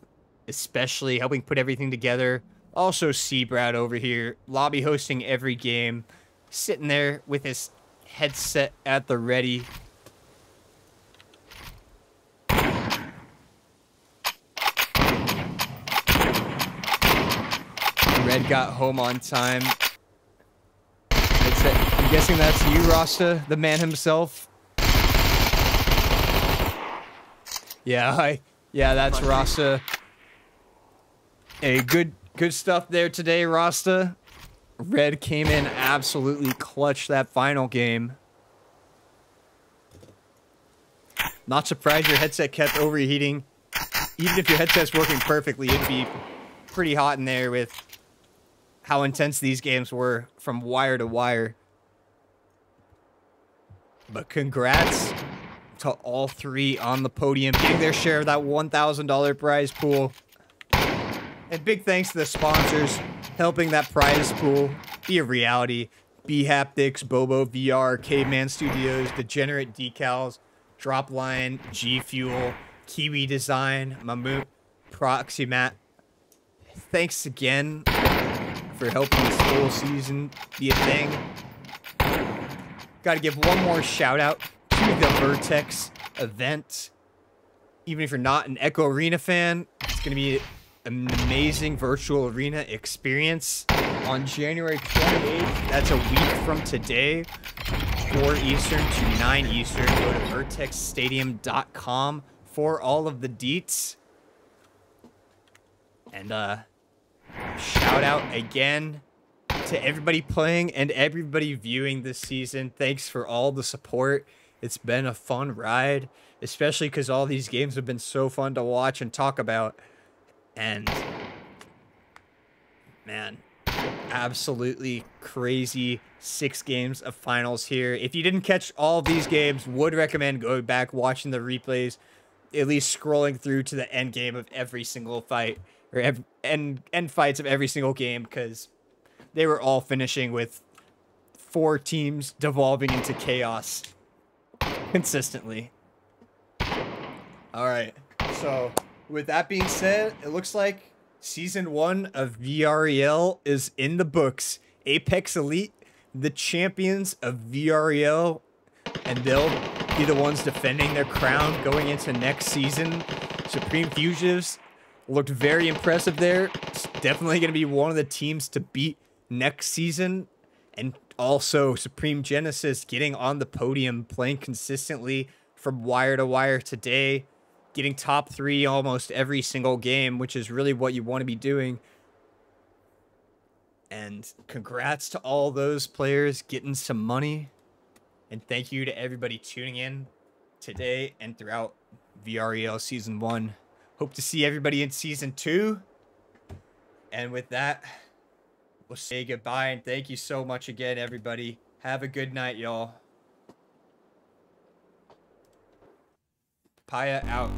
especially, helping put everything together. Also, Seabrad over here, lobby hosting every game. Sitting there with his headset at the ready. Red got home on time. I'm guessing that's you, Rasta, the man himself. Yeah, that's Rasta. Hey, good stuff there today, Rasta. Red came in absolutely clutch that final game. Not surprised your headset kept overheating. Even if your headset's working perfectly, it'd be pretty hot in there with how intense these games were from wire to wire. But congrats to all 3 on the podium, getting their share of that $1,000 prize pool. And big thanks to the sponsors helping that prize pool be a reality. B-Haptics, Bobo VR, Caveman Studios, Degenerate Decals, Dropline, G Fuel, Kiwi Design, Mammut, Proxymat. Thanks again for helping this whole season be a thing. Gotta give one more shout out to the Vertex event. Even if you're not an Echo Arena fan, it's gonna be an amazing virtual arena experience on January 28th. That's a week from today, 4 Eastern to 9 Eastern. Go to vertexstadium.com for all of the deets. And shout out again to everybody playing and everybody viewing this season. Thanks for all the support. It's been a fun ride, especially because all these games have been so fun to watch and talk about. And man, absolutely crazy 6 games of finals here. If you didn't catch all of these games, would recommend going back, watching the replays, at least scrolling through to the end game of every single fight, or end fights of every single game, because they were all finishing with 4 teams devolving into chaos consistently. All right, so with that being said, it looks like Season 1 of VREL is in the books. Apex Elite, the champions of VREL, and they'll be the ones defending their crown going into next season. Supreme Fugitives looked very impressive there. It's definitely going to be one of the teams to beat next season. And also Supreme Genesis getting on the podium, playing consistently from wire to wire today, getting top 3 almost every single game, which is really what you want to be doing. And congrats to all those players getting some money. And thank you to everybody tuning in today and throughout VREL Season 1. Hope to see everybody in Season 2. And with that, we'll say goodbye. And thank you so much again, everybody. Have a good night, y'all. Papaya out.